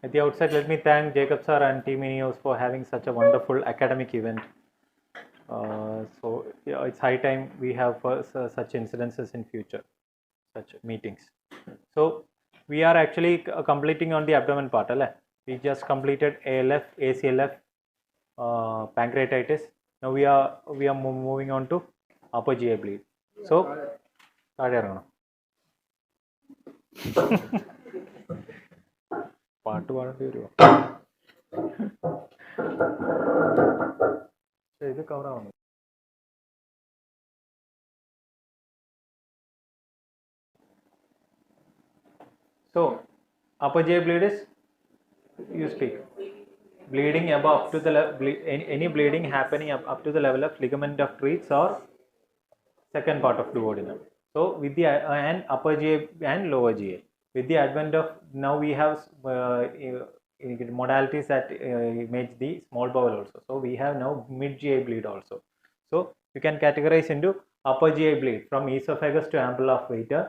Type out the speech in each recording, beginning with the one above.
At the outset, let me thank Jacob sir and Team AIONIOS for having such a wonderful academic event. So yeah, it's high time we have such incidences in future, such meetings. So we are actually completing on the abdomen part. We just completed ALF, ACLF, pancreatitis. Now we are moving on to upper GI bleed. So പാട്ട് പാടേണ്ടി വരുമോ? ഇത് cover ആവുന്നു. So upper GI bleed is, you speak, bleeding above up to the any bleeding happening up to the level of ligament of Treats or second part of duodenum. So with the and upper GI and lower GI, with the advent of now we have modalities that image the small bowel also. So we have now mid GI bleed also. So you can categorize into upper GI bleed from esophagus to ampulla of Vater,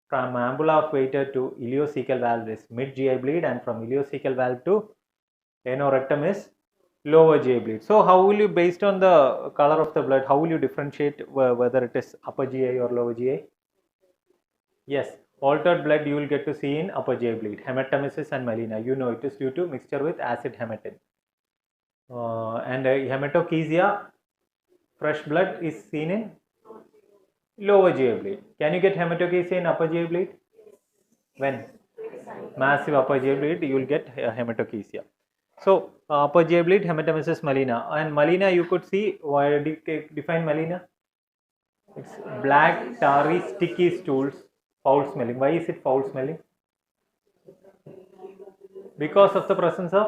from ampulla of Vater to ileocecal valve is mid GI bleed, and from ileocecal valve to anorectum is lower GI bleed. So how will you, based on the color of the blood, how will you differentiate whether it is upper GI or lower GI? Yes, altered blood you will get to see in upper GI bleed, hematemesis and melena. You know it is due to mixture with acid hematine. And hematochezia, fresh blood, is seen in lower GI bleed. Can you get hematochezia in upper GI bleed? When? Massive upper GI bleed, you will get hematochezia. So upper GI bleed, hematemesis, melena. And melena, you could see, why do you define melena? It's black, tarry, sticky stools, foul smelling. Why is it foul smelling? Because of the presence of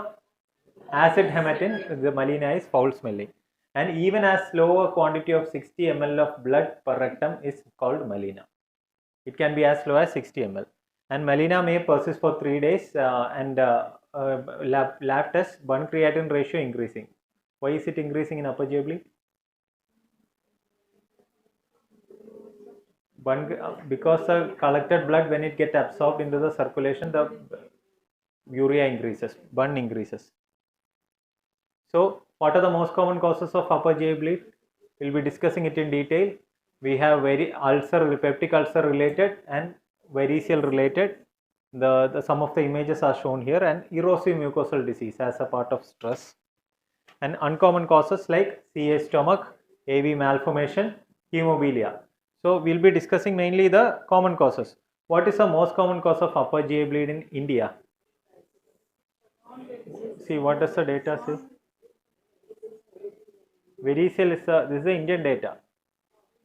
acid hematine, the melena is foul smelling. And even as low a quantity of 60 ml of blood per rectum is called melena. It can be as low as 60 ml. And melena may persist for 3 days and lab test, bun creatinine ratio increasing. Why is it increasing in upper GI bleed? Because the collected blood, when it gets absorbed into the circulation, the urea increases, bun increases. So what are the most common causes of upper GI bleed? We'll be discussing it in detail. We have peptic ulcer related and variceal related. Some of the images are shown here, and erosive mucosal disease as a part of stress. And uncommon causes like CA stomach, AV malformation, hemophilia. So we'll be discussing mainly the common causes. What is the most common cause of upper GI bleed in India? See, what does the data say? Variceal is this is the Indian data.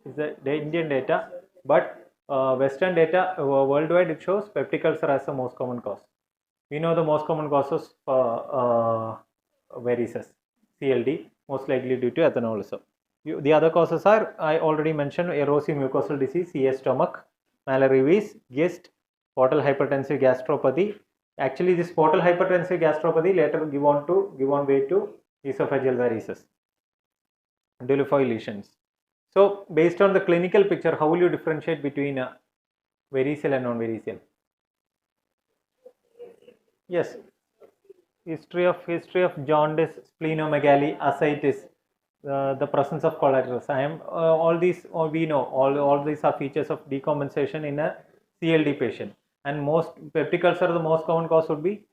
Is the Indian data, but Western data worldwide, it shows peptic ulcer as the most common cause. We know the most common causes for varices, CLD, most likely due to ethanolism. The other causes are, I already mentioned, erosive mucosal disease, CA stomach, malarious, GIST, portal hypertensive gastropathy. Actually, this portal hypertensive gastropathy later give on way to esophageal varices, Dolichoid lesions. So based on the clinical picture, how will you differentiate between variceal and non-variceal? Yes, history of jaundice, splenomegaly, ascites, the presence of collaterals. All these, we know all these are features of decompensation in a CLD patient. And most peptic ulcer, the most common cause would be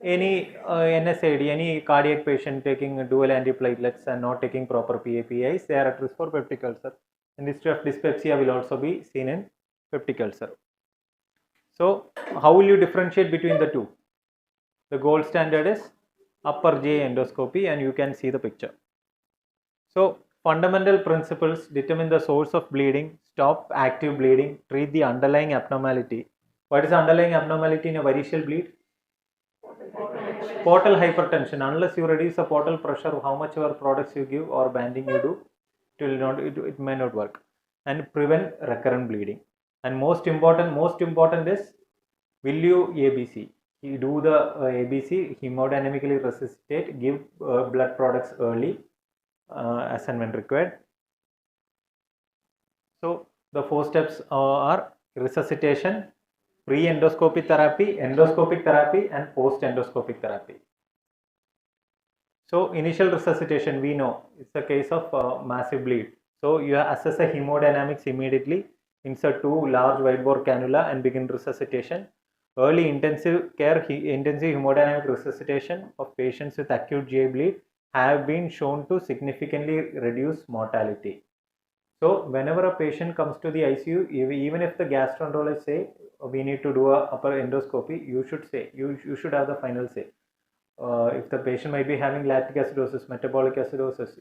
any NSAID, any cardiac patient taking dual antiplatelets and not taking proper PAPIs, they are at risk for peptic ulcer. And history of dyspepsia will also be seen in peptic ulcer. So how will you differentiate between the two? The gold standard is upper GI endoscopy, and you can see the picture. So fundamental principles: determine the source of bleeding, stop active bleeding, treat the underlying abnormality. What is the underlying abnormality in a variceal bleed? Portal hypertension. Unless you reduce the portal pressure, how much ever products you give or banding you do, it may not work. And prevent recurrent bleeding. And most important is, will you ABC? You do the ABC, hemodynamically resuscitate, give blood products early as and when required. So the 4 steps are resuscitation, pre-endoscopic therapy, endoscopic therapy, and post-endoscopic therapy. So initial resuscitation, we know it's a case of massive bleed. So you assess the hemodynamics immediately, insert 2 large wide bore cannula and begin resuscitation. Early intensive care, intensive hemodynamic resuscitation of patients with acute GI bleed have been shown to significantly reduce mortality. So whenever a patient comes to the ICU, even if the gastroenterologist say we need to do a upper endoscopy, you should say, you should have the final say. If the patient might be having lactic acidosis, metabolic acidosis,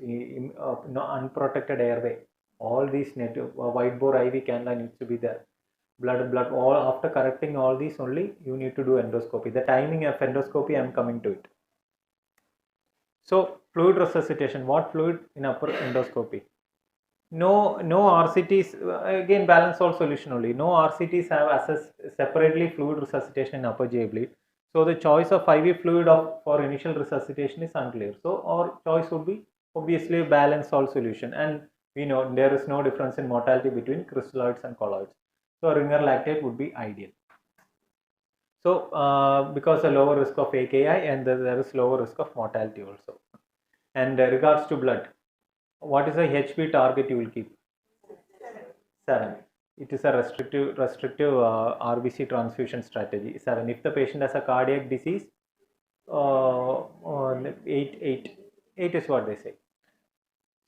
unprotected airway, all these wide bore IV cannula needs to be there. Blood, all after correcting all these only, you need to do endoscopy. The timing of endoscopy, I am coming to it. So fluid resuscitation, what fluid in upper endoscopy? No RCTs, again balance salt solution only. No RCTs have assessed separately fluid resuscitation in upper GI bleed. So the choice of IV fluid for initial resuscitation is unclear. So our choice would be obviously balanced salt solution, and we know there is no difference in mortality between crystalloids and colloids. So ringer lactate would be ideal. So because a lower risk of AKI and there is lower risk of mortality also. And regards to blood, what is the HB target you will keep? 7. It is a restrictive RBC transfusion strategy. 7. If the patient has a cardiac disease, 8 is what they say.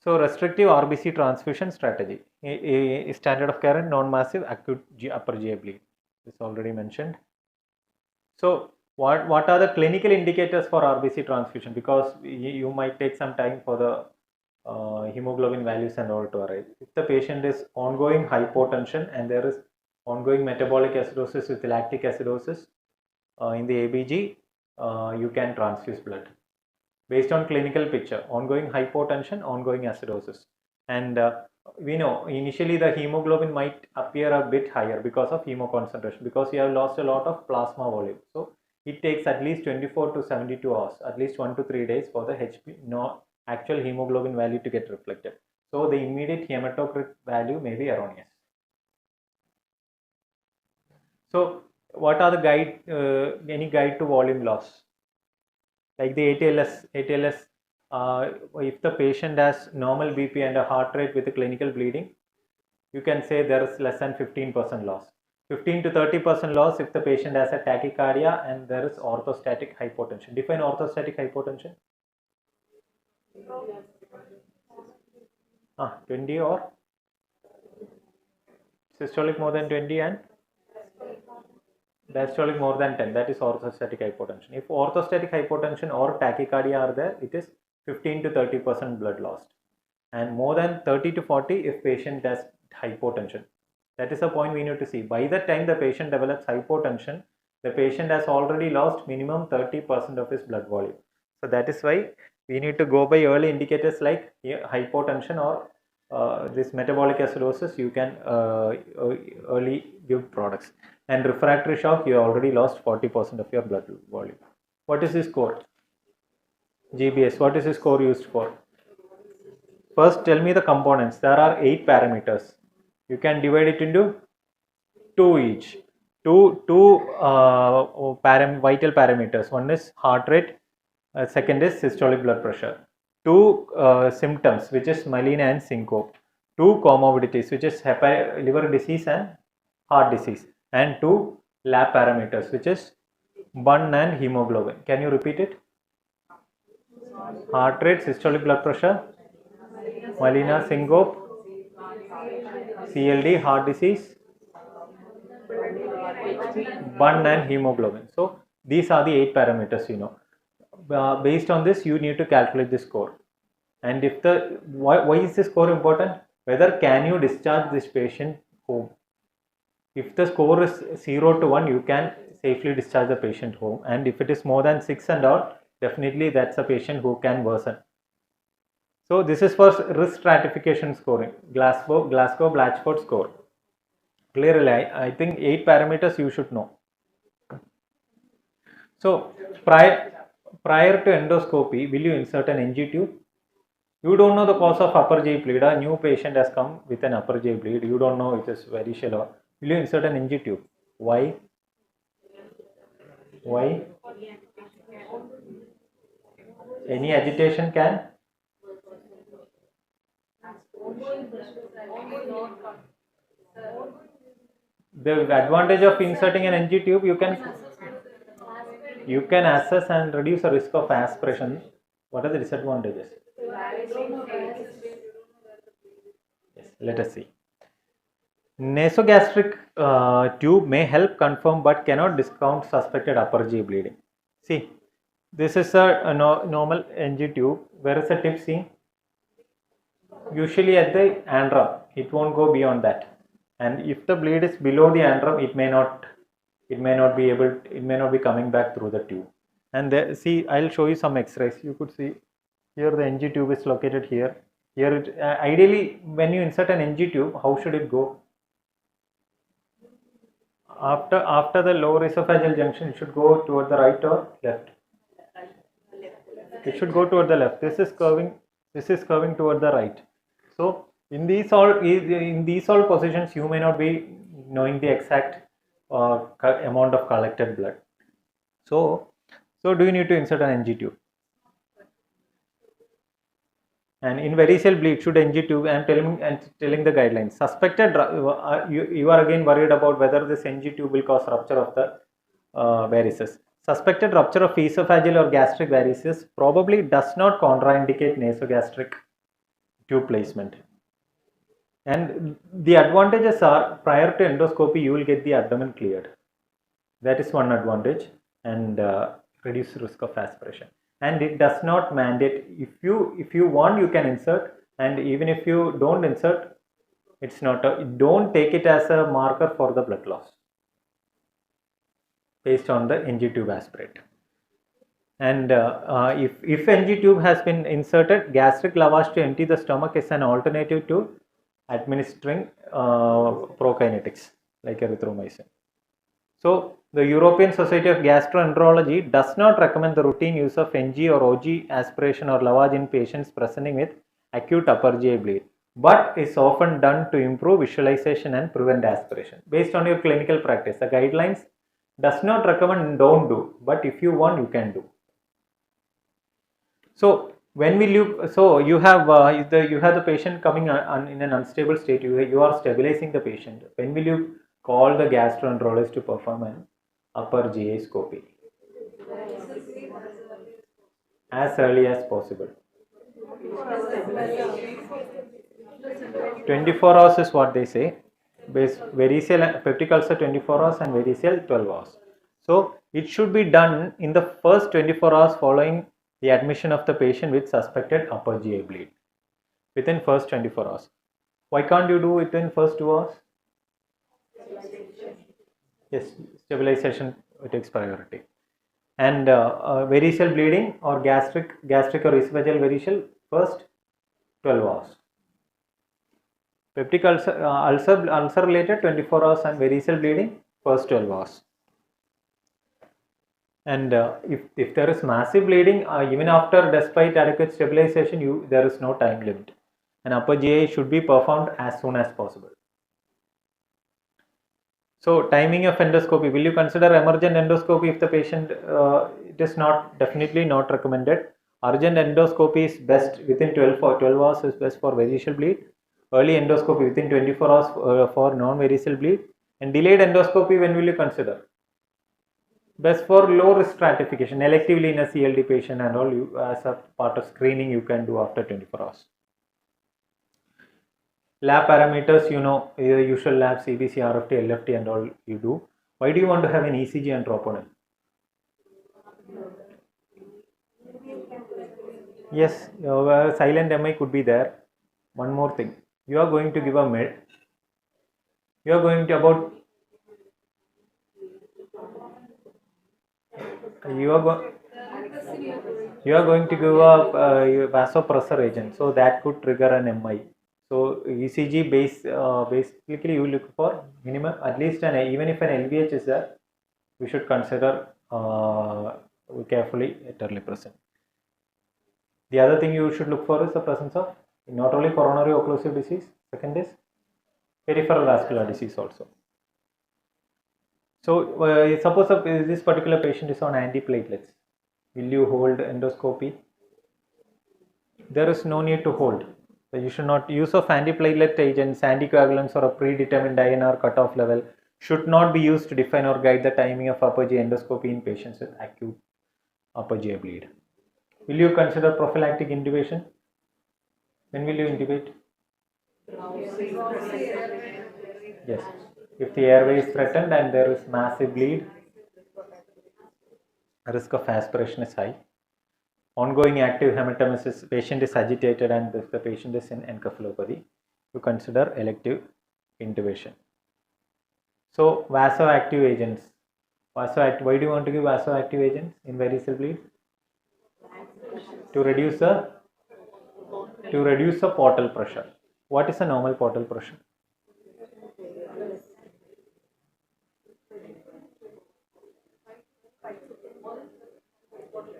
So restrictive RBC transfusion strategy, a standard of care in non-massive acute upper GI bleed. This already mentioned. So what are the clinical indicators for RBC transfusion? Because you might take some time for the hemoglobin values and all to arrive. If the patient is ongoing hypotension and there is ongoing metabolic acidosis with lactic acidosis in the ABG, you can transfuse blood. Based on clinical picture, ongoing hypotension, ongoing acidosis. And we know initially the hemoglobin might appear a bit higher because of hemoconcentration, because you have lost a lot of plasma volume. So it takes at least 24 to 72 hours, at least 1 to 3 days for the actual hemoglobin value to get reflected. So the immediate hematocrit value may be erroneous. So what are the any guide to volume loss? Like the ATLS, if the patient has normal BP and a heart rate with a clinical bleeding, you can say there is less than 15% loss. 15 to 30% loss if the patient has a tachycardia and there is orthostatic hypotension. Define orthostatic hypotension. 20 or systolic more than 20 and diastolic more than 10, that is orthostatic hypotension. If orthostatic hypotension or tachycardia are there, it is 15 to 30% blood lost, and more than 30 to 40 if patient has hypotension. That is the point we need to see. By the time the patient develops hypotension, the patient has already lost minimum 30% of his blood volume. So that is why we need to go by early indicators like hypotension or this metabolic acidosis. You can early give products. And refractory shock, you already lost 40% of your blood volume. What is this score? GBS. What is this score used for? First, tell me the components. There are 8 parameters. You can divide it into 2 each. Two vital parameters. One is heart rate. Second is systolic blood pressure. 2 symptoms, which is melena and syncope. 2 comorbidities, which is liver disease and heart disease. And 2 lab parameters, which is BUN and hemoglobin. Can you repeat it? Heart rate, systolic blood pressure, melena, syncope, CLD, heart disease, BUN and hemoglobin. So these are the 8 parameters, you know. Based on this, you need to calculate the score. And if why is this score important? Whether can you discharge this patient home? If the score is 0 to 1, you can safely discharge the patient home. And if it is more than 6 and all, definitely that's a patient who can worsen. So this is for risk stratification scoring, Glasgow-Blatchford score. Clearly, I think 8 parameters you should know. So prior to endoscopy, will you insert an NG tube? You don't know the cause of upper GI bleed. A new patient has come with an upper GI bleed. You don't know, it is very shallow. Will you insert an NG tube? Why? Why? Any agitation can? The advantage of inserting an NG tube, you can assess and reduce the risk of aspiration. What are the disadvantages? Yes, let us see. Nasogastric tube may help confirm but cannot discount suspected upper GI bleeding. See, this is a normal NG tube. Where is the tip? See, usually at the antrum, it won't go beyond that. And if the bleed is below the antrum, it may not be coming back through the tube. And there, see, I'll show you some X-rays. You could see here the NG tube is located here. Here, ideally, when you insert an NG tube, how should it go? After the lower esophageal junction, it should go toward the right or left. It should go toward the left. This is curving toward the right. So in these all positions, you may not be knowing the exact amount of collected blood. So do you need to insert an NG tube? And in varicose bleed, should NG tube? I am telling the guidelines. Suspected, you are again worried about whether this NG tube will cause rupture of the varices. Suspected rupture of esophageal or gastric varices probably does not contraindicate nasogastric tube placement. And the advantages are, prior to endoscopy, you will get the abdomen cleared. That is one advantage, and reduce risk of aspiration. And it does not mandate. If you want, you can insert, and even if you don't insert, it's not. Don't take it as a marker for the blood loss based on the NG tube aspirate. And if NG tube has been inserted, gastric lavage to empty the stomach is an alternative to administering prokinetics like erythromycin. So the European Society of Gastroenterology does not recommend the routine use of NG or OG aspiration or lavage in patients presenting with acute upper GI bleed, but is often done to improve visualization and prevent aspiration. Based on your clinical practice, the guidelines does not recommend don't do, but if you want, you can do. So when will you? So you have the patient coming in an unstable state. You are stabilizing the patient. When will you call the gastroenterologist to perform an upper GI scopy? As early as possible. 24 hours is what they say. Varicose peptic ulcer 24 hours and varicose 12 hours. So it should be done in the first 24 hours following the admission of the patient with suspected upper GI bleed, within first 24 hours. Why can't you do it in first 2 hours? Yes, stabilization takes priority. And varicose bleeding or gastric or esophageal varicose first 12 hours. Peptic ulcer related 24 hours and varicose bleeding first 12 hours. And if there is massive bleeding, even after despite adequate stabilization, there is no time limit. An upper GI should be performed as soon as possible. So timing of endoscopy, will you consider emergent endoscopy if the patient, it is definitely not recommended. Urgent endoscopy is best within 12 hours is best for variceal bleed. Early endoscopy within 24 hours for non-variceal bleed. And delayed endoscopy, when will you consider? Best for low risk stratification, electively in a CLD patient and all, as a part of screening you can do after 24 hours. Lab parameters, usual lab, CBC, RFT, LFT and all you do. Why do you want to have an ECG and troponin? Yes, silent MI could be there. One more thing, you are going to give a med. You are going to give a vasopressor agent, so that could trigger an MI. So ECG basically you look for minimum, at least even if an LVH is there, we should consider carefully early present. The other thing you should look for is the presence of not only coronary occlusive disease, second is peripheral vascular disease also. So suppose this particular patient is on antiplatelets. Will you hold endoscopy? There is no need to hold. So you should not use of antiplatelet agents, anticoagulants, or a predetermined INR cutoff level should not be used to define or guide the timing of upper GI endoscopy in patients with acute upper GI bleed. Will you consider prophylactic intubation? When will you intubate? Yes. If the airway is threatened and there is massive bleed, risk of aspiration is high. Ongoing active hematemesis, patient is agitated and if the patient is in encephalopathy, you consider elective intubation. So vasoactive agents. Why do you want to give vasoactive agents in variceal bleed? To reduce the portal pressure. What is a normal portal pressure?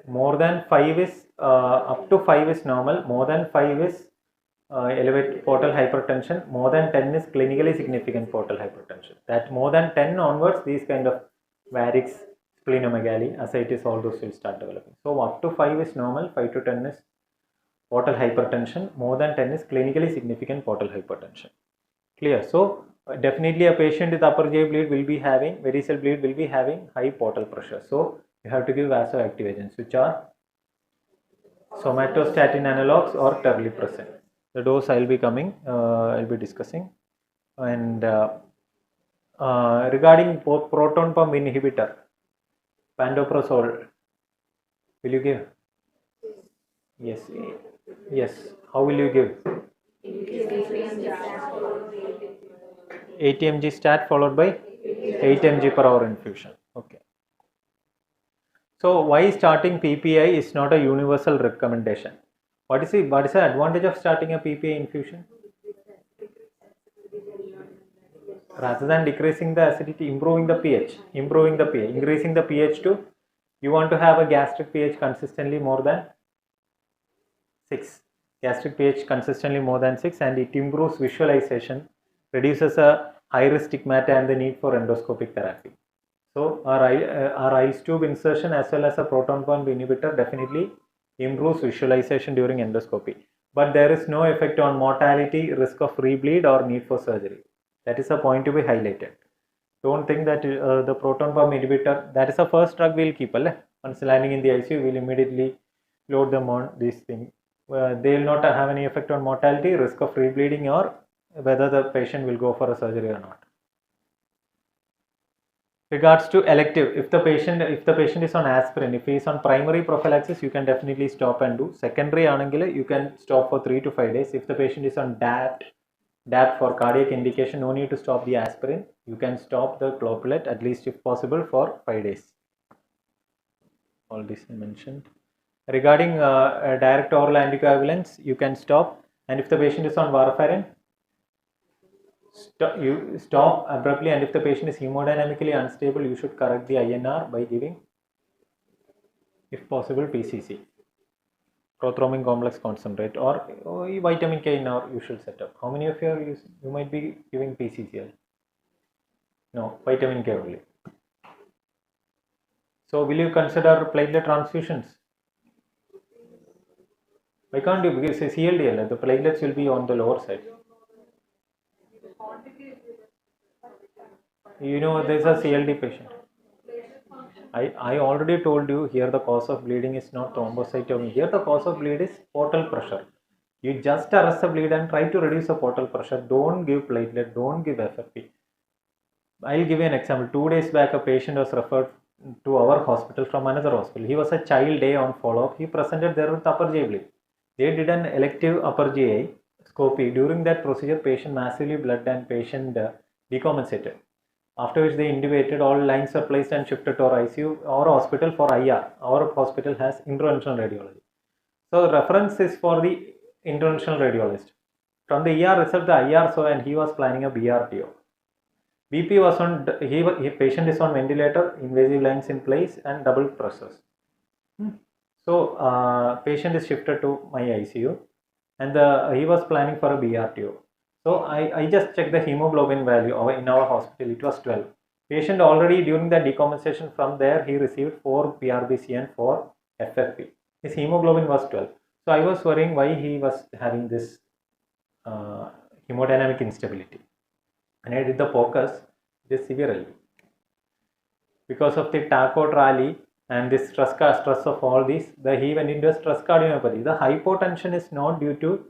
More than 5 is up to 5 is normal. More than 5 is elevated portal hypertension. More than 10 is clinically significant portal hypertension. That more than 10 onwards, these kind of varix, splenomegaly, ascites, all those will start developing. So up to 5 is normal. 5 to 10 is portal hypertension. More than 10 is clinically significant portal hypertension. Clear? So definitely a patient with upper GI bleed will be having, variceal bleed will be having high portal pressure. So you have to give vasoactive agents, which are somatostatin analogs or terlipressin. The dose I'll be discussing. And regarding proton pump inhibitor, pantoprazole, will you give? Yes. Yes. How will you give? 80 mg stat followed by 8 mg per hour infusion. Okay. So why starting PPI is not a universal recommendation? What is the advantage of starting a PPI infusion? Rather than decreasing the acidity, improving the pH, increasing the pH to, you want to have a gastric pH consistently more than 6. Gastric pH consistently more than 6, and it improves visualization, reduces a high risk stigmata and the need for endoscopic therapy. So our ICE tube insertion as well as a proton pump inhibitor definitely improves visualization during endoscopy. But there is no effect on mortality, risk of rebleed or need for surgery. That is a point to be highlighted. Don't think that the proton pump inhibitor, that is the first drug we'll keep. Once landing in the ICU, we'll immediately load them on this thing. They will not have any effect on mortality, risk of rebleeding, or whether the patient will go for a surgery or not. Regards to elective, if the patient is on aspirin, if he is on primary prophylaxis, you can definitely stop and do. Secondary anangile, you can stop for 3 to 5 days. If the patient is on DAPT for cardiac indication, no need to stop the aspirin. You can stop the clopidogrel at least if possible for 5 days. All this I mentioned. Regarding direct oral anticoagulants, you can stop, and if the patient is on warfarin, you stop abruptly, and if the patient is hemodynamically unstable, you should correct the INR by giving, if possible, PCC, prothrombin complex concentrate, or vitamin K in our usual setup. How many of you are using? You might be giving PCCL. No, vitamin K only. So will you consider platelet transfusions? Why can't you? Because CLDL, the platelets will be on the lower side. You know, there's a CLD patient. I already told you here the cause of bleeding is not thrombocytopenia. Here the cause of bleed is portal pressure. You just arrest the bleed and try to reduce the portal pressure. Don't give platelet, don't give FFP. I'll give you an example. 2 days back, a patient was referred to our hospital from another hospital. He was a child day on follow-up. He presented there with upper GI bleed. They did an elective upper GI scopy. During that procedure, patient massively bled and patient decompensated. After which they intubated, all lines were placed and shifted to our ICU. Our hospital for IR. Our hospital has interventional radiology. So reference is for the interventional radiologist. From the ER result, the IR saw and he was planning a BRTO. BP was on, patient is on ventilator, invasive lines in place and double pressors. So patient is shifted to my ICU and he was planning for a BRTO. So I just checked the hemoglobin value in our hospital. It was 12. Patient already during the decompensation from there, he received 4 PRBC and 4 FFP. His hemoglobin was 12. So I was worrying why he was having this hemodynamic instability. And I did the POCUS, it is severe LV. Because of the tacot rally and this stress of all these, he went into a stress cardiomyopathy. The hypotension is not due to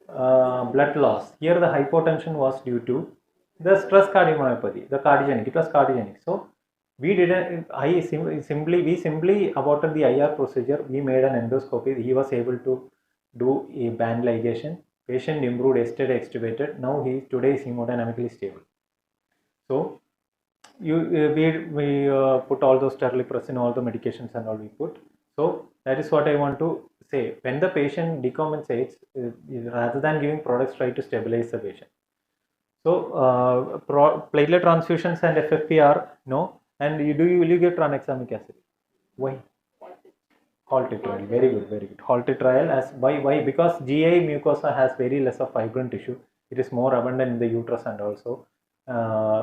blood loss. Here the hypotension was due to the stress cardiomyopathy, the cardiogenic. It was cardiogenic. So we didn't. We simply aborted the IR procedure. We made an endoscopy. He was able to do a band ligation. Patient improved, yesterday extubated. Now today is hemodynamically stable. So we put all those terlipressin, all the medications and all we put. So that is what I want to say. When the patient decompensates, rather than giving products, try to stabilize the patient. So platelet transfusions and FFP are no. And will you give tranexamic acid? Why? Halt it trial. Very good, very good. Halt it trial. As why? Because GI mucosa has very less of fibrin tissue. It is more abundant in the uterus and also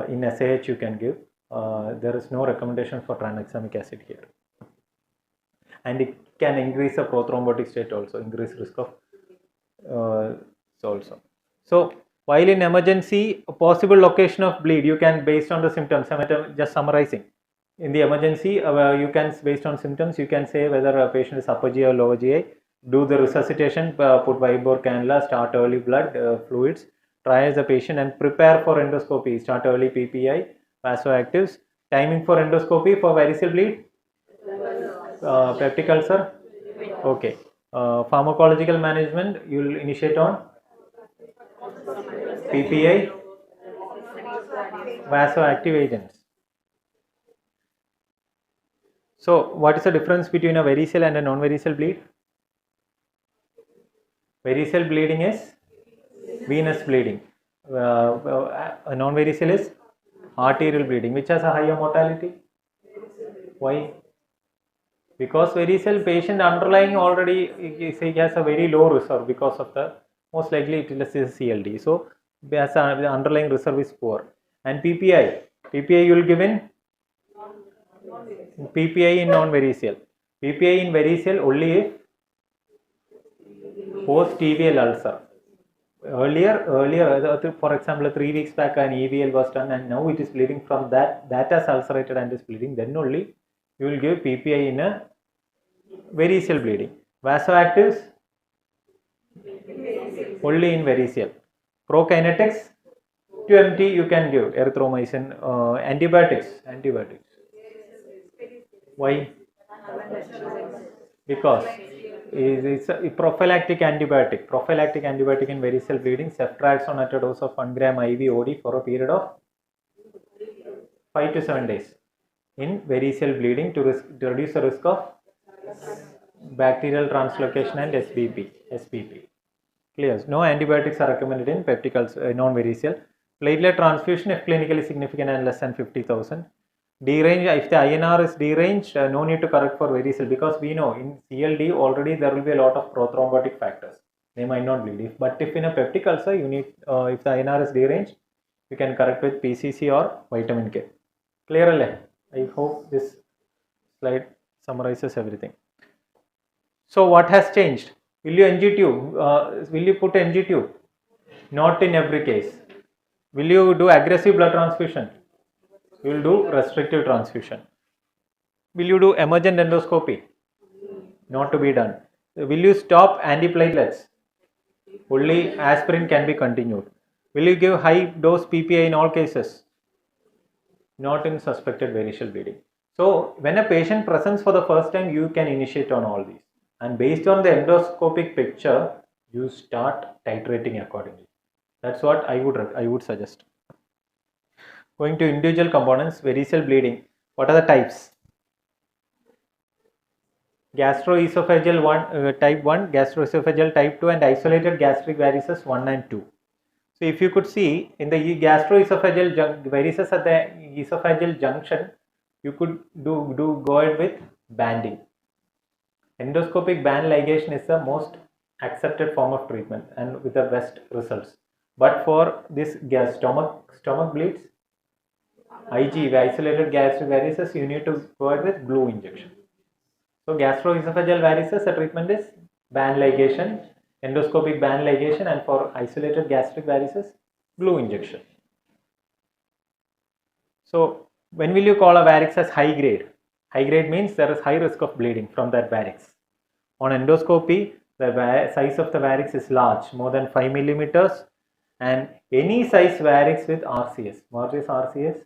in SAH you can give. There is no recommendation for tranexamic acid here. And it can increase the prothrombotic state also, increase risk of also. So while in emergency, a possible location of bleed, you can based on the symptoms. Just summarizing. In the emergency, you can based on symptoms, you can say whether a patient is upper GI or lower GI. Do the resuscitation, put vibro cannula, start early blood fluids, triage the patient and prepare for endoscopy. Start early PPI, vasoactives. Timing for endoscopy for varicose bleed. Peptic ulcer. Okay. Pharmacological management, you will initiate on PPI, vasoactive agents. So what is the difference between a varicose and a non-varicose bleed? Varicose bleeding is venous bleeding. A non-varicose is arterial bleeding, which has a higher mortality. Why? Because varicose patient underlying already he has a very low reserve because of the most likely it is CLD. So the underlying reserve is poor. And PPI you will give in PPI in non-varicose. PPI in varicose only if post-EVL ulcer. Earlier, for example, 3 weeks back an EVL was done and now it is bleeding from that has ulcerated and is bleeding. Then only you will give PPI in a varicose bleeding. Vasoactives only in varicose. Prokinetics to empty you can give erythromycin. Antibiotics. Why? Because it's a prophylactic antibiotic. Prophylactic antibiotic in varicose bleeding, ceftriaxone at a dose of 1 gram IV OD for a period of 5 to 7 days in varicose bleeding to reduce the risk of bacterial translocation and SBP. Clear? No antibiotics are recommended in peptic ulcer, non-varicose. Platelet transfusion if clinically significant and less than 50,000. Deranged, if the INR is deranged, no need to correct for varicose because we know in CLD already there will be a lot of prothrombotic factors. They might not bleed. But if in a peptic ulcer, you need if the INR is deranged, you can correct with PCC or vitamin K. Clear? I hope this slide summarizes everything. So what has changed? Will you NG tube? Will you put NG tube? Not in every case. Will you do aggressive blood transfusion? You will do restrictive transfusion. Will you do emergent endoscopy? Not to be done. Will you stop antiplatelets? Only aspirin can be continued. Will you give high dose PPI in all cases? Not in suspected varicose bleeding. So when a patient presents for the first time, you can initiate on all these. And based on the endoscopic picture, you start titrating accordingly. That's what I would suggest. Going to individual components, varicose bleeding. What are the types? Gastroesophageal 1, type 1, gastroesophageal type 2 and isolated gastric varices 1 and 2. So if you could see in the gastroesophageal varices at the esophageal junction, you could go ahead with banding. Endoscopic band ligation is the most accepted form of treatment and with the best results. But for this stomach bleeds, IG, isolated gastric varices, you need to provide with glue injection. So gastroesophageal varices, the treatment is band ligation, endoscopic band ligation, and for isolated gastric varices, glue injection. So when will you call a varix as high grade? High grade means there is high risk of bleeding from that varix. On endoscopy, the size of the varix is large, more than 5 millimeters, and any size varix with RCS. What is RCS?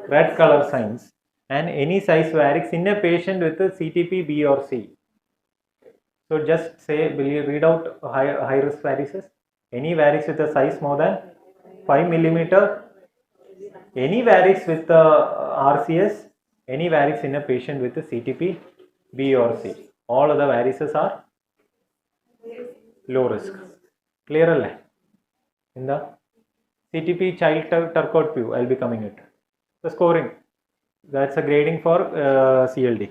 Red color signs, and any size varix in a patient with a CTP B or C. So just say, will you read out high risk varices? Any varix with a size more than 5 millimeter, any varix with the RCS, any varix in a patient with a CTP B or C. All other varices are low risk. Clear alle? In the CTP child turcotte view, I'll be coming it. The scoring, that's a grading for CLD.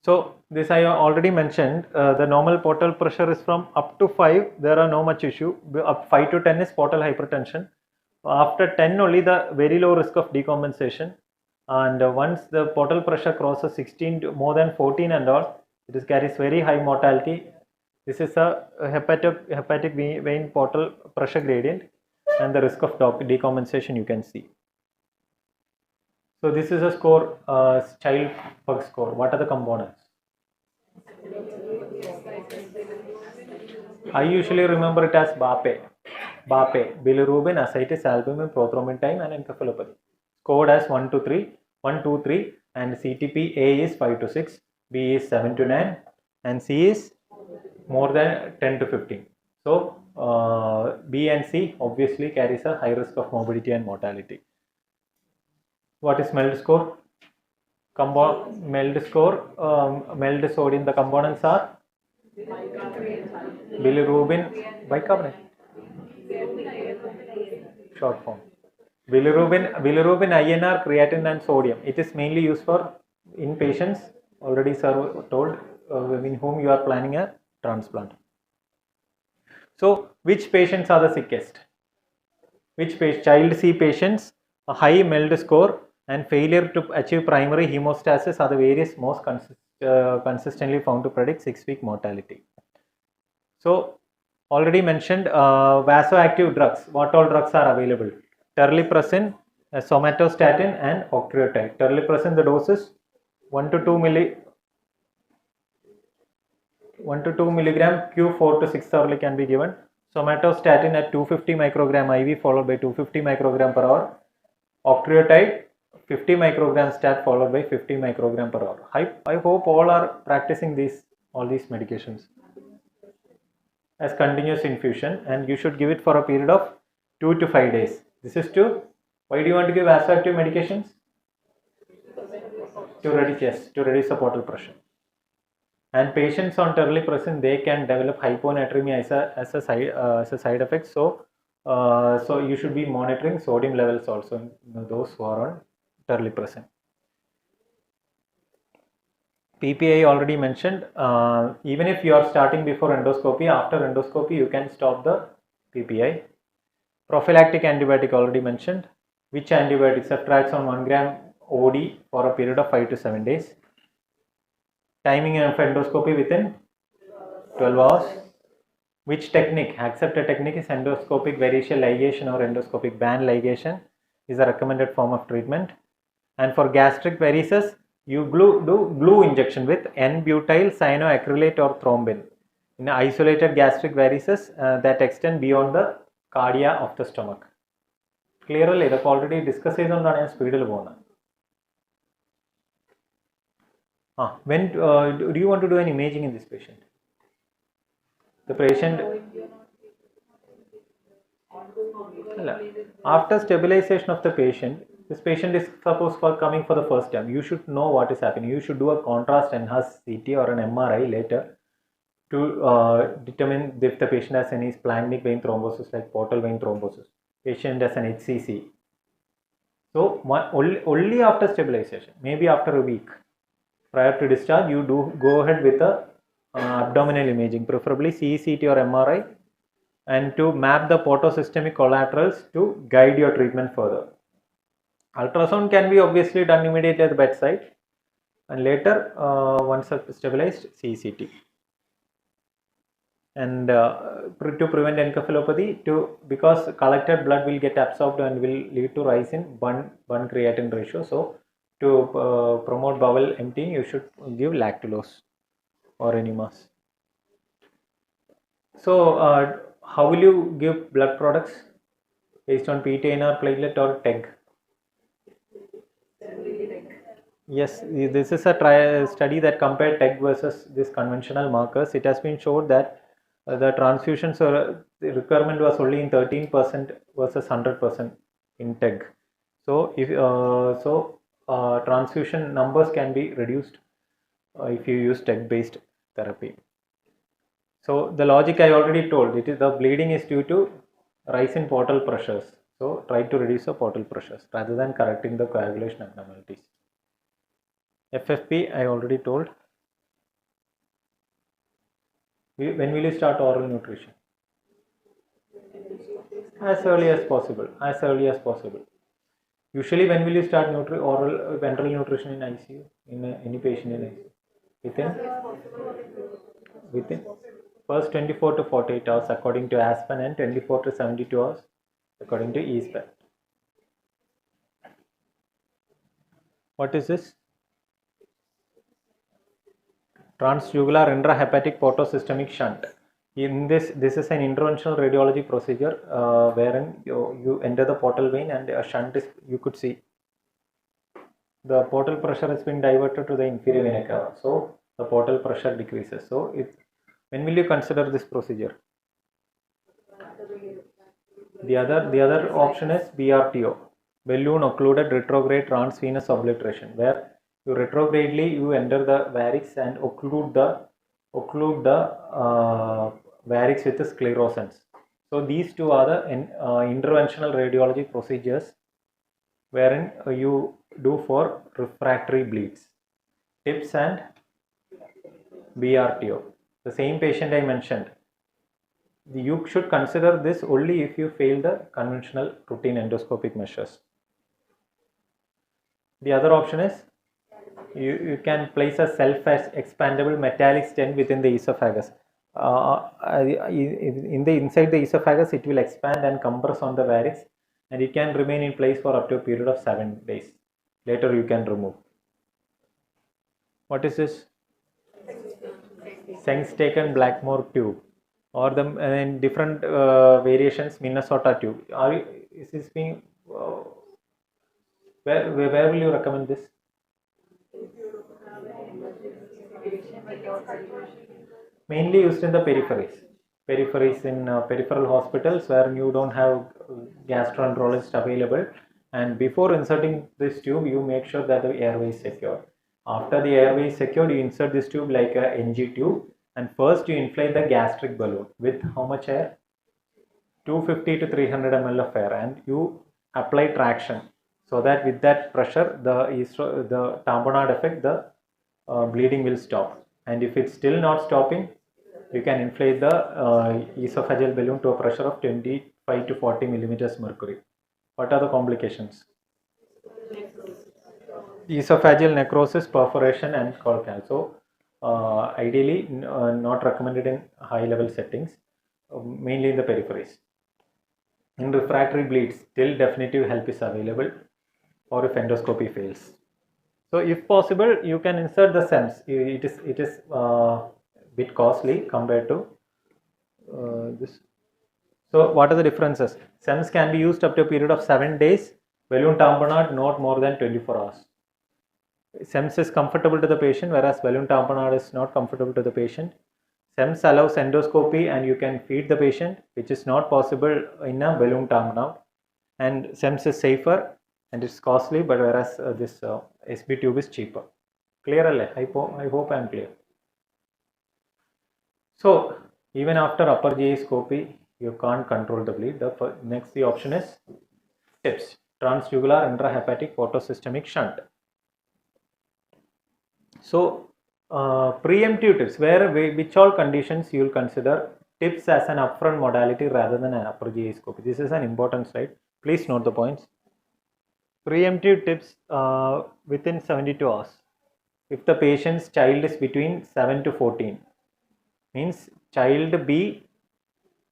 So this I already mentioned, the normal portal pressure is from up to 5, there are no much issue. Up 5 to 10 is portal hypertension. After 10 only the very low risk of decompensation, and once the portal pressure crosses 16 to more than 14 and all, it carries very high mortality. This is a hepatic vein portal pressure gradient, and the risk of decompensation you can see. So this is a score, child pug score. What are the components? I usually remember it as BAPE, bilirubin, ascites, albumin, prothrombin, and encephalopathy. Scored as 1 to 3, 1, 2, 3, and CTP A is 5 to 6, B is 7 to 9, and C is more than 10 to 15. So B and C obviously carries a high risk of morbidity and mortality. What is MELD score? MELD score, MELD sodium, the components are bilirubin, bicarbonate, short form. Bilirubin, INR, creatinine and sodium. It is mainly used for in patients, already sir told, in whom you are planning a transplant. So which patients are the sickest? Which child C patients, a high MELD score and failure to achieve primary hemostasis are the various most consistently found to predict 6-week mortality. So already mentioned vasoactive drugs. What all drugs are available? Terlipressin, somatostatin and octreotide. Terlipressin, the dose is 1 to 2 milligram Q 4 to 6 hourly can be given. Somatostatin at 250 microgram IV followed by 250 microgram per hour. Octreotide 50 microgram stat followed by 50 microgram per hour. I hope all are practicing all these medications as continuous infusion, and you should give it for a period of 2 to 5 days. This is to, why do you want to give vasoactive medications? To reduce the portal pressure. And patients on terlipressin, they can develop hyponatremia as a side effect. So you should be monitoring sodium levels also in those who are on terlipressin. PPI already mentioned. Even if you are starting before endoscopy, after endoscopy you can stop the PPI. Prophylactic antibiotic already mentioned. Which antibiotics? Ceftriaxone 1 gram OD for a period of 5 to 7 days. Timing of endoscopy within 12 hours. Which technique? Accepted technique is endoscopic variceal ligation or endoscopic band ligation is a recommended form of treatment. And for gastric varices, you do glue injection with N-butyl cyanoacrylate or thrombin in isolated gastric varices that extend beyond the cardia of the stomach. Clearly, the already discussed on speed. When do you want to do an imaging in this patient? The patient, after stabilization of the patient, this patient is supposed for coming for the first time. You should know what is happening. You should do a contrast enhanced CT or an MRI later to determine if the patient has any splanchnic vein thrombosis like portal vein thrombosis. Patient has an HCC. So only after stabilization, maybe after a week prior to discharge, you do go ahead with the abdominal imaging, preferably CCT or MRI, and to map the portosystemic collaterals to guide your treatment further. Ultrasound can be obviously done immediately at the bedside, and later once stabilized, CCT. And to prevent encephalopathy, because collected blood will get absorbed and will lead to rise in bun creatinine ratio. So to promote bowel emptying, you should give lactulose or enemas. So how will you give blood products? Based on PTNR, platelet, or TEG? Yes, this is a study that compared TEG versus this conventional markers. It has been shown that the transfusions or the requirement was only in 13% versus 100% in TEG. So if transfusion numbers can be reduced if you use TEG based therapy. So the logic I already told, it is the bleeding is due to rise in portal pressures. So try to reduce the portal pressures rather than correcting the coagulation abnormalities. FFP I already told. When will you start oral nutrition? As early as possible. As early as possible. Usually, when will you start oral ventral nutrition in ICU? In any patient in ICU? Within first 24 to 48 hours according to ASPEN, and 24 to 72 hours according to ESPEN. What is this? Transjugular intrahepatic portosystemic shunt. In this is an interventional radiology procedure wherein you enter the portal vein and a shunt is, you could see the portal pressure has been diverted to the inferior vena cava. So the portal pressure decreases. So when will you consider this procedure? The other option is BRTO, balloon occluded retrograde transvenous obliteration, where you retrogradely you enter the varix and occlude the varix with the sclerosants. So these two are the interventional radiology procedures wherein you do for refractory bleeds. TIPS and BRTO. The same patient I mentioned. You should consider this only if you fail the conventional routine endoscopic measures. The other option is you can place a self-expandable metallic stent within the esophagus. Inside the esophagus, it will expand and compress on the varix, and it can remain in place for up to a period of 7 days. Later, you can remove. What is this? Sengstaken Blackmore tube, or the in different variations Minnesota tube. Is this being where will you recommend this? Mainly used in the peripheries in peripheral hospitals where you don't have gastroenterologist available, and before inserting this tube you make sure that the airway is secure. After the airway is secured, you insert this tube like a NG tube, and first you inflate the gastric balloon with how much air? 250 to 300 ml of air, and you apply traction so that with that pressure the tamponade effect, the bleeding will stop. And if it's still not stopping, you can inflate the esophageal balloon to a pressure of 25 to 40 millimeters mercury. What are the complications? Esophageal necrosis, perforation, and colcal. So ideally not recommended in high level settings, mainly in the peripheries. In refractory bleeds, still definitive help is available, or if endoscopy fails. So if possible, you can insert the SEMS. It is bit costly compared to this. So what are the differences? SEMS can be used up to a period of 7 days. Balloon tamponade not more than 24 hours. SEMS is comfortable to the patient, whereas balloon tamponade is not comfortable to the patient. SEMS allows endoscopy and you can feed the patient, which is not possible in a balloon tamponade. And SEMS is safer and it's costly, but whereas this SB tube is cheaper. Clear? I hope I am clear. So even after upper GI scopy, you can't control the bleed. The option is TIPS, transjugular intrahepatic portosystemic shunt. So preemptive tips, which all conditions you will consider TIPS as an upfront modality rather than an upper GI scope. This is an important slide. Please note the points. Preemptive TIPS within 72 hours. If the patient's child is between 7 to 14, means child B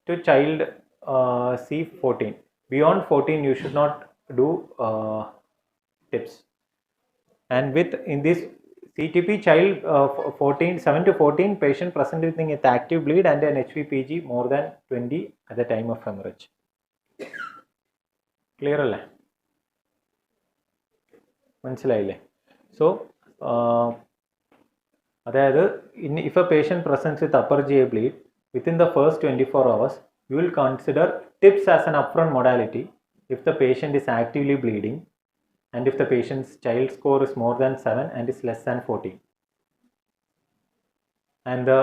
to child C 14. Beyond 14, you should not do TIPS. And with in this CTP child 7 to 14 patient presenting with active bleed and an HVPG more than 20 at the time of hemorrhage. Clear alle? മനസ്സിലായില്ലേ? So if a patient presents with upper GI bleed within the first 24 hours, you will consider TIPS as an upfront modality if the patient is actively bleeding and if the patient's child score is more than 7 and is less than 14. And the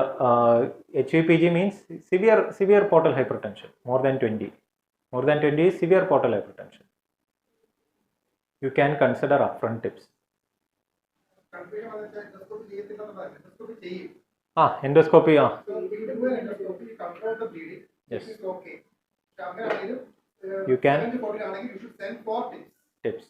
HVPG means severe portal hypertension, more than 20. More than 20 is severe portal hypertension. You can consider upfront TIPS. Endoscopy. Yes. You can. TIPS.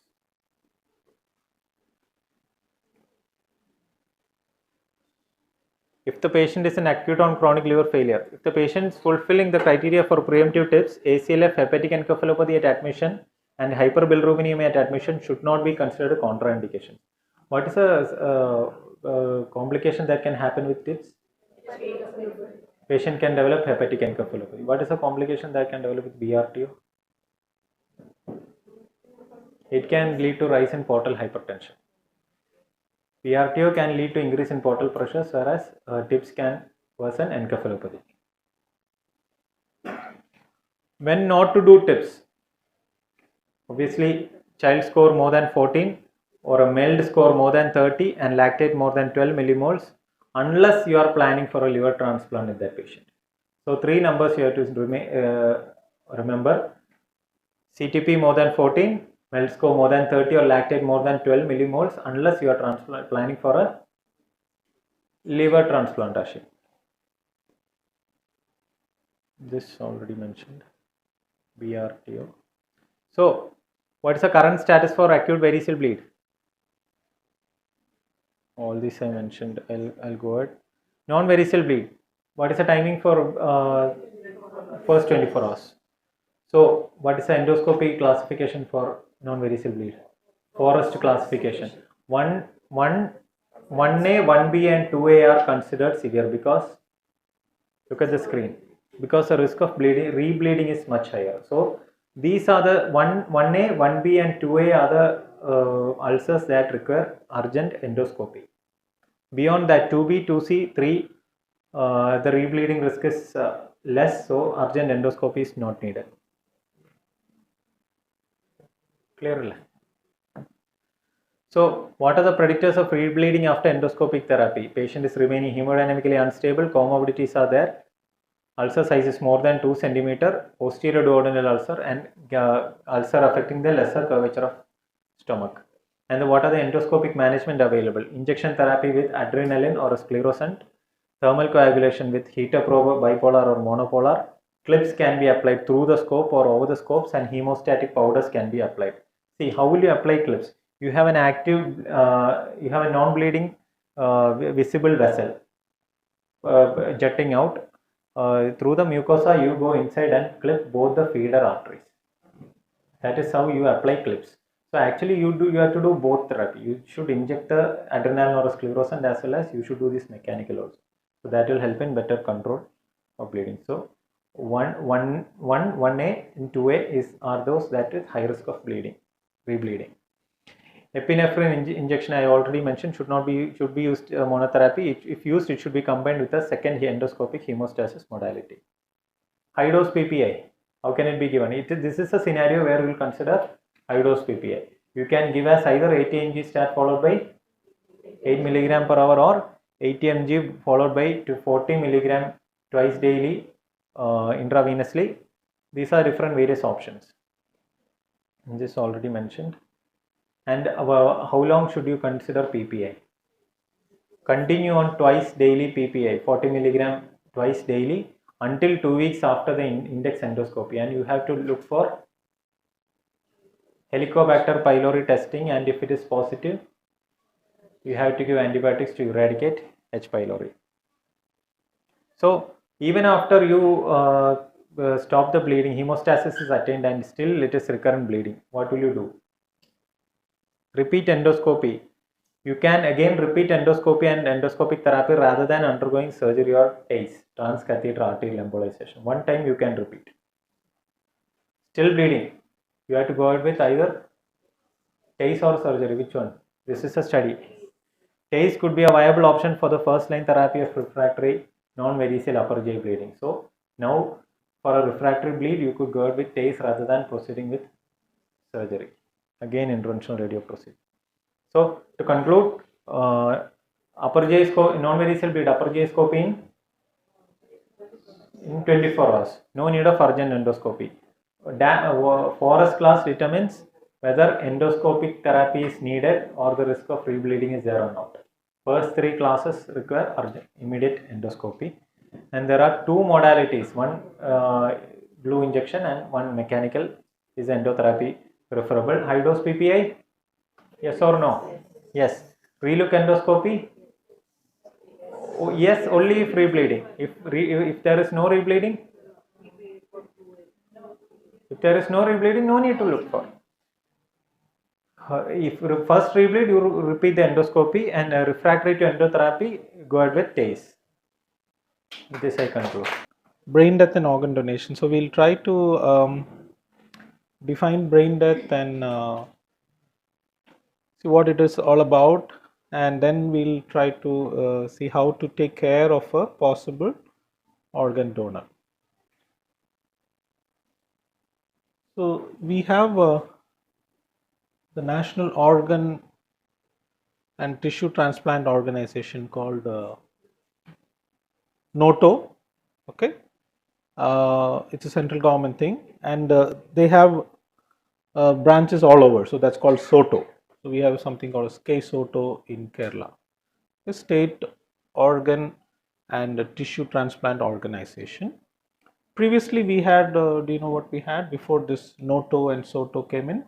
If the patient is in acute on chronic liver failure, if the patient is fulfilling the criteria for preemptive TIPS, ACLF, hepatic encephalopathy at admission and hyperbilirubinemia at admission should not be considered contraindication. What is a complication that can happen with TIPS? Patient can develop hepatic encephalopathy. What is a complication that can develop with BRTO? It can lead to rise in portal hypertension. BRTO can lead to increase in portal pressures, whereas TIPS can worsen encephalopathy. When not to do TIPS? Obviously, child score more than 14 or a MELD score more than 30 and lactate more than 12 millimoles, unless you are planning for a liver transplant in that patient. So 3 numbers you have to remember: CTP more than 14, MELD score more than 30 or lactate more than 12 millimoles, unless you are planning for a liver transplantation. This already mentioned. BRTO. So, what is the current status for acute variceal bleed? All this I mentioned. I'll go ahead. Non-variceal bleed. What is the timing for first 24 hours? So, what is the endoscopy classification for non-variceal bleed? Forest classification. 1A, 1B and 2A are considered severe because, look at the screen, because the risk of bleeding, rebleeding is much higher. So, these are the 1A, 1B and 2A are the ulcers that require urgent endoscopy. Beyond that, 2B, 2C, 3, the rebleeding risk is less, so urgent endoscopy is not needed. Clear? So, what are the predictors of rebleeding after endoscopic therapy? Patient is remaining hemodynamically unstable, comorbidities are there. Ulcer size is more than 2 cm, posterior duodenal ulcer and ulcer affecting the lesser curvature of stomach. And what are the endoscopic management available? Injection therapy with adrenaline or a sclerosant, thermal coagulation with heater probe, bipolar or monopolar. Clips can be applied through the scope or over the scopes, and hemostatic powders can be applied. See, how will you apply clips? You have an active, you have a non-bleeding visible vessel jutting out. Through the mucosa, you go inside and clip both the feeder arteries. That is how you apply clips. So actually, you have to do both therapy. You should inject the adrenaline or a sclerosant, as well as you should do this mechanical also. So that will help in better control of bleeding. So 1A and 2A are those that is high risk of bleeding, rebleeding. Epinephrine injection, I already mentioned, should be used monotherapy. If used, it should be combined with a second endoscopic hemostasis modality. High dose PPI, how can it be given? This is a scenario where we will consider high dose PPI. You can give as either 80 mg stat followed by 8 mg per hour or 80 mg followed by 40 mg twice daily intravenously. These are different various options. This already mentioned. And how long should you consider PPI? Continue on twice daily PPI, 40 mg twice daily, until 2 weeks after the index endoscopy, and you have to look for Helicobacter pylori testing, and if it is positive, you have to give antibiotics to eradicate H. pylori. So even after you stop the bleeding, hemostasis is attained and still it is recurrent bleeding, what will you do? Repeat endoscopy. You can again repeat endoscopy and endoscopic therapy rather than undergoing surgery or TACE, transcatheter arterial embolization. One time you can repeat. Still bleeding, you have to go out with either TACE or surgery. Which one? This is a study. TACE could be a viable option for the first line therapy of refractory non-variceal upper GI bleeding. So now for a refractory bleed, you could go out with TACE rather than proceeding with surgery. Again, interventional radio procedure. So to conclude, upper GI scope, non-variceal bleed, upper GI scope in 24 hours. No need of urgent endoscopy. Forest class determines whether endoscopic therapy is needed or the risk of rebleeding is there or not. First 3 classes require urgent, immediate endoscopy, and there are 2 modalities, one blue injection and one mechanical. Is endotherapy preferable? High dose PPI? Yes or no? Yes. Relook endoscopy? Oh, yes, only if rebleeding. If there is no rebleeding, no need to look for. If first rebleed, you repeat the endoscopy, and refractory to endotherapy, go ahead with TACE. With this I conclude. Brain death and organ donation. So we'll try to define brain death and see what it is all about, and then we'll try to see how to take care of a possible organ donor. So we have the National Organ and Tissue Transplant Organization called NOTO. Okay, it's a central government thing, and they have branches all over. So that's called SOTO. So we have something called a SOTO in Kerala, a state organ and tissue transplant organization. Previously we had, do you know what we had before this NOTO and SOTO came in?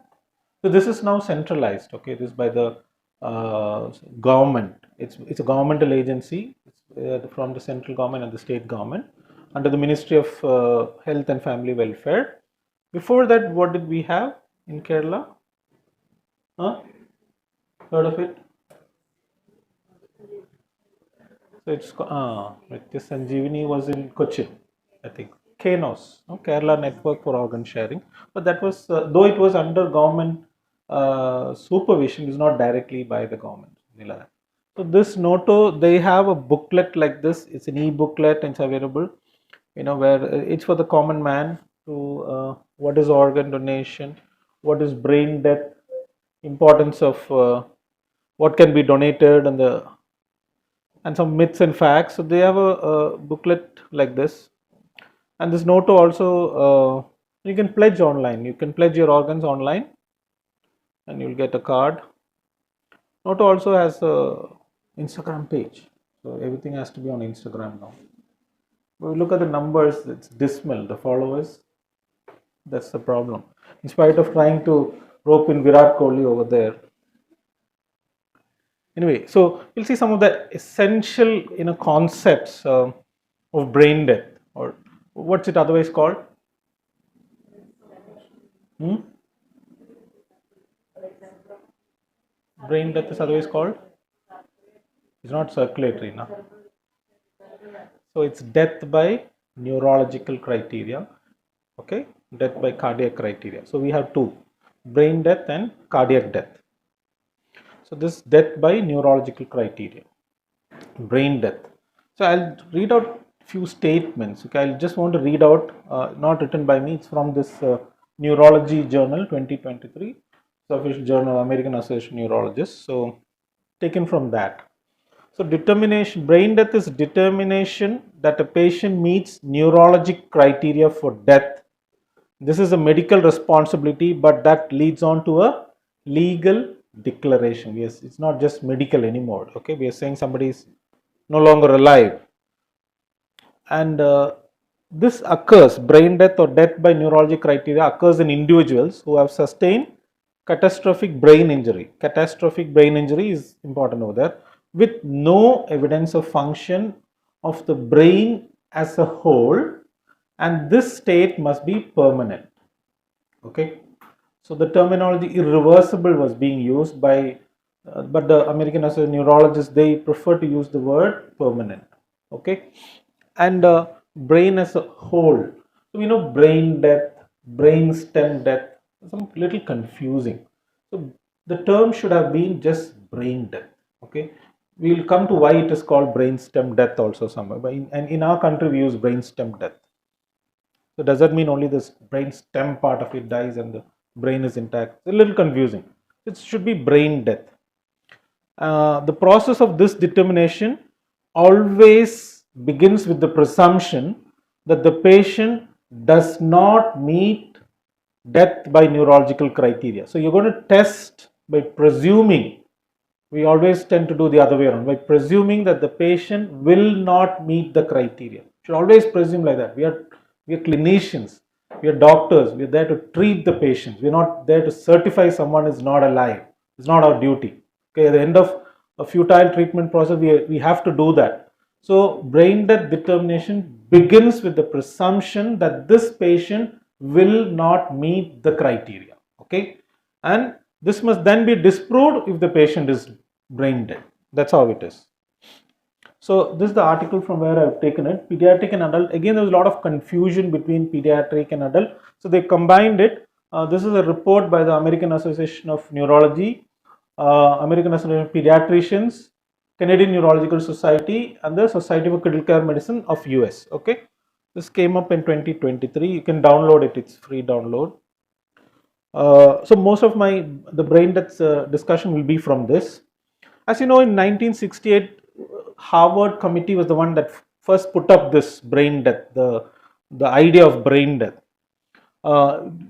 So this is now centralized. Okay, this is by the government. It's a governmental agency. It's from the central government and the state government under the Ministry of Health and Family Welfare. Before that, what did we have in Kerala? Huh? Heard of it? So it's this Sanjeevani was in Cochin, I think. KNOS, Kerala Network for Organ Sharing, but that was though it was under government supervision, is not directly by the government. So this NOTO, they have a booklet like this. It's an e-booklet and it's available. Where it's for the common man to what is organ donation, what is brain death, importance of what can be donated, and some myths and facts. So they have a booklet like this. And this NOTO also, you can pledge online. You can pledge your organs online and you'll get a card. NOTO also has a Instagram page. So everything has to be on Instagram now. When we look at the numbers, it's dismal, the followers. That's the problem. In spite of trying to rope in Virat Kohli over there. Anyway, so we'll see some of the essential concepts of brain death, or what's it otherwise called? Brain death is otherwise called? It's not circulatory, no? So it's death by neurological criteria, okay? Death by cardiac criteria. So we have two, brain death and cardiac death. So this death by neurological criteria, brain death. So I'll read out few statements. Okay, I just want to read out, not written by me. It's from this Neurology Journal 2023. It's the official journal of American Association of Neurologists. So taken from that. So determination, brain death is determination that a patient meets neurologic criteria for death. This is a medical responsibility, but that leads on to a legal declaration. Yes, it's not just medical anymore. Okay, we are saying somebody is no longer alive. And This occurs, brain death or death by neurologic criteria occurs in individuals who have sustained catastrophic brain injury. Catastrophic brain injury is important over there, with no evidence of function of the brain as a whole, and this state must be permanent. Okay, so the terminology irreversible was being used by, but the American Association of Neurologists, they prefer to use the word permanent. Okay, and brain as a whole. So we know brain death, brain stem death, some little confusing. So the term should have been just brain death. Okay, we will come to why it is called brain stem death also somewhere. But and in our country we use brain stem death. So does that mean only the brain stem part of it dies and the brain is intact? It's a little confusing. It should be brain death. The process of this determination always begins with the presumption that the patient does not meet death by neurological criteria. So you're going to test by presuming. We always tend to do the other way around, by presuming that the patient will not meet the criteria. You should always presume like that. We are clinicians, we are doctors, we are there to treat the patients. We are not there to certify someone is not alive. It's not our duty. Okay, at the end of a futile treatment process, we have to do that. So brain death determination begins with the presumption that this patient will not meet the criteria. Okay, and this must then be disproved if the patient is brain dead. That's how it is. So this is the article from where I've taken it. Pediatric and adult. Again, there was a lot of confusion between pediatric and adult. So they combined it. This is a report by the American Association of Neurology, American Association of Pediatricians, Canadian Neurological Society, and the Society for Critical Care Medicine of US. Okay, this came up in 2023. You can download it. It's free download. So most of the brain death discussion will be from this. As you know, in 1968, Harvard committee was the one that first put up this brain death, the idea of brain death.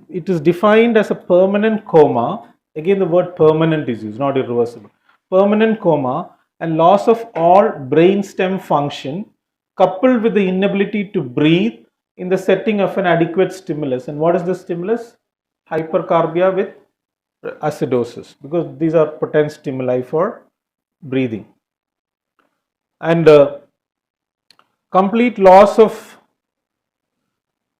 It is defined as a permanent coma. Again, the word permanent is used, not irreversible. Permanent coma and loss of all brain stem function, coupled with the inability to breathe in the setting of an adequate stimulus. And what is the stimulus? Hypercarbia with acidosis, because these are potent stimuli for breathing. And complete loss of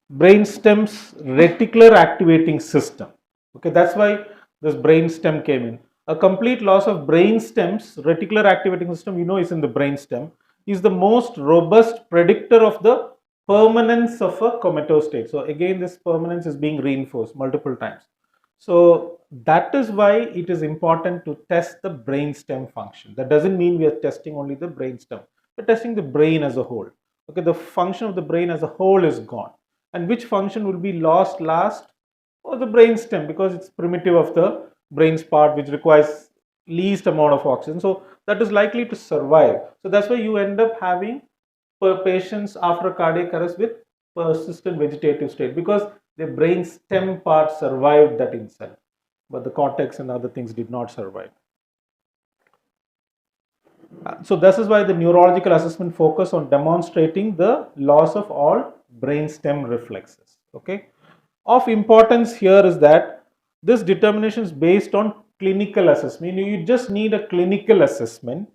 brain stem's reticular activating system. Okay, that's why this brain stem came in. A complete loss of brain stem's reticular activating system, you know, is in the brain stem, is the most robust predictor of the permanence of a comatose state. So again, this permanence is being reinforced multiple times. So that is why it is important to test the brain stem function. That doesn't mean we are testing only the brain stem. We're testing the brain as a whole. Okay, the function of the brain as a whole is gone. And which function will be lost last? Or the brain stem, because it's primitive of the brain's part which requires least amount of oxygen. So that is likely to survive. So that's why you end up having patients after cardiac arrest with persistent vegetative state, because the brain stem part survived that insult, but the cortex and other things did not survive. So this is why the neurological assessment focus on demonstrating the loss of all brain stem reflexes. Okay, of importance here is that this determination is based on clinical assessment. You just need a clinical assessment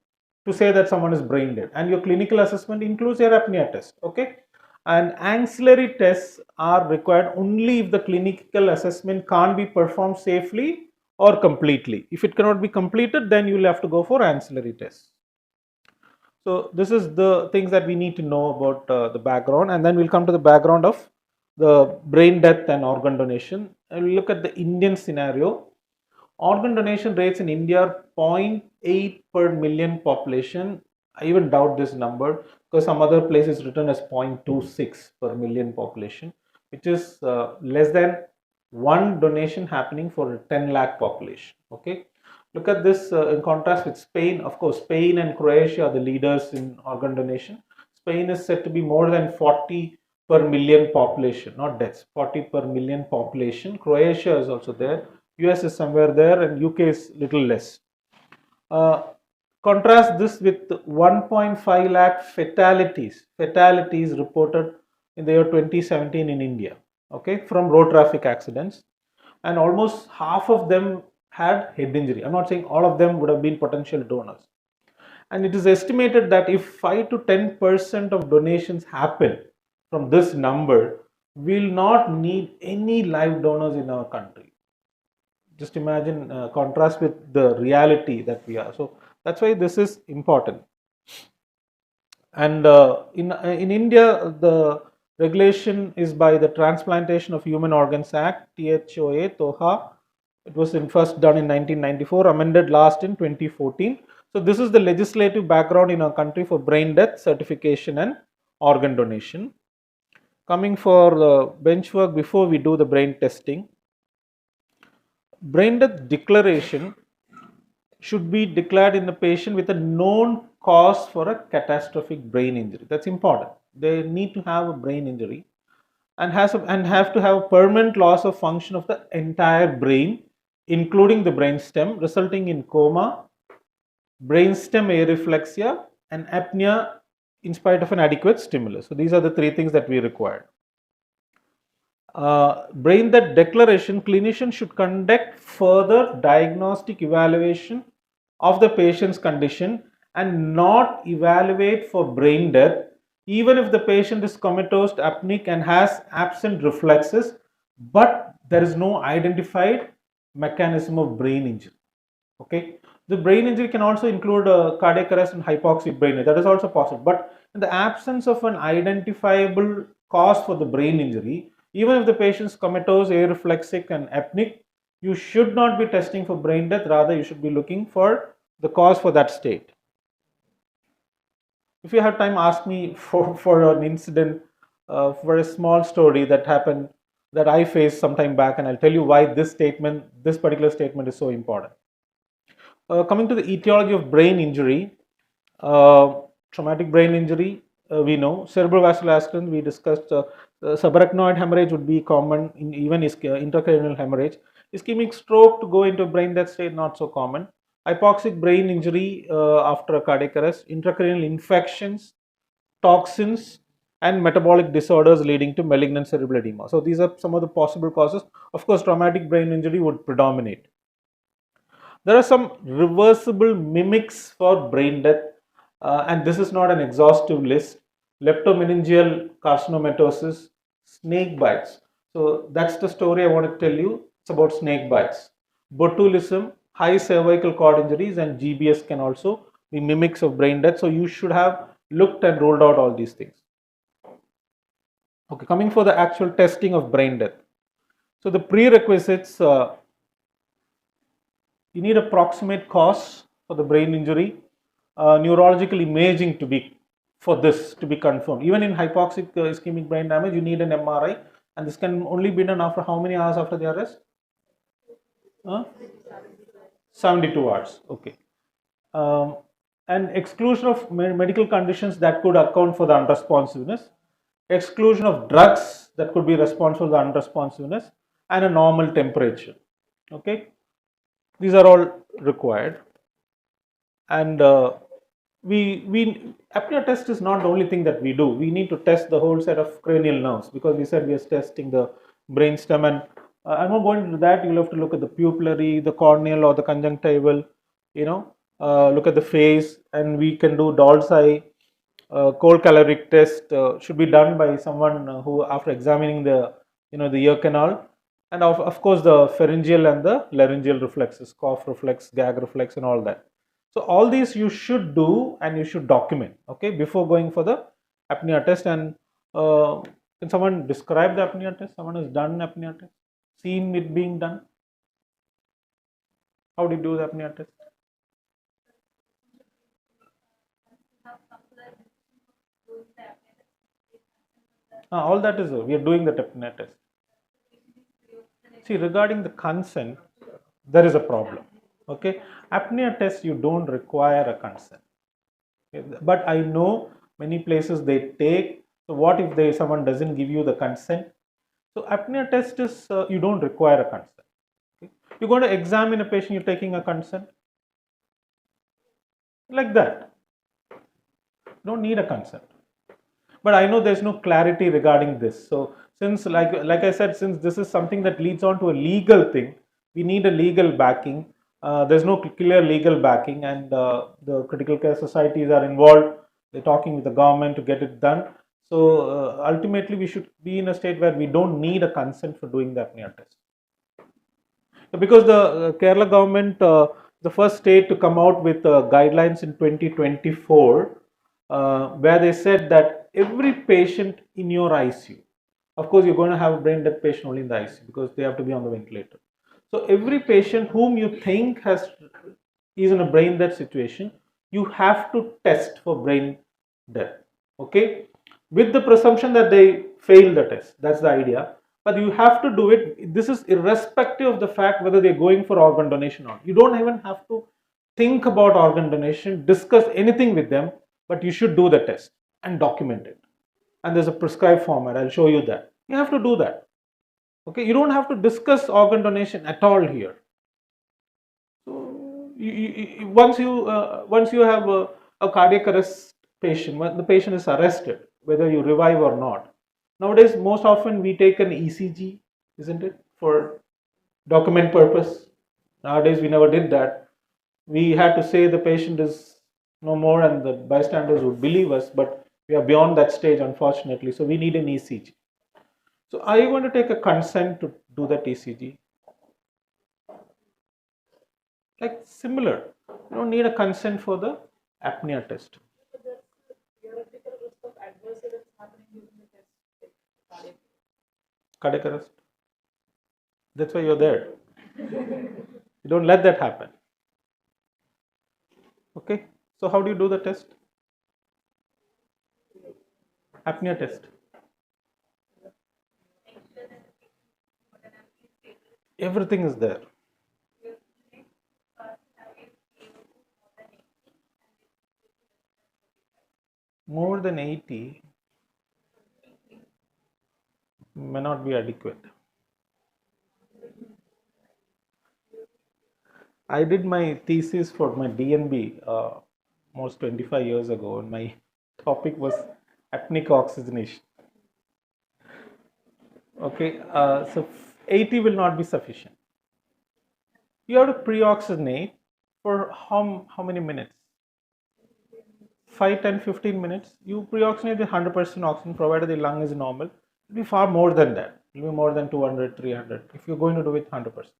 to say that someone is brain dead, and your clinical assessment includes your apnea test. Okay, and ancillary tests are required only if the clinical assessment can't be performed safely or completely. If it cannot be completed, then you will have to go for ancillary tests. So this is the things that we need to know about the background, and then we'll come to the background of the brain death and organ donation. And we'll look at the Indian scenario. Organ donation rates in India are 0.8 per million population. I even doubt this number, because some other places written as 0.26 per million population, which is less than one donation happening for a 10 lakh population. Okay, look at this in contrast with Spain. Of course, Spain and Croatia are the leaders in organ donation. Spain is said to be more than 40 per million population, not deaths, 40 per million population. Croatia is also there. US is somewhere there, and UK is little less. Contrast this with 1.5 lakh fatalities reported in the year 2017 in India, okay, from road traffic accidents, and almost half of them had head injury. I'm not saying all of them would have been potential donors. And it is estimated that if 5 to 10% of donations happen from this number, we'll not need any live donors in our country. Just imagine, contrast with the reality that we are. So that's why this is important. And in India, the regulation is by the Transplantation of Human Organs Act, THOA, TOHA. It was first done in 1994, amended last in 2014. So this is the legislative background in our country for brain death certification and organ donation. Coming for the bench work before we do the brain testing, brain death declaration should be declared in the patient with a known cause for a catastrophic brain injury. That's important. They need to have a brain injury and have to have a permanent loss of function of the entire brain, including the brain stem, resulting in coma, brainstem areflexia, and apnea in spite of an adequate stimulus. So these are the three things that we require. Brain death declaration, clinician should conduct further diagnostic evaluation of the patient's condition and not evaluate for brain death even if the patient is comatose, apneic and has absent reflexes, but there is no identified mechanism of brain injury. Okay, the brain injury can also include cardiac arrest and hypoxic brain injury. That is also possible, but in the absence of an identifiable cause for the brain injury, even if the patient is comatose, areflexic and apneic, you should not be testing for brain death. Rather, you should be looking for the cause for that state. If you have time, ask me for an incident, for a small story that happened that I faced some time back, and I'll tell you why this particular statement is so important. Coming to the etiology of brain injury, traumatic brain injury, we know cerebral vascular accident, we discussed subarachnoid hemorrhage would be common, even intracranial hemorrhage. Ischemic stroke to go into brain death state, not so common. Hypoxic brain injury after a cardiac arrest, intracranial infections, toxins, and metabolic disorders leading to malignant cerebral edema. So these are some of the possible causes. Of course, traumatic brain injury would predominate. There are some reversible mimics for brain death, and this is not an exhaustive list. Leptomeningeal carcinomatosis, snake bites. So that's the story I want to tell you. It's about snake bites. Botulism, high cervical cord injuries, and GBS can also be mimics of brain death. So you should have looked and ruled out all these things. Okay, coming for the actual testing of brain death. So the prerequisites, you need a proximate cause for the brain injury, neurological imaging for this to be confirmed. Even in hypoxic ischemic brain damage, you need an MRI, and this can only be done after how many hours after the arrest? 72 hours. Okay. And exclusion of medical conditions that could account for the unresponsiveness, exclusion of drugs that could be responsible for the unresponsiveness, and a normal temperature. Okay, these are all required. And apnea test is not the only thing that we do. We need to test the whole set of cranial nerves, because we said we are testing the brainstem, and I'm not going into that. You'll have to look at the pupillary, the corneal, or the conjunctival. Look at the face, and we can do doll's eye. Cold caloric test should be done by someone who, after examining the ear canal, and of course the pharyngeal and the laryngeal reflexes, cough reflex, gag reflex, and all that. So all these you should do, and you should document, okay, before going for the apnea test. And can someone describe the apnea test? Someone has done apnea test, seen it being done. How do you do the apnea test? All that is, we are doing the apnea test. See, regarding the consent, there is a problem. Okay, apnea test, you don't require a consent. Okay? But I know many places they take. So what if someone doesn't give you the consent? So apnea test is, you don't require a consent. Okay? You're going to examine a patient, you're taking a consent like that. You don't need a consent. but I know there's no clarity regarding this. So since like I said, since this is something that leads on to a legal thing, we need a legal backing. There's no clear legal backing, and the critical care societies are involved. They're talking with the government to get it done. So ultimately, we should be in a state where we don't need a consent for doing the apnea test. Because the Kerala government, the first state to come out with guidelines in 2024, where they said that every patient in your ICU, of course, you're going to have a brain death patient only in the ICU because they have to be on the ventilator. So every patient whom you think is in a brain death situation, you have to test for brain death. Okay, with the presumption that they fail the test. That's the idea. But you have to do it. This is irrespective of the fact whether they're going for organ donation or not. You don't even have to think about organ donation, discuss anything with them, but you should do the test and document it. And there's a prescribed format. I'll show you that. You have to do that. Okay, you don't have to discuss organ donation at all here. So once you have a cardiac arrest patient, when the patient is arrested, whether you revive or not. Nowadays, most often we take an ECG, isn't it, for document purpose. Nowadays, we never did that. We had to say the patient is no more, and the bystanders would believe us, but we are beyond that stage, unfortunately. So we need an ECG. So are you going to take a consent to do that ECG? Like similar, you don't need a consent for the apnea test. Cardiac arrest. That's why you're there. You don't let that happen. Okay. So how do you do the test? Apnea test. Everything is there. More than 80 may not be adequate. I did my thesis for my DNB almost 25 years ago, and my topic was apneic oxygenation. Okay, so 80 will not be sufficient. You have to pre-oxygenate for how many minutes? 5, 10, 15 minutes. You pre-oxygenate with 100% oxygen provided the lung is normal. It will be far more than that. It will be more than 200, 300 if you're going to do it 100%.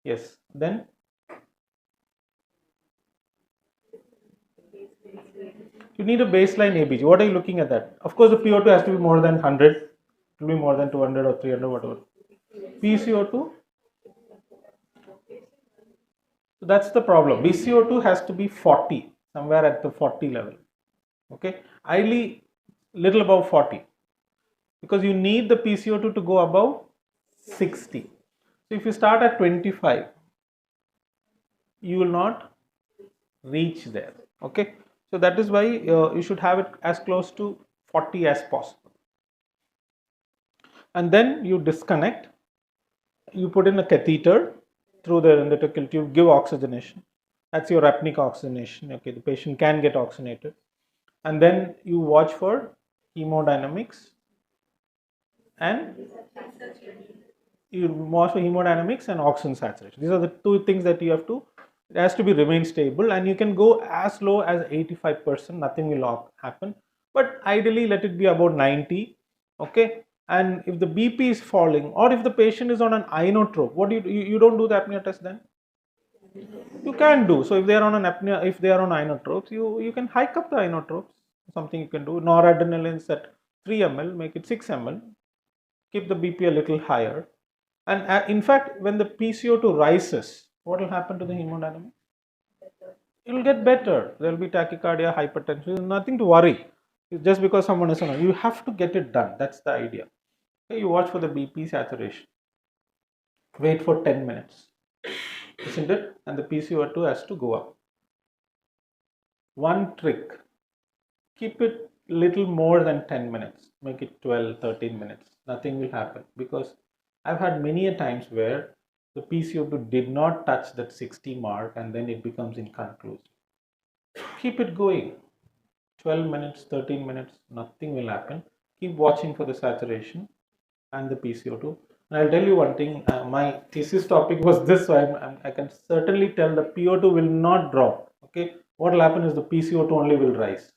Yes, then you need a baseline ABG. What are you looking at that? Of course, the PO2 has to be more than 100. It will be more than 200 or 300, whatever. PCO2? So that's the problem. BCO2 has to be 40, somewhere at the 40 level. Okay, ideally little above 40, because you need the PCO2 to go above 60. So if you start at 25, you will not reach there. Okay, so that is why you should have it as close to 40 as possible. And then you disconnect, you put in a catheter through the endotracheal tube, give oxygenation. That's your apneic oxygenation. Okay, the patient can get oxygenated. And then you watch for hemodynamics, and oxygen saturation. These are the two things that you have to, it has to be remain stable, and you can go as low as 85%, nothing will happen, but ideally let it be about 90. Okay, and if the BP is falling, or if the patient is on an inotrope, what do you don't do the apnea test then? You can do. So if they are on an apnea, if they are on inotropes, you can hike up the inotropes. Something you can do. Noradrenaline at 3 ml, make it 6 ml. Keep the BP a little higher. And in fact, when the PCO2 rises, what will happen to the hemodynamics? It will get better. There will be tachycardia, hypertension. There's nothing to worry. It's just because someone is on. You have to get it done. That's the idea. Okay, you watch for the BP saturation. Wait for 10 minutes. Isn't it? And the PCO2 has to go up. One trick, keep it little more than 10 minutes. Make it 12, 13 minutes. Nothing will happen, because I've had many a times where the PCO2 did not touch that 60 mark, and then it becomes inconclusive. Keep it going. 12 minutes, 13 minutes, nothing will happen. keep watching for the saturation and the PCO2. And I'll tell you one thing, my thesis topic was this, so I can certainly tell the PO2 will not drop. Okay, what will happen is the PCO2 only will rise.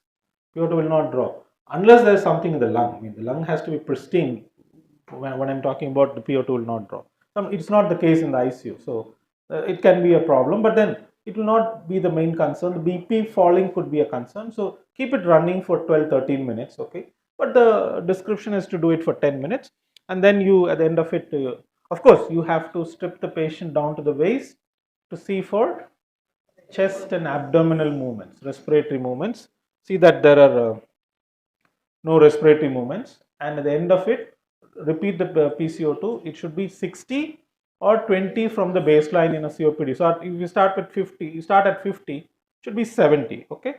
PO2 will not drop unless there is something in the lung. I mean, the lung has to be pristine. When I'm talking about the PO2 will not drop. It's not the case in the ICU, so it can be a problem, but then it will not be the main concern. The BP falling could be a concern, so keep it running for 12-13 minutes, okay? But the description is to do it for 10 minutes, and then you, at the end of it, of course, you have to strip the patient down to the waist to see for chest and abdominal movements, respiratory movements. See that there are no respiratory movements, and at the end of it, repeat the PCO2. It should be 60 or 20 from the baseline in a COPD. So if you start with 50, you start at 50, it should be 70, okay?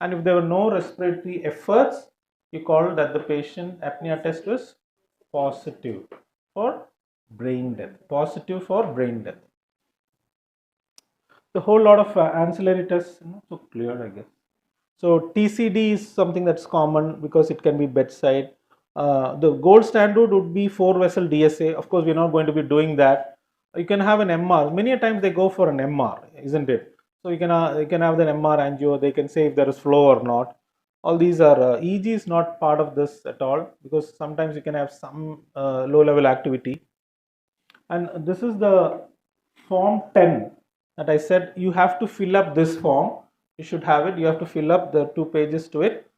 And if there were no respiratory efforts, you call that the patient apnea test was positive for brain death. Positive for brain death. The whole lot of ancillary tests, not so clear, I guess. So TCD is something that's common because it can be bedside. The gold standard would be 4-vessel DSA. Of course, we're not going to be doing that. You can have an MR. Many a times they go for an MR, isn't it? So you can have the MR angio. They can say if there is flow or not. All these are EEG is not part of this at all, because sometimes you can have some low-level activity. And this is the form 10 that I said you have to fill up this form. You should have it. You have to fill up the 2 pages to it.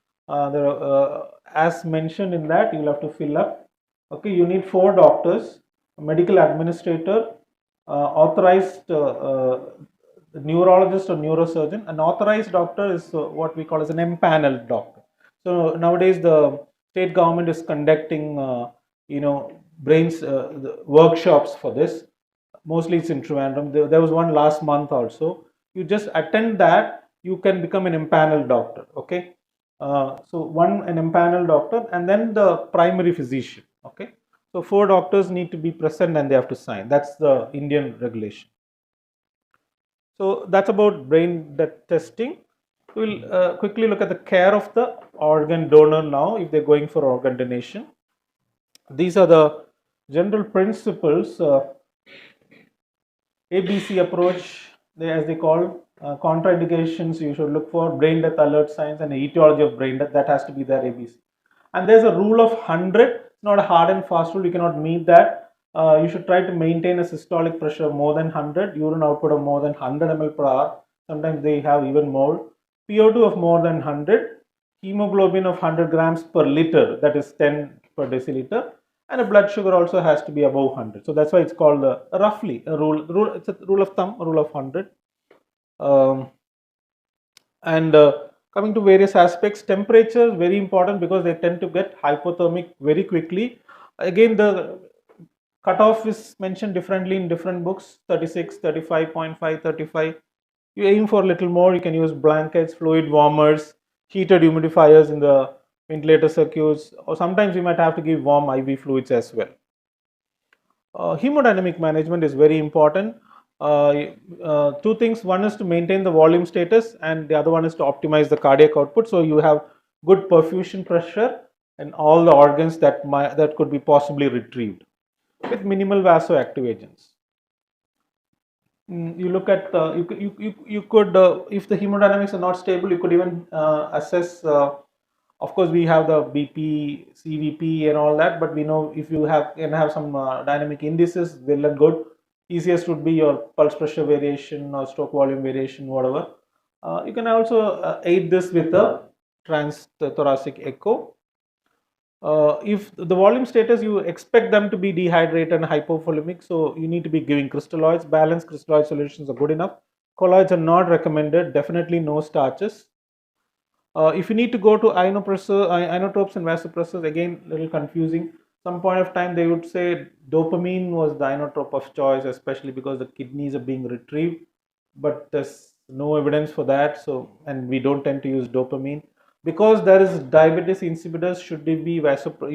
As mentioned in that, you will have to fill up. Okay, you need 4 doctors, a medical administrator, authorized neurologist or neurosurgeon. An authorized doctor is what we call as an empaneled doctor. So nowadays the state government is conducting brains workshops for this. Mostly it's in Trivandrum. There was one last month also. You just attend that, you can become an empaneled doctor. Okay, so an empaneled doctor, and then the primary physician. Okay, so 4 doctors need to be present and they have to sign. That's the Indian regulation. So that's about brain death testing. We'll quickly look at the care of the organ donor now if they're going for organ donation. These are the general principles. ABC approach, as they call, contraindications you should look for, brain death alert signs, and etiology of brain death. That has to be there, ABC. And there's a rule of 100. It's not a hard and fast rule. You cannot meet that. You should try to maintain a systolic pressure of more than 100, urine output of more than 100 ml per hour. Sometimes they have even more. PO2 of more than 100, hemoglobin of 100 grams per liter, that is 10 per deciliter, and a blood sugar also has to be above 100. So that's why it's called roughly a rule. It's a rule of thumb, a rule of 100. Coming to various aspects, temperature is very important because they tend to get hypothermic very quickly. Again, the cutoff is mentioned differently in different books, 36, 35.5, 35. You aim for a little more, you can use blankets, fluid warmers, heated humidifiers in the ventilator circuits, or sometimes you might have to give warm IV fluids as well. Hemodynamic management is very important. 2 things, one is to maintain the volume status and the other one is to optimize the cardiac output, so you have good perfusion pressure and all the organs that could be possibly retrieved with minimal vasoactive agents. You look at you could if the hemodynamics are not stable, you could even assess. Of course, we have the BP, CVP, and all that, but we know if you can have some dynamic indices, well and good. Easiest would be your pulse pressure variation or stroke volume variation, whatever. You can also aid this with the transthoracic echo. If the volume status, you expect them to be dehydrated and hypovolemic, so you need to be giving crystalloids. Balanced crystalloid solutions are good enough. Colloids are not recommended, definitely no starches. If you need to go to inotropes and vasopressors, again a little confusing. Some point of time they would say dopamine was the inotrope of choice, especially because the kidneys are being retrieved, but there's no evidence for that. So, and we don't tend to use dopamine. Because there is diabetes insipidus, should you be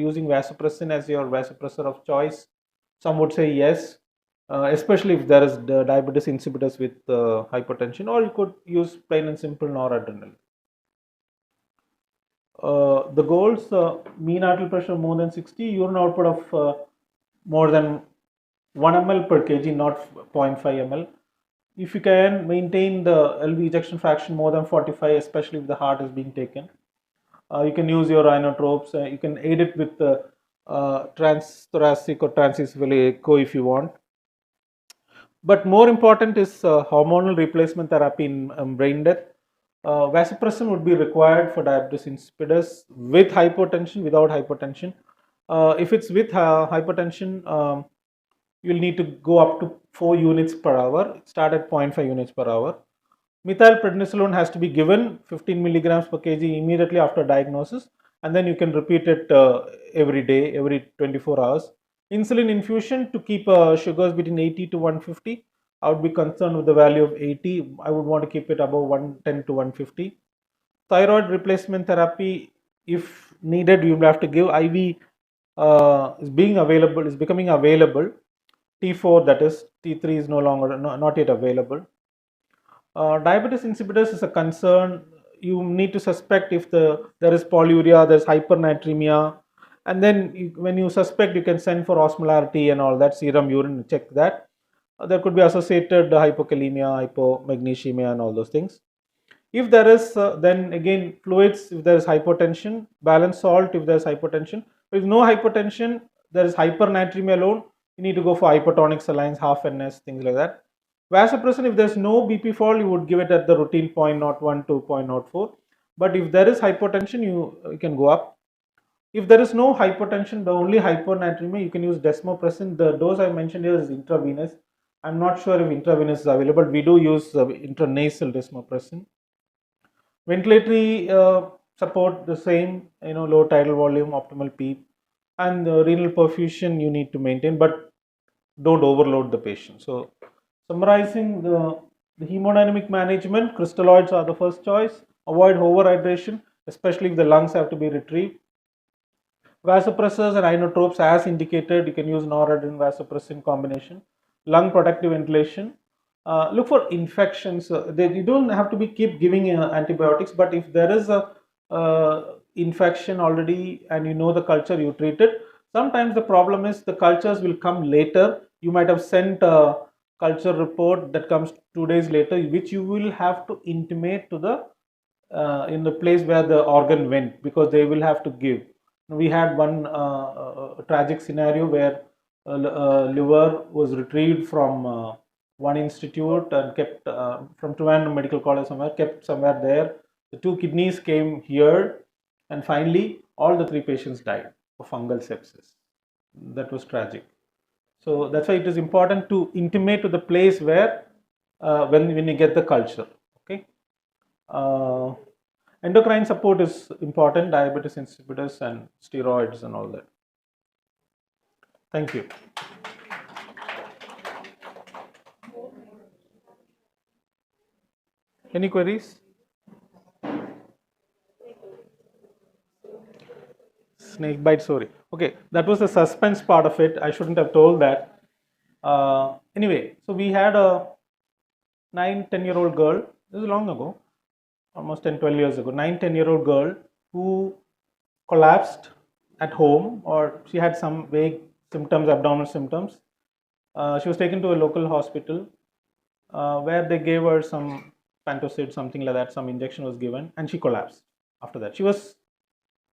using vasopressin as your vasopressor of choice? Some would say yes, especially if there is diabetes insipidus with hypertension, or you could use plain and simple noradrenaline. The goals: mean arterial pressure more than 60, urine output of more than 1 ml per kg, not 0.5 ml. If you can maintain the LV ejection fraction more than 45, especially if the heart is being taken, you can use your inotropes. You can aid it with transthoracic or transesophageal echo if you want. But more important is hormonal replacement therapy in brain death. Vasopressin would be required for diabetes insipidus with hypotension, without hypotension. If it's with hypotension, you'll need to go up to 4 units per hour, start at 0.5 units per hour. Methylprednisolone has to be given 15 milligrams per kg immediately after diagnosis, and then you can repeat it every day, every 24 hours. Insulin infusion to keep sugars between 80 to 150. I would be concerned with the value of 80. I would want to keep it above 110 to 150. Thyroid replacement therapy, if needed, you will have to give. IV is becoming available. T4, that is, T3 is no longer, not yet available. Diabetes insipidus is a concern. You need to suspect if there is polyuria, there is hypernatremia, and then when you suspect, you can send for osmolarity and all that, serum, urine, check that. There could be associated hypokalemia, hypomagnesemia, and all those things. If there is, then again, fluids, if there is hypotension, balanced salt if there is hypotension. If no hypotension, there is hypernatremia alone, you need to go for hypertonic salines, half NS, things like that. Vasopressin, if there is no BP fall, you would give it at the routine 0.01 to 0.04. But if there is hypotension, you can go up. If there is no hypotension, the only hyponatremia, you can use desmopressin. The dose I mentioned here is intravenous. I'm not sure if intravenous is available. We do use intranasal desmopressin. Ventilatory support, the same, low tidal volume, optimal PEEP, and renal perfusion you need to maintain, but don't overload the patient. So, summarizing the hemodynamic management, crystalloids are the first choice. Avoid overhydration, especially if the lungs have to be retrieved. Vasopressors and inotropes, as indicated, you can use noradrenaline vasopressin combination. Lung protective ventilation. Look for infections. You don't have to keep giving antibiotics, but if there is a infection already and you know the culture, you treat it. Sometimes the problem is the cultures will come later. You might have sent a culture report that comes 2 days later, which you will have to intimate to the in the place where the organ went, because they will have to give. We had one tragic scenario where liver was retrieved from one institute and kept from Trivandrum Medical College somewhere, kept somewhere there. The 2 kidneys came here, and finally all the 3 patients died of fungal sepsis. That was tragic. So that's why it is important to intimate to the place where when you get the culture. Okay. Endocrine support is important, diabetes insipidus and steroids and all that. Thank you. Any queries? Snake bite story. Okay, that was the suspense part of it. I shouldn't have told that. Anyway, so we had a 9-10-year-old girl. This is long ago, almost 10-12 years ago. 9-10-year-old girl who collapsed at home, or she had some vague symptoms, abdominal symptoms. She was taken to a local hospital where they gave her some Pantocid, something like that. Some injection was given, and she collapsed after that. She was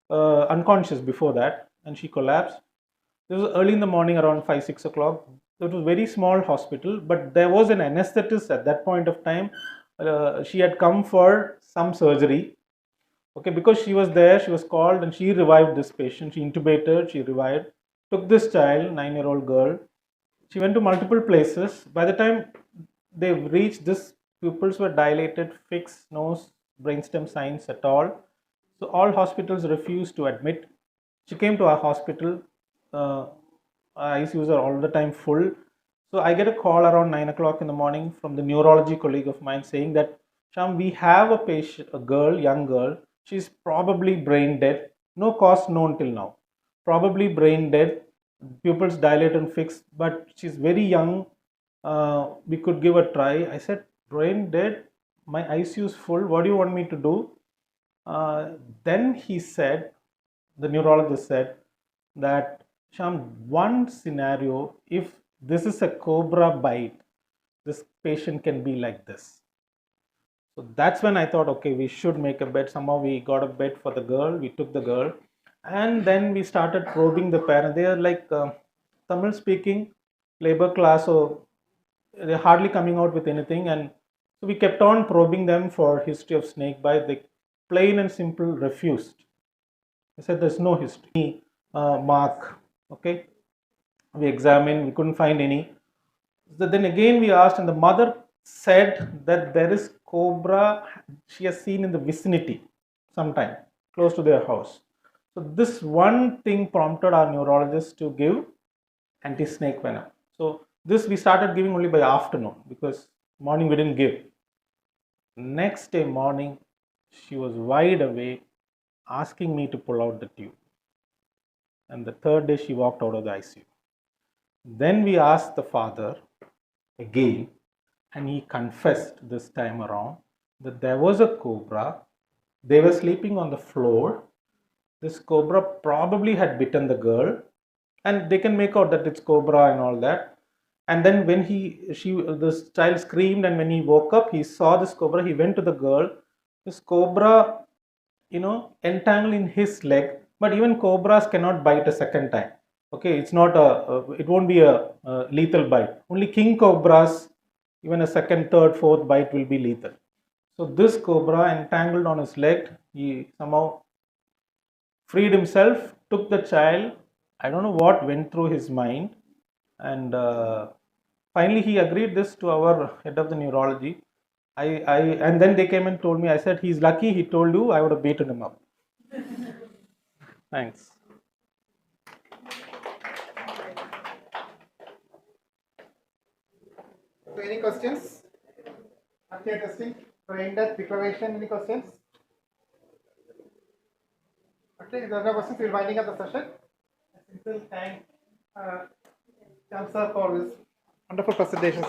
unconscious before that, and she collapsed. This was early in the morning, around 5-6 o'clock. It was a very small hospital, but there was an anesthetist at that point of time. She had come for some surgery. Okay, because she was there, she was called, and she revived this patient. She intubated, she revived, took this child, 9-year-old girl. She went to multiple places. By the time they reached, this pupils were dilated, fixed, no brainstem signs at all. So all hospitals refused to admit. She came to our hospital. ICUs are all the time full. So I get a call around 9 o'clock in the morning from the neurology colleague of mine saying that, Shyam, we have a patient, a girl, young girl. She's probably brain dead. No cause known till now. Probably brain dead. Pupils dilate and fixed, but she's very young. We could give a try. I said, brain dead? My ICU is full. What do you want me to do? Then he said, the neurologist said that, Shyam, one scenario, if this is a cobra bite, this patient can be like this. So that's when I thought, okay, we should make a bet. Somehow we got a bet for the girl. We took the girl, and then we started probing the parents. They are like Tamil speaking, labor class, so they're hardly coming out with anything. And so we kept on probing them for history of snake bite. They plain and simple refused. They said there's no history. Mark, okay. We examined. We couldn't find any. So then again we asked, and the mother said that there is cobra she has seen in the vicinity sometime close to their house. So this one thing prompted our neurologist to give anti-snake venom. So this we started giving only by afternoon, because morning we didn't give. Next day morning she was wide awake asking me to pull out the tube, and the third day she walked out of the ICU. Then we asked the father again, and he confessed this time around that there was a cobra. They were sleeping on the floor. This cobra probably had bitten the girl, and they can make out that it's cobra and all that. And then when this child screamed, and when he woke up, he saw this cobra. He went to the girl. This cobra, entangled in his leg. But even cobras cannot bite a second time. Okay, it's not it won't be a lethal bite. Only king cobras, even a second, third, fourth bite will be lethal. So this cobra entangled on his leg, he somehow freed himself, took the child. I don't know what went through his mind, and finally he agreed this to our head of the neurology. And then they came and told me. I said, he's lucky he told you. I would have beaten him up. Thanks. So any questions? After testing, brain death declaration, any questions? Okay, if there are no questions, we're winding up the session. A simple thank Shyam sir for this wonderful presentation.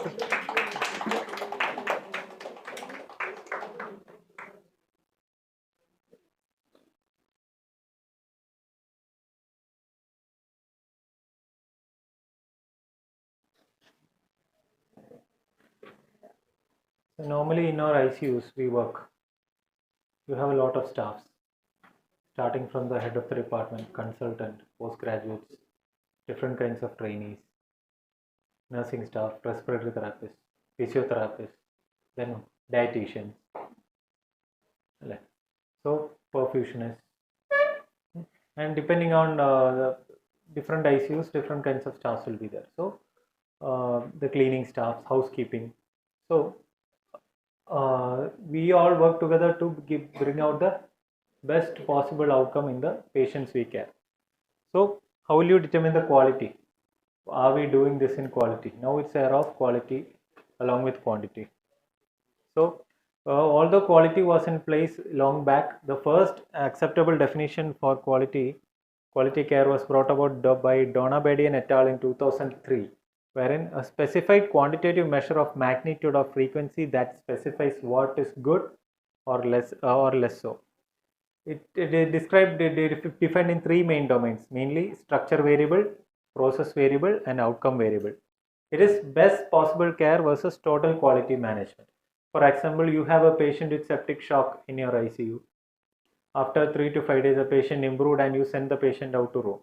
So normally in our ICUs we work. You have a lot of staffs, starting from the head of the department, consultant, postgraduates, different kinds of trainees, nursing staff, respiratory therapists, physiotherapists, then dietitians, so perfusionists, and depending on the different ICUs, different kinds of staffs will be there. So the cleaning staffs, housekeeping. So we all work together to bring out the best possible outcome in the patients we care. So how will you determine the quality? Are we doing this in quality? Now it's era of quality along with quantity. So although quality was in place long back, the first acceptable definition for quality care was brought about by Donabedian et al. In 2003, wherein a specified quantitative measure of magnitude of frequency that specifies what is good or less so. It defined in three main domains, mainly structure variable, process variable, and outcome variable. It is best possible care versus total quality management. For example, you have a patient with septic shock in your ICU. After 3 to 5 days, the patient improved and you send the patient out to room.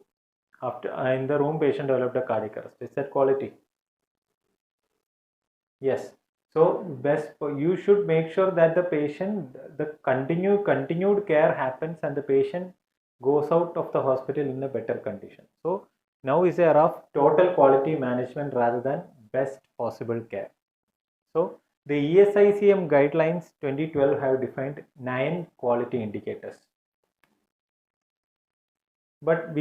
After in the room, patient developed a cardiac arrest. Is that quality? Yes. So you should make sure that the patient, the continued care happens and the patient goes out of the hospital in a better condition. So now is a era of total quality management rather than best possible care. So the ESICM guidelines 2012 have defined 9 quality indicators. But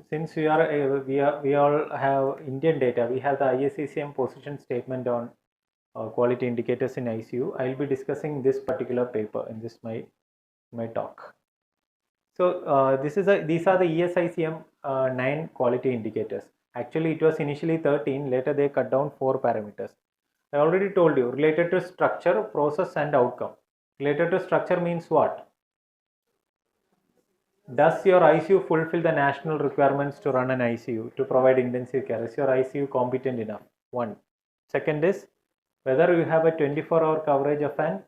since we all have Indian data, we have the ISCCM position statement on quality indicators in ICU. I'll be discussing this particular paper in this my talk. So these are the ESICM 9 quality indicators. Actually, it was initially 13. Later, they cut down 4 parameters. I already told you, related to structure, process, and outcome. Related to structure means what? Does your ICU fulfill the national requirements to run an ICU to provide intensive care? Is your ICU competent enough? One. Second is whether you have a 24-hour coverage of an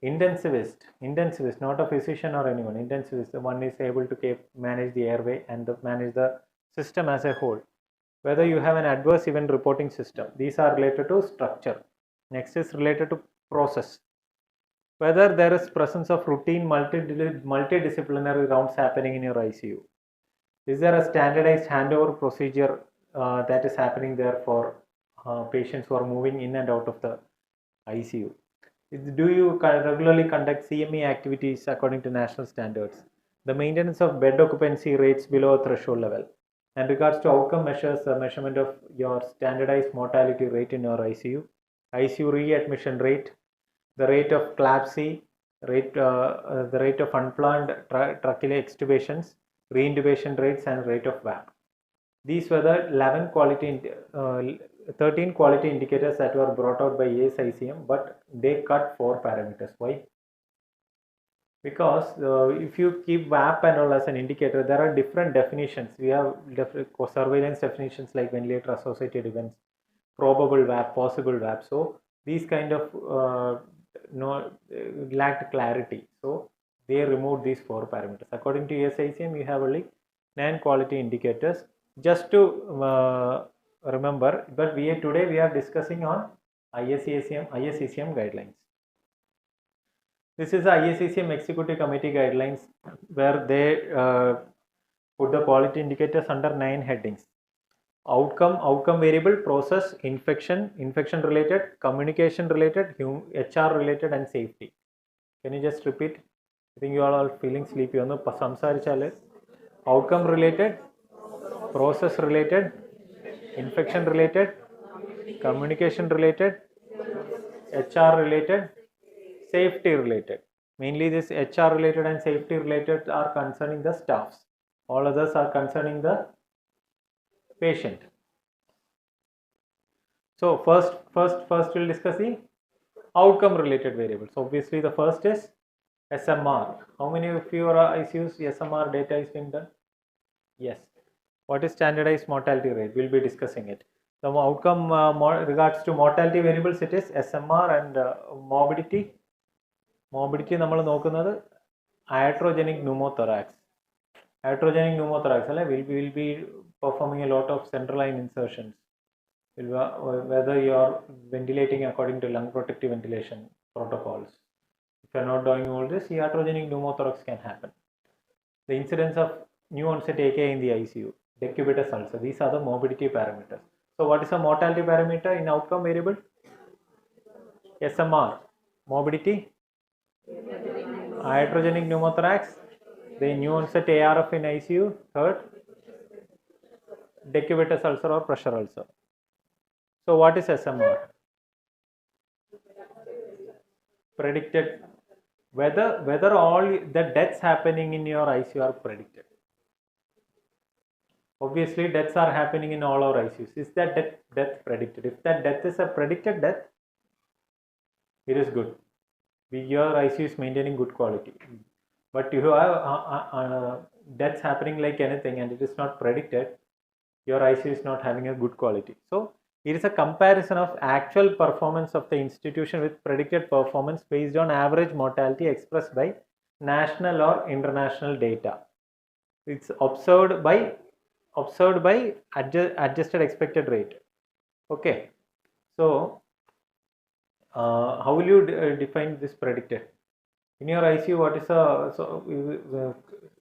intensivist, not a physician or anyone, intensivist. The one is able to manage the airway and manage the system as a whole. Whether you have an adverse event reporting system. These are related to structure. Next is related to process. Whether there is presence of routine multidisciplinary rounds happening in your ICU. Is there a standardized handover procedure that is happening there for patients who are moving in and out of the ICU? Do you regularly conduct CME activities according to national standards? The maintenance of bed occupancy rates below a threshold level. And regards to outcome measures, the measurement of your standardized mortality rate in your ICU, ICU readmission rate, the rate of CLABSI, the rate of unplanned tracheal extubations, reintubation rates, and rate of VAP. These were the 13 quality indicators that were brought out by ASICM, but they cut 4 parameters. Why? Because if you keep VAP and all as an indicator, there are different definitions. We have surveillance definitions like ventilator associated events, probable VAP, possible VAP. So these kind of lacked clarity. So they removed these 4 parameters. According to ASICM, you have only 9 quality indicators. Just to remember, but today we are discussing on ISECM guidelines. This is the ISECM Executive Committee guidelines where they put the quality indicators under 9 headings. Outcome variable, process, infection related, communication related, HR related, and safety. Can you just repeat? I think you all are feeling sleepy. Outcome related, process related, infection related, communication related, HR related, safety related. Mainly this HR related and safety related are concerning the staffs. All others are concerning the patient. So first we'll discuss the outcome related variables. Obviously the first is SMR. How many of your ICUs SMR data is being done? Yes. What is standardized mortality rate? We'll be discussing it. The outcome regards to mortality variables, it is SMR and morbidity. Morbidity നമ്മൾ നോക്കുന്നത് iatrogenic pneumothorax. Iatrogenic pneumothorax will be performing a lot of central line insertions. Whether you are ventilating according to lung protective ventilation protocols. If you are not doing all this, iatrogenic pneumothorax can happen. The incidence of new onset AKI in the ICU, decubitus ulcer, these are the morbidity parameters. So what is a mortality parameter in outcome variable? SMR, morbidity, iatrogenic pneumothorax, the new onset ARF in ICU, third, decubitus ulcer or pressure ulcer. So what is SMR? Predicted whether all the deaths happening in your ICU are predicted. Obviously deaths are happening in all our ICUs. Is that death predicted? If that death is a predicted death, it is good. Your ICU is maintaining good quality. But if you have deaths happening like anything and it is not predicted, your ICU is not having a good quality. So it is a comparison of actual performance of the institution with predicted performance based on average mortality expressed by national or international data. It's observed by adjusted expected rate. Okay. So how will you define this predicted? In your ICU, what is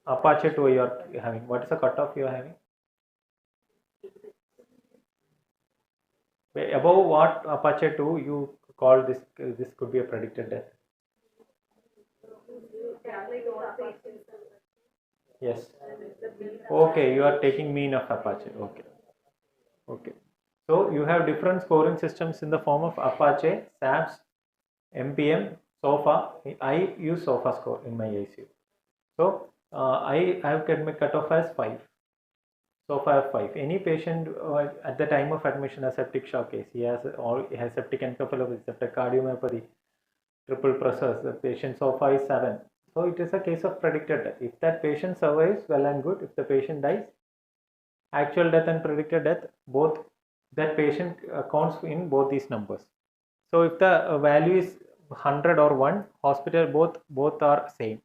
Apache 2 you are having? What is the cutoff you are having? Above what Apache 2 you call this could be a predicted death? Yes. Okay, you are taking mean of Apache. Okay. So you have different scoring systems in the form of Apache, SAPS, MPM, SOFA. I use SOFA score in my ICU. So I have kept my cutoff as 5. SOFA 5. Any patient at the time of admission has septic shock case. He has septic encephalopathy, septic cardiomyopathy, triple pressors. The patient SOFA is 7. So it is a case of predicted death. If that patient survives, well and good. If the patient dies, actual death and predicted death, both that patient counts in both these numbers. So if the value is 100 or 1, hospital both are same.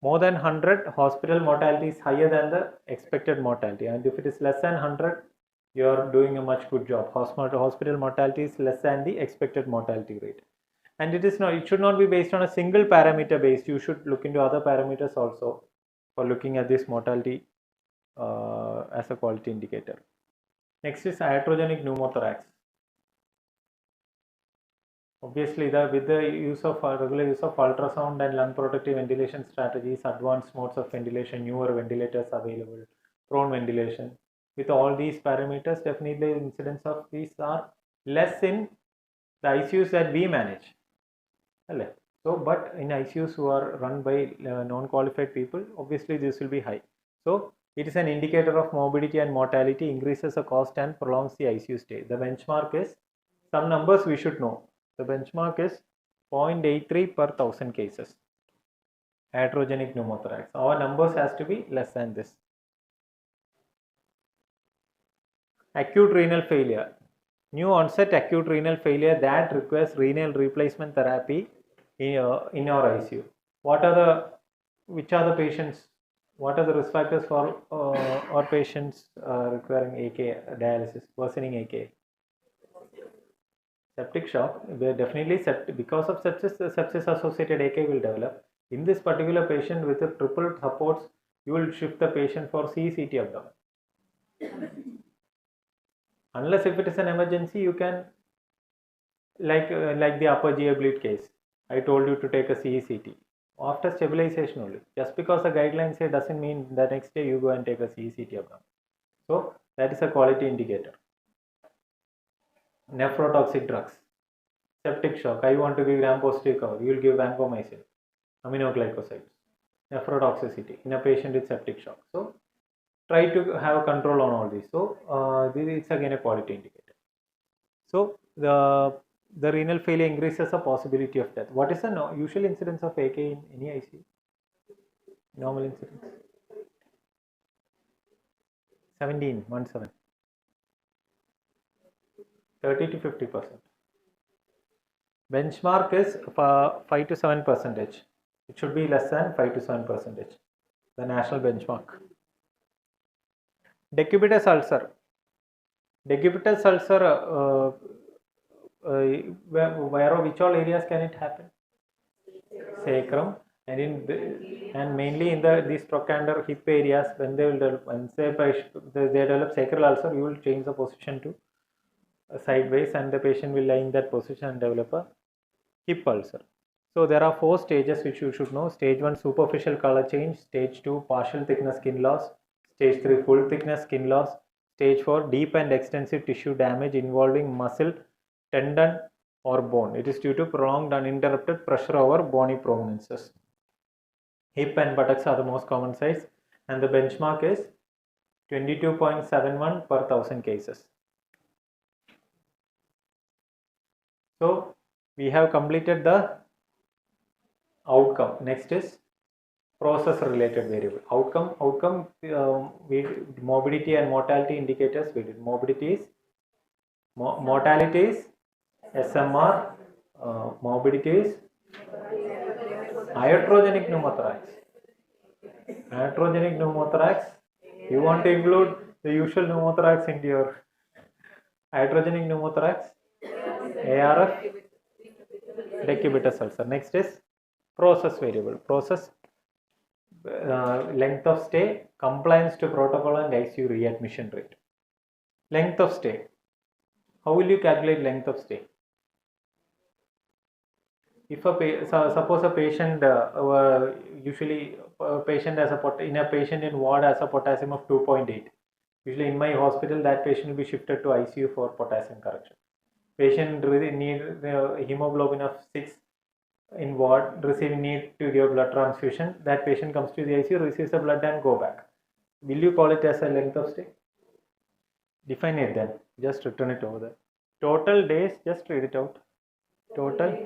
More than 100, hospital mortality is higher than the expected mortality, and if it is less than 100, you are doing a much good job. Hospital mortality is less than the expected mortality rate, and it should not be based on a single parameter base. You should look into other parameters also for looking at this mortality as a quality indicator. Next is iatrogenic pneumothorax. Obviously, with the regular use of ultrasound and lung protective ventilation strategies, advanced modes of ventilation, newer ventilators available, prone ventilation, with all these parameters, definitely the incidence of these are less in the ICUs that we manage. So, but in ICUs who are run by non-qualified people, obviously this will be high. So, it is an indicator of morbidity and mortality, increases the cost and prolongs the ICU stay. The benchmark is, some numbers we should know. The benchmark is 0.83 per 1000 cases. Iatrogenic pneumothorax. Our numbers has to be less than this. Acute renal failure. New onset acute renal failure that requires renal replacement therapy in our ICU. Which are the patients? What are the risk factors for our patients requiring AK dialysis, worsening AK? Septic shock, definitely because of sepsis associated AK will develop. In this particular patient with the triple supports, you will shift the patient for CCT abdomen. Unless if it is an emergency, you can, like the upper GI bleed case, I told you to take a CECT after stabilization only. Just because the guidelines say doesn't mean the next day you go and take a CECT abdomen. So that is a quality indicator. Nephrotoxic drugs. Septic shock, I want to give gram-positive cover, you will give vancomycin, aminoglycosides. Nephrotoxicity in a patient with septic shock. So try to have control on all these. So this is again a quality indicator. So the renal failure increases the possibility of death. What is the usual incidence of AK in any ICU? Normal incidence? 17, 30 to 50%. Benchmark is 5 to 7%. It should be less than 5 to 7%. The national benchmark. Decubitus ulcer. Decubitus ulcer, which all areas can it happen? Sacrum, and mainly in these trochanter hip areas. When they will develop, they develop sacral ulcer, you will change the position to sideways, and the patient will lie in that position and develop a hip ulcer. So there are 4 stages which you should know. Stage 1, superficial color change. Stage 2, partial thickness skin loss. Stage 3, full thickness skin loss. Stage 4, deep and extensive tissue damage involving muscle, tendon or bone. It is due to prolonged uninterrupted pressure over bony prominences. Hip and buttocks are the most common size, and the benchmark is 22.71 per 1000 cases. So we have completed the outcome. Next is process related variable. Outcome morbidity and mortality indicators we did. Mortalities, SMR, morbidities, iatrogenic pneumothorax. Iatrogenic pneumothorax, you want to include the usual pneumothorax into your iatrogenic pneumothorax, ARF, decubitus ulcer. Next is process variable. Process, length of stay, compliance to protocol and ICU readmission rate. Length of stay. How will you calculate length of stay? If suppose a patient usually a patient has a patient in ward has a potassium of 2.8. Usually in my hospital that patient will be shifted to ICU for potassium correction. Patient really need hemoglobin of 6 in ward, need to give blood transfusion. That patient comes to the ICU, receives the blood and go back. Will you call it as a length of stay? Define it then. Just return it over there. Total days, just read it out. Total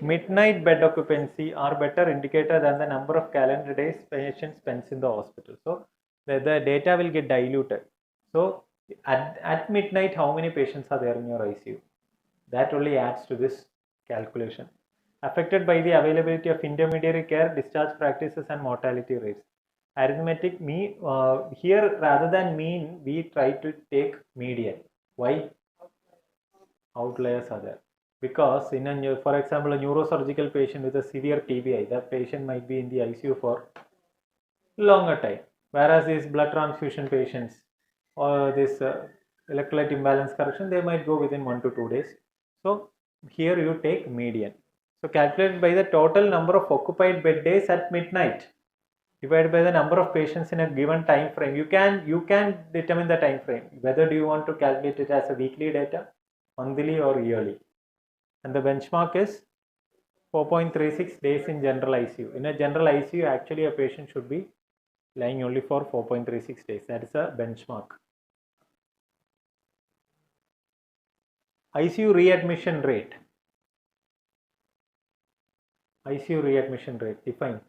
midnight bed occupancy are better indicator than the number of calendar days patient spends in the hospital. So the data will get diluted. So at midnight, how many patients are there in your ICU? That only adds to this calculation. Affected by the availability of intermediary care, discharge practices and mortality rates. Arithmetic here rather than mean, we try to take median. Why? Outliers are there. Because in a, for example, a neurosurgical patient with a severe TBI, that patient might be in the ICU for longer time. Whereas these blood transfusion patients or this electrolyte imbalance correction, they might go within 1 to 2 days. So here you take median. So calculated by the total number of occupied bed days at midnight divided by the number of patients in a given time frame. You can determine the time frame. Whether do you want to calculate it as a weekly data, monthly or yearly. And the benchmark is 4.36 days in general ICU. In a general ICU, actually a patient should be lying only for 4.36 days. That is a benchmark. ICU readmission rate. ICU readmission rate defined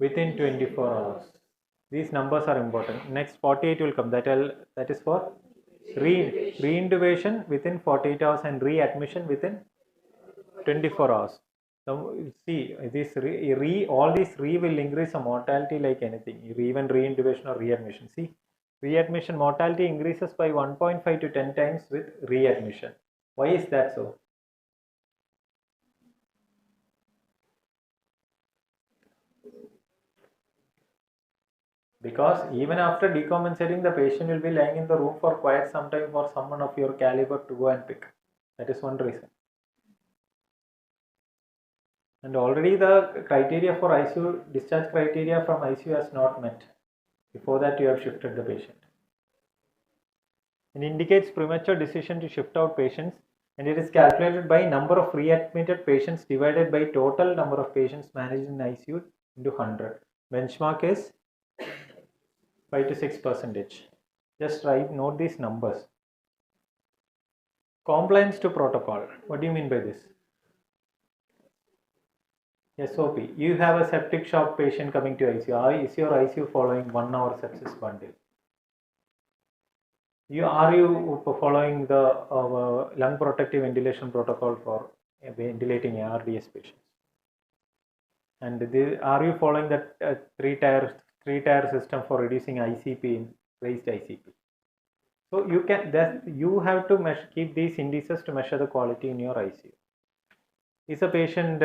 within 24 hours. These numbers are important. Next 48 will come. That is for reintubation within 48 hours and readmission within 24 hours. So see, this all these will increase the mortality like anything, even reintubation or readmission. See, readmission mortality increases by 1.5 to 10 times with readmission. Why is that so? Because even after decompensating, the patient will be lying in the room for quite some time for someone of your caliber to go and pick. That is one reason. And already the criteria for ICU, discharge criteria from ICU has not met. Before that, you have shifted the patient. It indicates premature decision to shift out patients, and it is calculated by number of readmitted patients divided by total number of patients managed in ICU into 100. Benchmark is 5 to 6%. Just note these numbers. Compliance to protocol. What do you mean by this? SOP. You have a septic shock patient coming to ICU. Is your ICU following 1 hour sepsis bundle? Are you following the lung protective ventilation protocol for ventilating ARDS patients? And are you following that three-tier system for reducing ICP in raised ICP? So you have to keep these indices to measure the quality in your ICU. Is a patient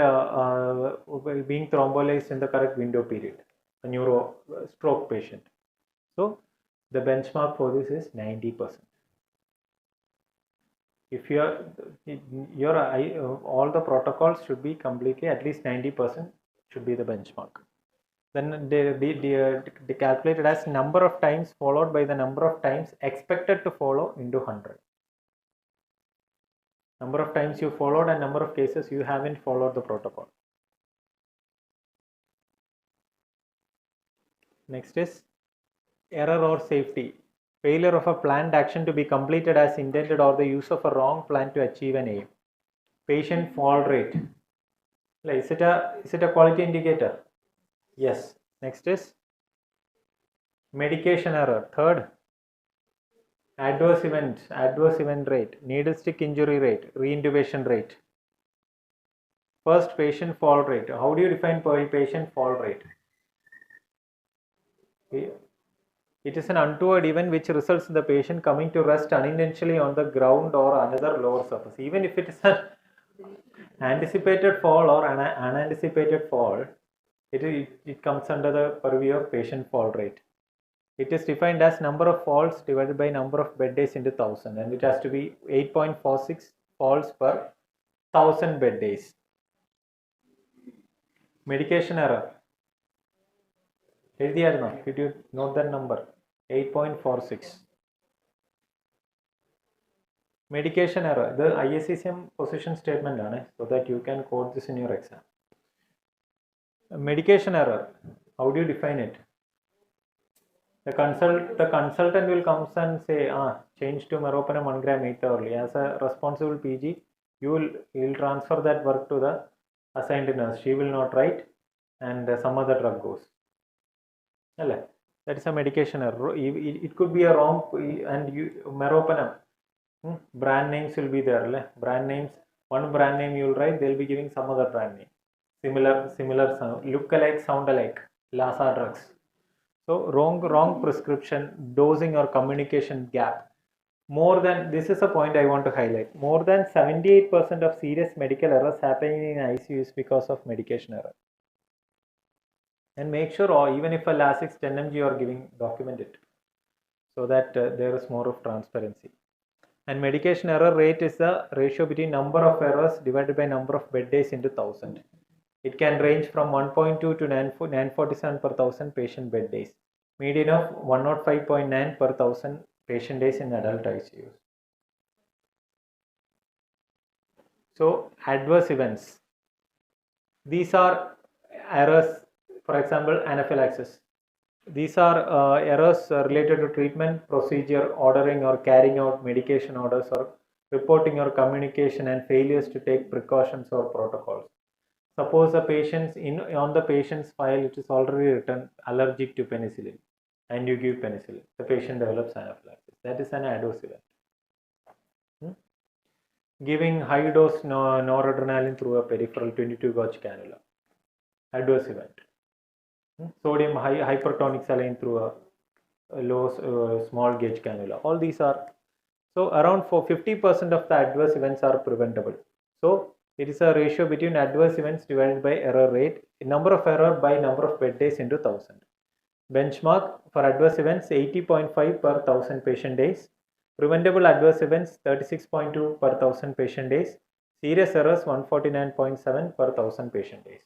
being thrombolized in the correct window period? A neuro stroke patient. So the benchmark for this is 90%. If all the protocols should be completely at least 90% should be the benchmark. Then they calculated as number of times followed by the number of times expected to follow into 100. Number of times you followed and number of cases you haven't followed the protocol. Next is error or safety. Failure of a planned action to be completed as intended or the use of a wrong plan to achieve an aim. Patient fall rate. Is it a quality indicator? Yes. Next is medication error. Third, adverse event rate, needle stick injury rate, reintubation rate. First, patient fall rate. How do you define patient fall rate? It is an untoward event which results in the patient coming to rest unintentionally on the ground or another lower surface. Even if it is an anticipated fall or an unanticipated fall, it comes under the purview of patient fall rate. It is defined as number of falls divided by number of bed days into 1000, and it has to be 8.46 falls per 1000 bed days. Medication error. Did you note that number? 8.46. Medication error. The ISCM position statement, so that you can quote this in your exam. Medication error. How do you define it? The consultant will come and say, change to meropenem 1 gram 8 hourly. As a responsible PG, you'll transfer that work to the assigned nurse. She will not write, and some other drug goes. That is a medication error. It could be a wrong, and meropenem. Brand names will be there. Brand names, one brand name you will write, they'll be giving some other brand name. Similar sound, look alike, sound alike. Lassa drugs. So wrong prescription, dosing or communication gap. This is a point I want to highlight. More than 78% of serious medical errors happening in ICU is because of medication error. And make sure, or even if a Lasix 10 mg you are giving, document it, so that there is more of transparency. And medication error rate is the ratio between number of errors divided by number of bed days into 1000. It can range from 1.2 to 947 per 1000 patient bed days. Median of 105.9 per 1000 patient days in adult ICUs. So adverse events. These are errors, for example, anaphylaxis. These are errors related to treatment, procedure, ordering or carrying out medication orders, or reporting or communication, and failures to take precautions or protocols. Suppose a patient's on the patient's file it is already written allergic to penicillin, and you give penicillin. The patient develops anaphylaxis. That is an adverse event. Giving high dose noradrenaline through a peripheral 22 gauge cannula. Adverse event. Sodium hypertonic saline through a low small gauge cannula. All these are, so around 50% of the adverse events are preventable. So it is a ratio between adverse events divided by error rate, number of error by number of bed days into 1000. Benchmark for adverse events 80.5 per 1000 patient days. Preventable adverse events 36.2 per 1000 patient days. Serious errors 149.7 per 1000 patient days.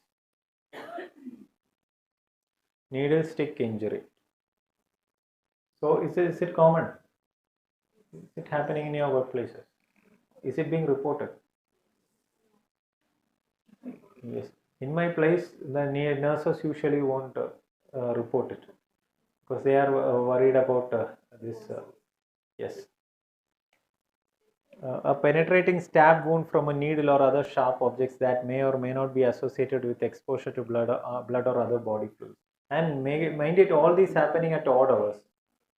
Needle stick injury. So is it common? Is it happening in your workplaces? Is it being reported? Yes. In my place, the nurses usually won't report it because they are worried about this. Yes. A penetrating stab wound from a needle or other sharp objects that may or may not be associated with exposure to blood or other body fluids. And mind it, all these happening at odd hours.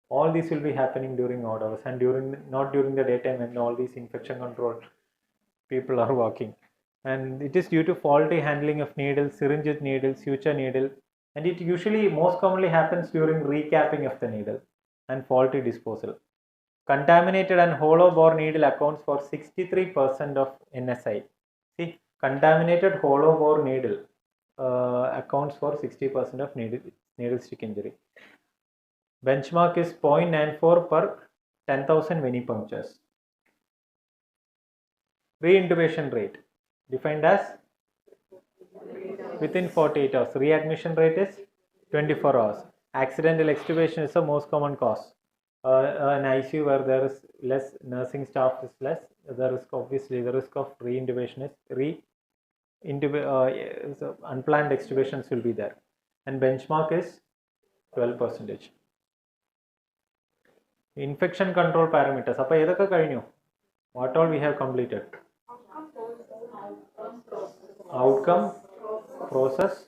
All these will be happening during odd hours and not during the daytime when all these infection control people are working. And it is due to faulty handling of needles, syringe with needle, suture needle, and it usually most commonly happens during recapping of the needle and faulty disposal. Contaminated and hollow bore needle accounts for 63% of NSI. See, contaminated hollow bore needle accounts for 60% of needle stick injury. Benchmark is 0.94 per 10,000 venipunctures. Reintubation rate defined as within 48 hours. Readmission rate is 24 hours. Accidental extubation is the most common cause. An ICU where there is less nursing staff is less. The risk, obviously, the risk of reintubation is unplanned extubations will be there, and benchmark is 12%. Infection control parameters. Appa edakka kazhinju? What all we have completed? Outcome, process.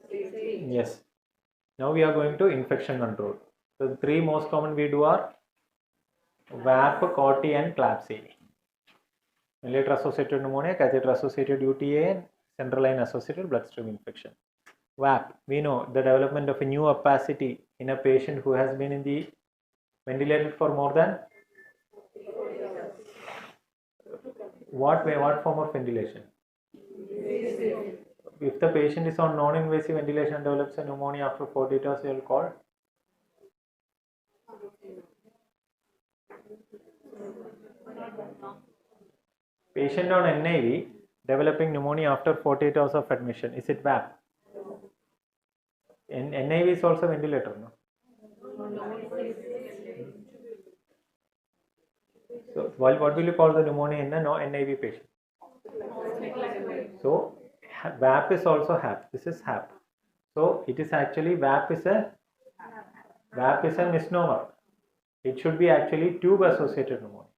Yes. Now we are going to infection control. The three most common we do are VAP, COTI, and CLABSI. Ventilator associated pneumonia, catheter associated UTA, and central line associated bloodstream infection. VAP, we know the development of a new opacity in a patient who has been in the ventilated for more than what form of ventilation? If the patient is on non-invasive ventilation and develops a pneumonia after 48 hours, you will call patient on NIV developing pneumonia after 48 hours of admission. Is it VAP? NIV is also ventilator, no? So what will you call the pneumonia in the NIV patient? So VAP is also HAP. This is HAP. So it is actually VAP is a misnomer. It should be actually tube associated pneumonia.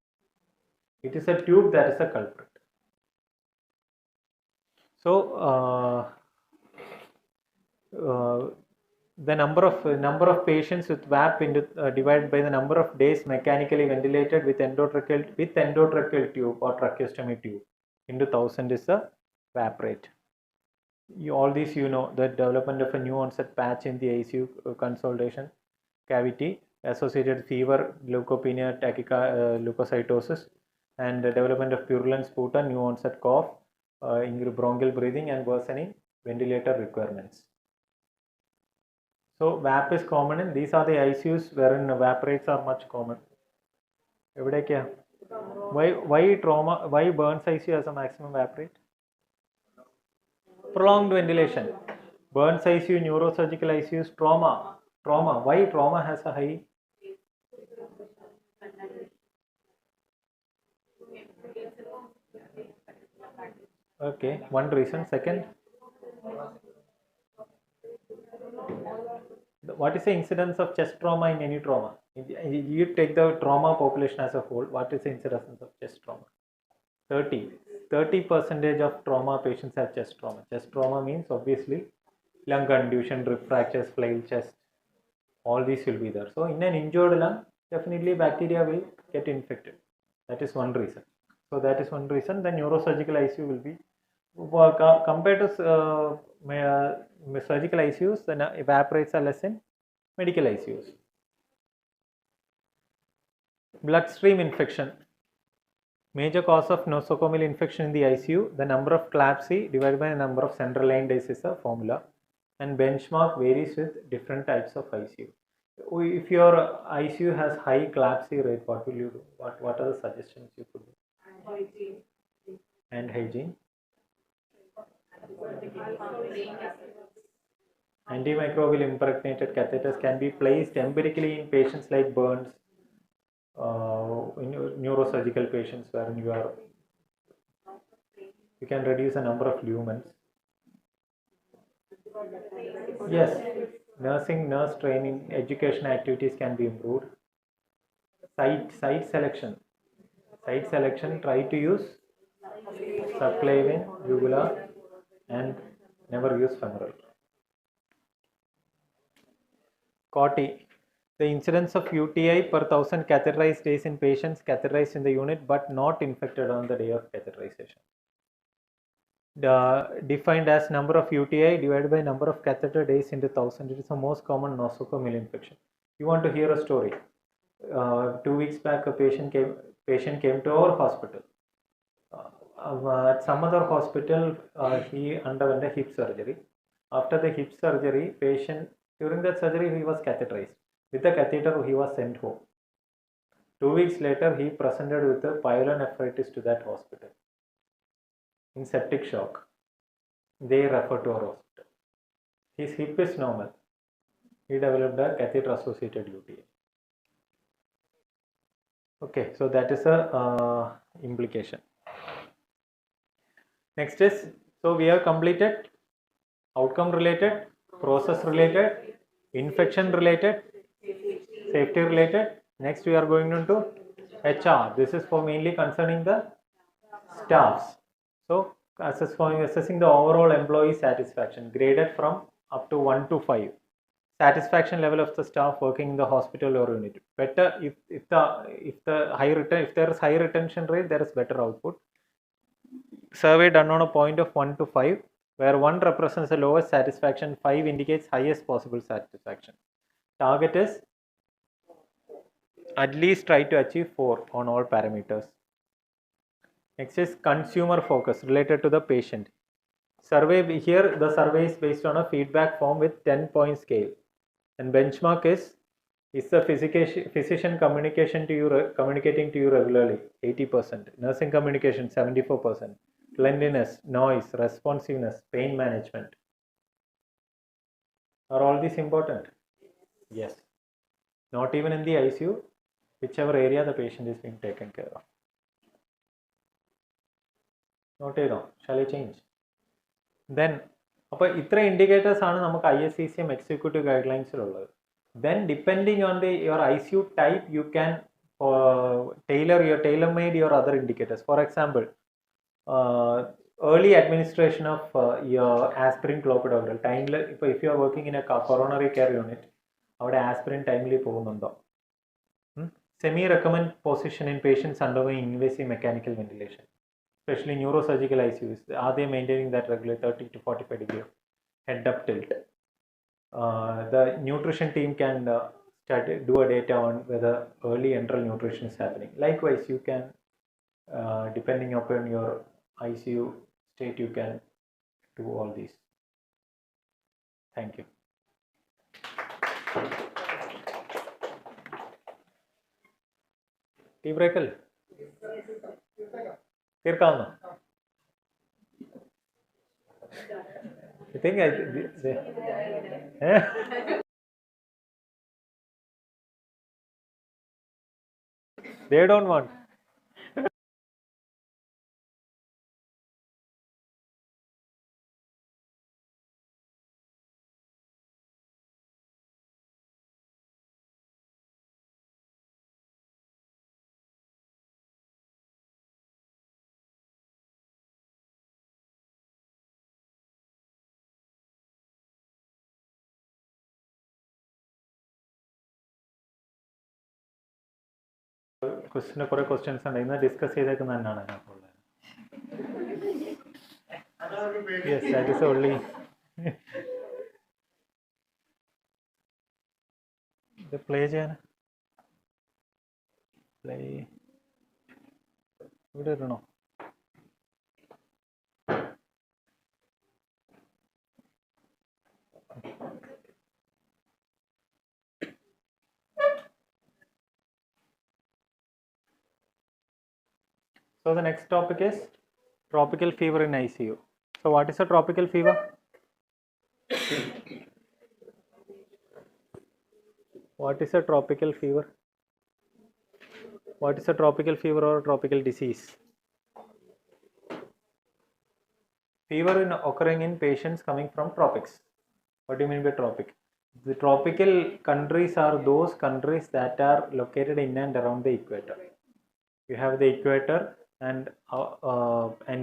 It is a tube that is a culprit. So the number of patients with VAP divided by the number of days mechanically ventilated with endotracheal tube or tracheostomy tube into 1000 is the VAP rate. All these you know, the development of a new onset patch in the ICU consolidation cavity, associated fever, leukopenia, leukocytosis, and the development of purulent sputa, new onset cough, bronchial breathing, and worsening ventilator requirements. So VAP is common, and these are the ICUs wherein VAP rates are much common. Why trauma? Why burns ICU has a maximum VAP rate? Prolonged ventilation. Burns ICU, neurosurgical ICUs, trauma. Why trauma has a high? Okay, one reason. Second, what is the incidence of chest trauma in any trauma? You take the trauma population as a whole. What is the incidence of chest trauma? 30% of trauma patients have chest trauma. Chest trauma means obviously lung contusion, rib fractures, flail chest. All these will be there. So in an injured lung, definitely bacteria will get infected. That is one reason. So that is one reason. The neurosurgical ICU will be compared to surgical ICUs, the VAP rates are less in medical ICUs. Bloodstream infection. Major cause of nosocomial infection in the ICU. The number of CLABSI divided by the number of central line days is a formula, and benchmark varies with different types of ICU. If your ICU has high CLABSI rate, what will you do? What are the suggestions you could do? And hygiene. Antimicrobial impregnated catheters can be placed empirically in patients like burns, in neurosurgical patients wherein you can reduce the number of lumens. Yes, nurse training, education activities can be improved. Site selection. Try to use subclavian, jugular, and never use femoral. COTI. The incidence of UTI per 1000 catheterized days in patients catheterized in the unit but not infected on the day of catheterization. Defined as number of UTI divided by number of catheter days into 1000. It is the most common nosocomial infection. You want to hear a story? 2 weeks back, a patient came to our hospital. At some other hospital, he underwent a hip surgery. After the hip surgery, during that surgery, he was catheterized. With the catheter, he was sent home. 2 weeks later, he presented with a pyelonephritis to that hospital. In septic shock, they referred to our hospital. His hip is normal. He developed a catheter-associated UTI. Okay, so that is a implication. Next is, so we have completed outcome related, process related, infection related, safety related. Next we are going into HR. This is for mainly concerning the staffs. So assessing the overall employee satisfaction graded from up to 1 to 5. Satisfaction level of the staff working in the hospital or unit. Better if there is high retention rate, there is better output. Survey done on a point of 1 to 5, where 1 represents the lowest satisfaction, 5 indicates highest possible satisfaction. Target is at least try to achieve 4 on all parameters. Next is consumer focus related to the patient. Survey here, the survey is based on a feedback form with 10-point scale, and benchmark is the physician communicating to you regularly, 80%. Nursing communication, 74%. Cleanliness, noise, responsiveness, pain management. Are all these important? Yes. Not even in the ICU, whichever area the patient is being taken care of. Note, shall I change? Then, these indicators are ISCCM executive guidelines. Then, depending on your ICU type, you can tailor-made your other indicators. For example, early administration of your aspirin clopidogrel. If you are working in a coronary care unit, our aspirin timely പോകുന്നുണ്ടോ? Semi-recommend position in patients undergoing invasive mechanical ventilation, especially neurosurgical ICUs. Are they maintaining that regular 30 to 45 degree of head up tilt? The nutrition team can do a data on whether early enteral nutrition is happening. Likewise, you can, depending upon your ICU state, you can do all these. Thank you. Tea break? തീർക്കാവുന്നോ? I think they don't want. കുറേ questions ഉണ്ട്, ഇന്ന് discuss ചെയ്തേക്കുന്ന തന്നെയാണ് അതിനകത്തുള്ളത്. Yes, that is only ഇത് play ചെയ്യാൻ play ഇവിടെ ഇടണോ? So the next topic is tropical fever in ICU. So what is a tropical fever? What is a tropical fever? What is a tropical fever or tropical disease? Fever occurring in patients coming from tropics. What do you mean by tropic? The tropical countries are those countries that are located in and around the equator. You have the equator, and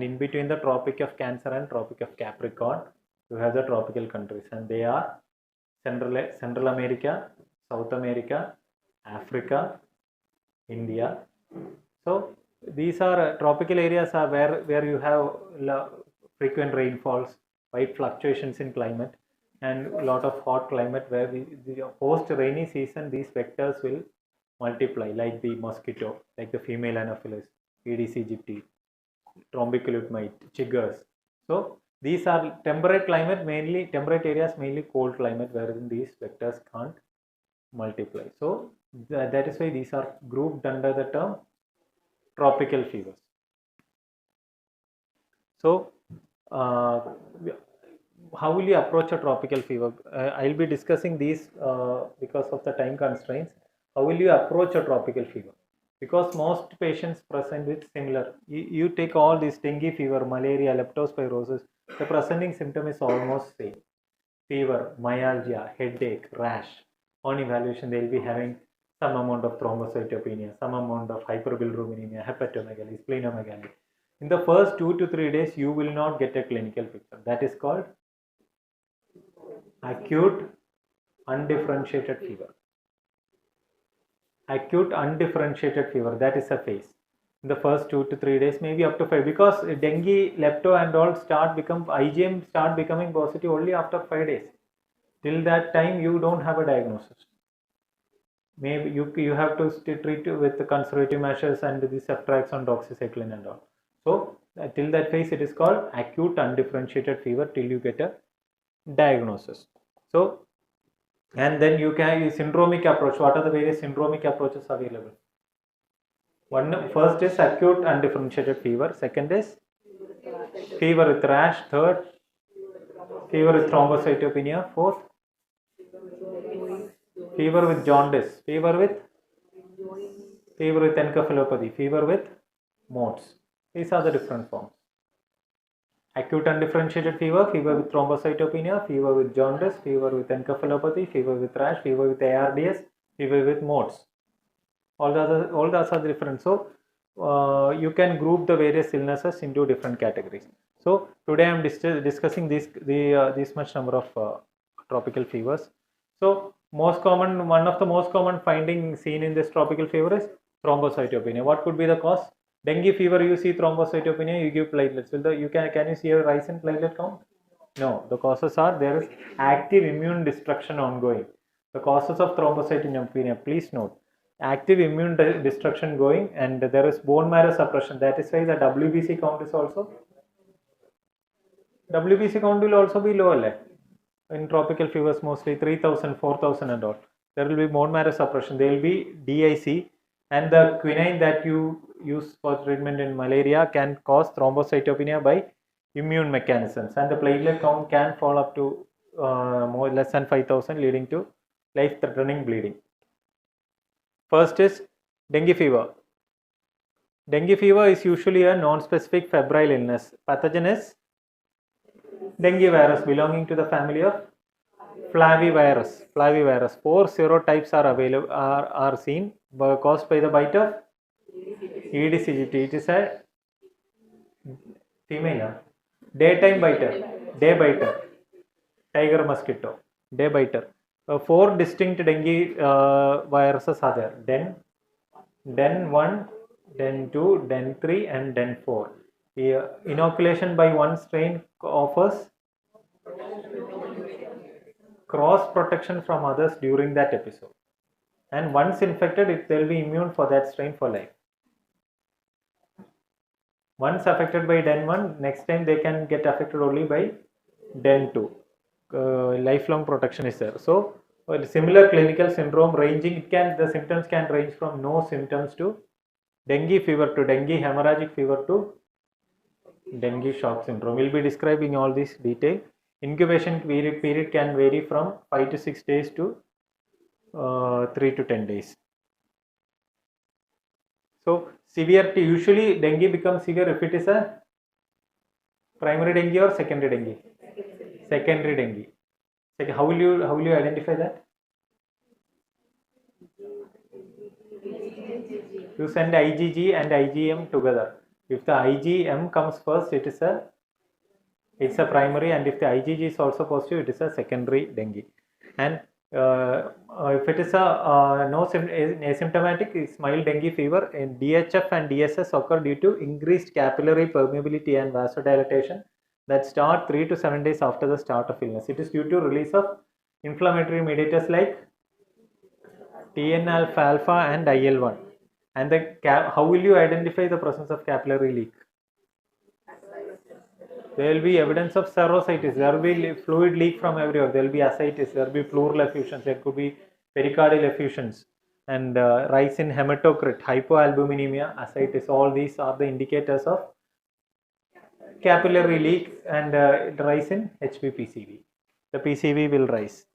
in between the Tropic of Cancer and Tropic of Capricorn, you have the tropical countries, and they are Central America, South America, Africa, India. So these are tropical areas are where you have frequent rainfalls, wide fluctuations in climate, and a lot of hot climate, where the post rainy season these vectors will multiply, like the mosquito, like the female Anopheles, Aedes aegypti, Trombiculate mite, chiggers. So these are temperate climate, mainly temperate areas, mainly cold climate, wherein these vectors can't multiply. So that is why these are grouped under the term tropical fevers. So how will you approach a tropical fever? I'll be discussing these because of the time constraints. How will you approach a tropical fever? Because most patients present with similar, you take all these dengue fever, malaria, leptospirosis, the presenting symptom is almost same. Fever, myalgia, headache, rash. On evaluation, they will be having some amount of thrombocytopenia, some amount of hyperbilirubinemia, hepatomegaly, splenomegaly. In the first 2 to 3 days, you will not get a clinical picture. That is called acute undifferentiated fever. Acute undifferentiated fever, that is a phase. In the first 2 to 3 days, maybe up to 5, because dengue, lepto and all IgM start becoming positive only after 5 days. Till that time, you don't have a diagnosis. Maybe you have to treat with the conservative measures and the ceftriaxone, doxycycline and all. So till that phase, it is called acute undifferentiated fever till you get a diagnosis. So, and then you can use syndromic approach. What are the various syndromic approaches available? First is acute undifferentiated fever. Second is fever with rash. Third, fever with thrombocytopenia. Fourth, fever with jaundice. Fever with encephalopathy. Fever with modes. These are the different forms. Acute undifferentiated fever, fever with thrombocytopenia, fever with jaundice, fever with encephalopathy, fever with rash, fever with ARDS, fever with modes. all the others are different. So you can group the various illnesses into different categories. So today I am discussing this much number of tropical fevers. So one of the most common finding seen in this tropical fever is thrombocytopenia. What could be the cause? Dengue fever, you see thrombocytopenia, you give platelets. Can you see a rise in platelet count? No, the causes are there is active immune destruction ongoing. The causes of thrombocytopenia, please note, active immune destruction going, and there is bone marrow suppression. That is why the WBC count is also, WBC count will also be low in tropical fevers, mostly 3000, 4000 and all. There will be bone marrow suppression. There will be DIC, and the quinine that you use for treatment in malaria can cause thrombocytopenia by immune mechanisms, and the platelet count can fall up to less than 5000, leading to life-threatening bleeding. First is dengue fever. Dengue fever is usually a non-specific febrile illness. Pathogen is dengue virus belonging to the family of flavivirus. Flavivirus. 4 serotypes are available, are seen, caused by the bite of Aedes aegypti. It is a female, daytime biter, day biter, tiger mosquito, day biter. 4 distinct dengue viruses are there. Den 1, Den 2, Den 3 and Den 4. Inoculation by one strain offers cross protection from others during that episode, and once infected, they will be immune for that strain for life. Once affected by Den 1, next time they can get affected only by Den 2. Lifelong protection is there. So similar clinical syndrome ranging, the symptoms can range from no symptoms to dengue fever to dengue hemorrhagic fever to dengue shock syndrome. We will be describing all this detail. Incubation period can vary from 5 to 6 days to 3 to 10 days. So severity, usually dengue becomes severe if it is a primary dengue or secondary dengue. Secondary dengue. How will you identify that? You send IgG and IgM together. If the IgM comes first, it's a primary, and if the IgG is also positive, it is a secondary dengue. And if it is a asymptomatic, it's mild dengue fever, and DHF and DSS occur due to increased capillary permeability and vasodilatation that start 3 to 7 days after the start of illness. It is due to release of inflammatory mediators like TNF-alpha and IL-1. And how will you identify the presence of capillary leak? There will be evidence of serositis. There will be fluid leak from everywhere. There will be ascites. There will be pleural effusions. There could be pericardial effusions, and rise in hematocrit, hypoalbuminemia, ascites. All these are the indicators of capillary leak and rise in HBPCV. The PCV will rise.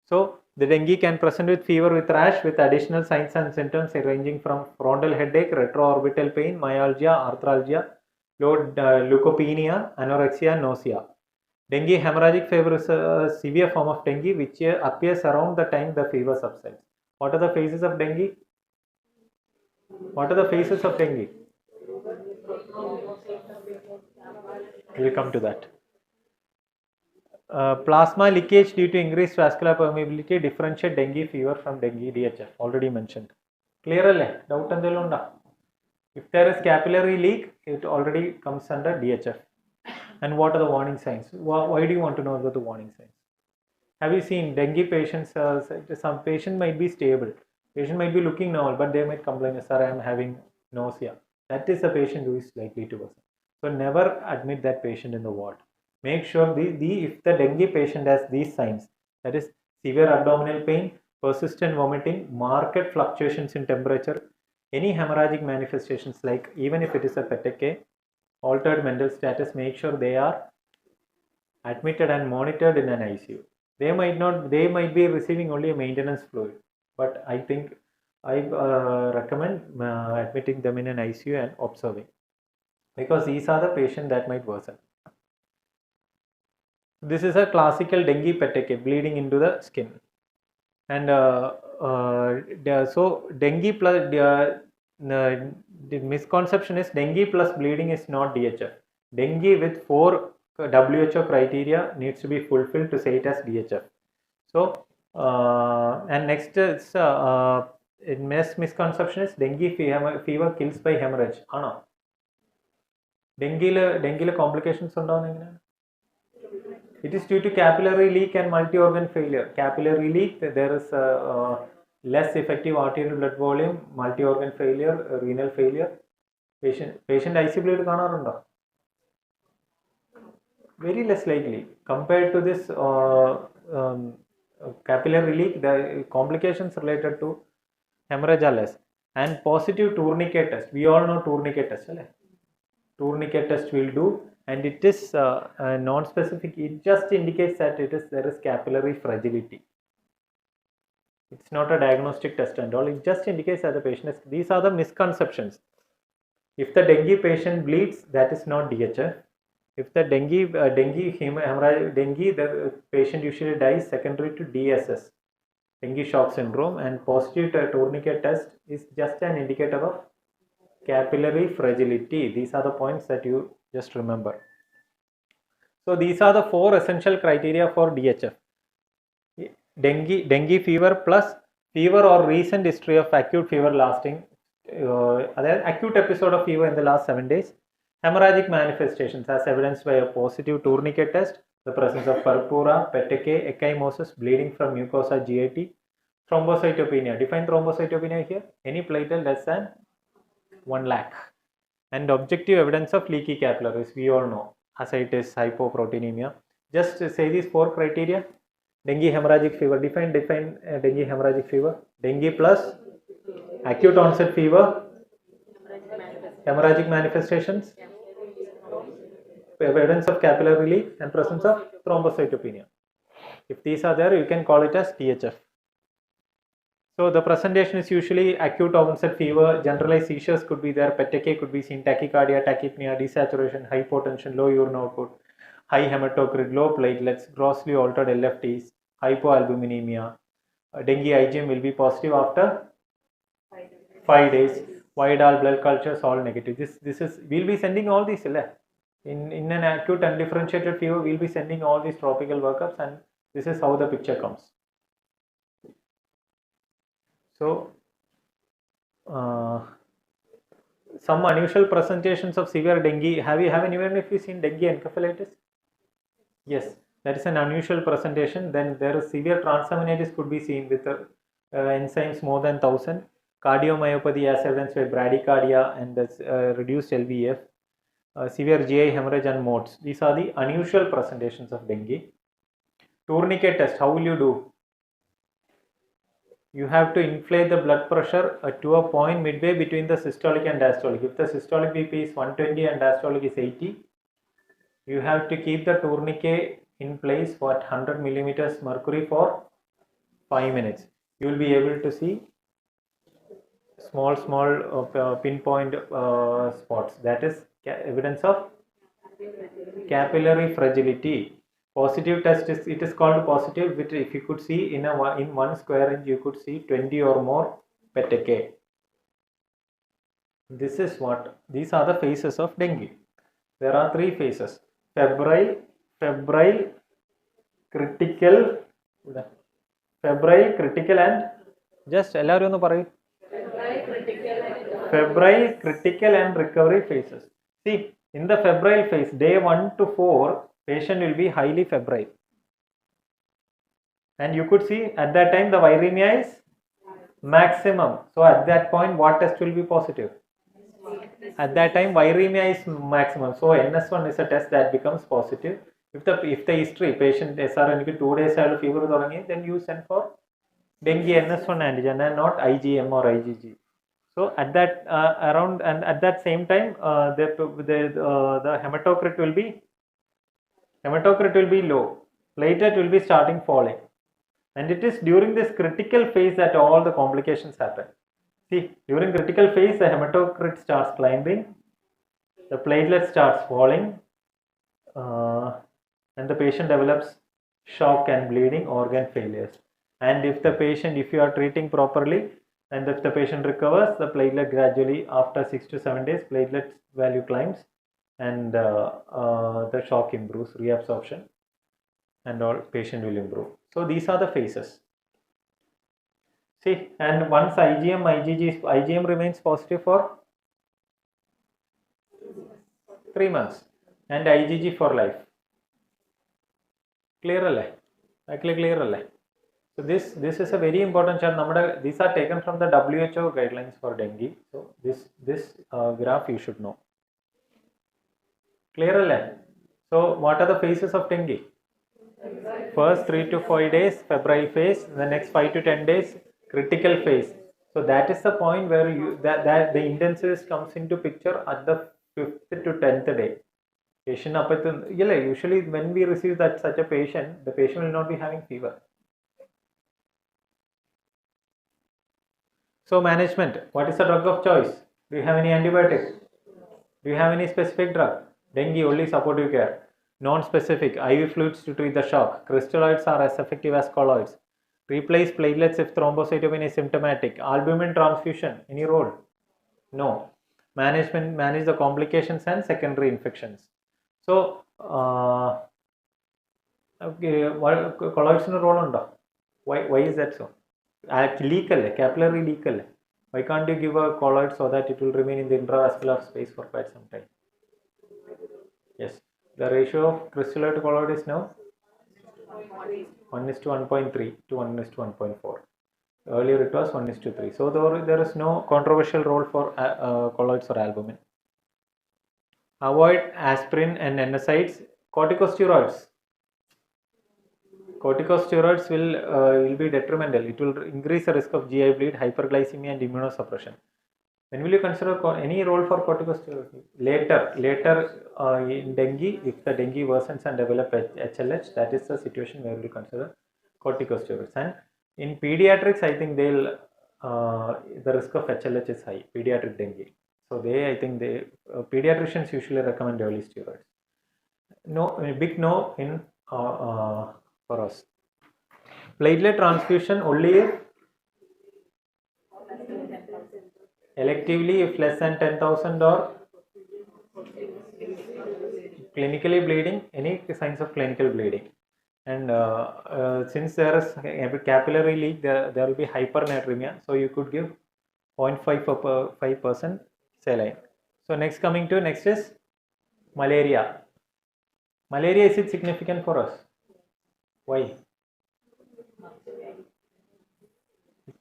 So the dengue can present with fever with rash with additional signs and symptoms ranging from frontal headache, retroorbital pain, myalgia, arthralgia, leukopenia, anorexia, nausea. Dengue hemorrhagic fever is a severe form of dengue which appears around the time the fever subsides. What are the phases of dengue? What are the phases of dengue? We will come to that. Plasma leakage due to increased vascular permeability differentiate dengue fever from dengue DHF. Already mentioned. Clear alle? Doubt endellum unda? If there is capillary leak, it already comes under DHF. And what are the warning signs? Why do you want to know about the warning signs? Have you seen dengue patients? Some patient might be stable. Patient might be looking normal, but they might complain, sir, I am having nausea. That is a patient who is likely to worsen. So never admit that patient in the ward. Make sure if the dengue patient has these signs, that is severe abdominal pain, persistent vomiting, marked fluctuations in temperature, any hemorrhagic manifestations like even if it is a petechiae, altered mental status, make sure they are admitted and monitored in an ICU. They might be receiving only a maintenance fluid, but I think I recommend admitting them in an ICU and observing, because these are the patients that might worsen. This is a classical dengue petechiae, bleeding into the skin. And so dengue plus the misconception is dengue plus bleeding is not DHF. Dengue with 4 WHO criteria needs to be fulfilled to say it as DHF. So and next is misconception is dengue fever kills by hemorrhage. Ano? Dengue complications ഉണ്ടാവുന്ന എങ്ങനെയാണ്? It is due to capillary leak and multi-organ failure. Capillary leak, there is less effective arterial blood volume, multi-organ failure, renal failure. Patient IC bleed കാണാറുണ്ടോ? Very less likely. Compared to this capillary leak, the complications related to hemorrhage are less. And positive tourniquet test. We all know tourniquet test. Tourniquet test will do, and it is non-specific. It just indicates that there is capillary fragility. It's not a diagnostic test and all. It just indicates that the patient is. These are the misconceptions. If the dengue patient bleeds, that is not DHF. If the dengue, the patient usually dies secondary to DSS, dengue shock syndrome, and positive tourniquet test is just an indicator of capillary fragility. These are the points that you just remember. So these are the 4 essential criteria for DHF. Dengue fever plus fever or recent history of acute fever lasting, acute episode of fever in the last 7 days, hemorrhagic manifestations as evidenced by a positive tourniquet test, the presence of purpura, peteke, ecchymosis, bleeding from mucosa, GIT, thrombocytopenia. Define thrombocytopenia here. Any platelet less than 1 lakh. And objective evidence of leaky capillaries, we all know, ascites, hypoproteinemia. Just say these 4 criteria. Dengue hemorrhagic fever, define dengue hemorrhagic fever. Dengue plus acute onset fever, hemorrhagic manifestations, evidence of capillary leak, and presence of thrombocytopenia. If these are there, you can call it as DHF. So the presentation is usually acute onset fever, generalized seizures could be there, peteke could be seen, tachycardia, tachypnea, desaturation, hypotension, low urine output, high hematocrit, low platelets, grossly altered LFTs, hypoalbuminemia. Dengue IgM will be positive after 5 days. Vidal blood cultures all negative. This is, we'll be sending all these in an acute undifferentiated fever. We'll be sending all these tropical workups, and this is how the picture comes. So some unusual presentations of severe dengue. Have anyone if you seen dengue encephalitis? Yes, that is an unusual presentation. Then there is severe transaminitis could be seen with enzymes more than 1000. Cardiomyopathy as evidenced by bradycardia and reduced LVEF. Severe GI hemorrhage and modes. These are the unusual presentations of dengue. Tourniquet test, how will you do? You have to inflate the blood pressure to a point midway between the systolic and diastolic. If the systolic BP is 120 and diastolic is 80, you have to keep the tourniquet in place for 100 millimeters mercury for 5 minutes. You will be able to see small pinpoint spots. That is evidence of capillary fragility. Positive test is, it is called positive, which if you could see in 1 square inch, you could see 20 or more peteke. This is what, these are the phases of dengue. There are 3 phases: febrile, critical, and just എല്ലാവരും ഒന്ന് പറയൂ. Febrile, critical and recovery phases. See, in the febrile phase, day 1 to 4, patient will be highly febrile, and you could see at that time the viremia is maximum. So at that point, what test will be positive? At that time, viremia is maximum. So NS1 is a test that becomes positive. If the history patient SRN 2 days fever, then you send for dengue NS1 antigen and not IgM or IgG. So at that around, and at that same time, the hematocrit will be low. Platelet will be starting falling, and it is during this critical phase that all the complications happen. See, during critical phase, the hematocrit starts climbing, the platelet starts falling, and the patient develops shock and bleeding, organ failures. And if you are treating properly, and if the patient recovers, the platelet gradually after 6 to 7 days, platelet value climbs, and the shock improves, reabsorption, and all, patient will improve. So these are the phases. See, and once IgM remains positive for 3 months, and IgG for life. Clear alle? Actually clear alle? So this is a very important chart. These are taken from the WHO guidelines for dengue. So this graph you should know. Clear alle? So what are the phases of dengue? First 3 to 5 days febrile phase, the next 5 to 10 days critical phase. So that is the point where that the intensivist comes into picture at the 5th to 10th day. Patient usually when we receive such a patient, the patient will not be having fever. So management, what is the drug of choice? Do you have any antibiotic? Do you have any specific drug? Dengue, only supportive care. Non-specific, IV fluids to treat the shock. Crystalloids are as effective as colloids. Replace platelets if thrombocytopenia is symptomatic. Albumin transfusion, any role? No. Manage the complications and secondary infections. So, okay, colloids no role undo? Why is that so? Leak capillary leak. Why can't you give a colloid so that it will remain in the intravascular space for quite some time? Yes, the ratio of crystalloid to colloid is now 1:1.3 to 1:1.4. Earlier it was 1:3. So there is no controversial role for colloids or albumin. Avoid aspirin and NSAIDs. Corticosteroids. Corticosteroids will be detrimental. It will increase the risk of GI bleed, hyperglycemia, and immunosuppression. When will you consider any role for corticosteroids? Later in dengue, if the dengue worsens and develop HLH, that is the situation where we will consider corticosteroids. And in pediatrics, I think the risk of HLH is high, pediatric dengue. So pediatricians usually recommend early steroids. No, big no in for us. Platelet transfusion only if electively if less than 10,000 or clinically bleeding, any signs of clinical bleeding. And since there is a capillary leak, there will be hypernatremia. So you could give 0.5% saline. So next is malaria. Malaria, is it significant for us? Why?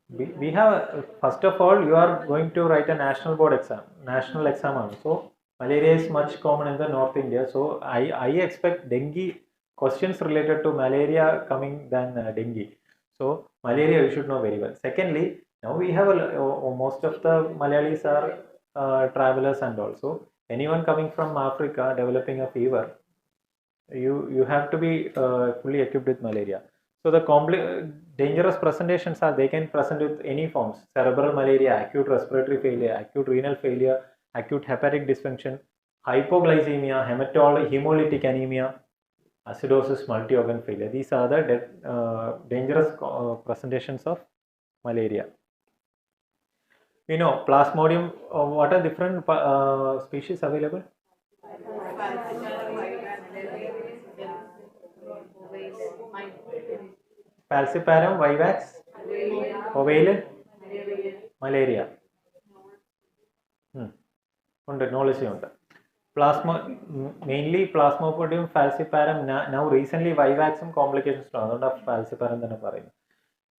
We have, first of all, you are going to write a national board exam, national exam. So malaria is much common in the North India. So I expect dengue questions related to malaria coming than dengue. So malaria you should know very well. Secondly, now we have most of the Malayalis are travelers, and also anyone coming from Africa developing a fever, you have to be fully equipped with malaria. So the dangerous presentations are, they can present with any forms: cerebral malaria, acute respiratory failure, acute renal failure, acute hepatic dysfunction, hypoglycemia, hemolytic anemia, acidosis, multi-organ failure. These are the dangerous presentations of malaria. We know Plasmodium, what are different species available? Falciparum, vivax, ovale, malaria. Knowledge. Mainly Plasmodium falciparum. Now recently vivax and complications falciparum.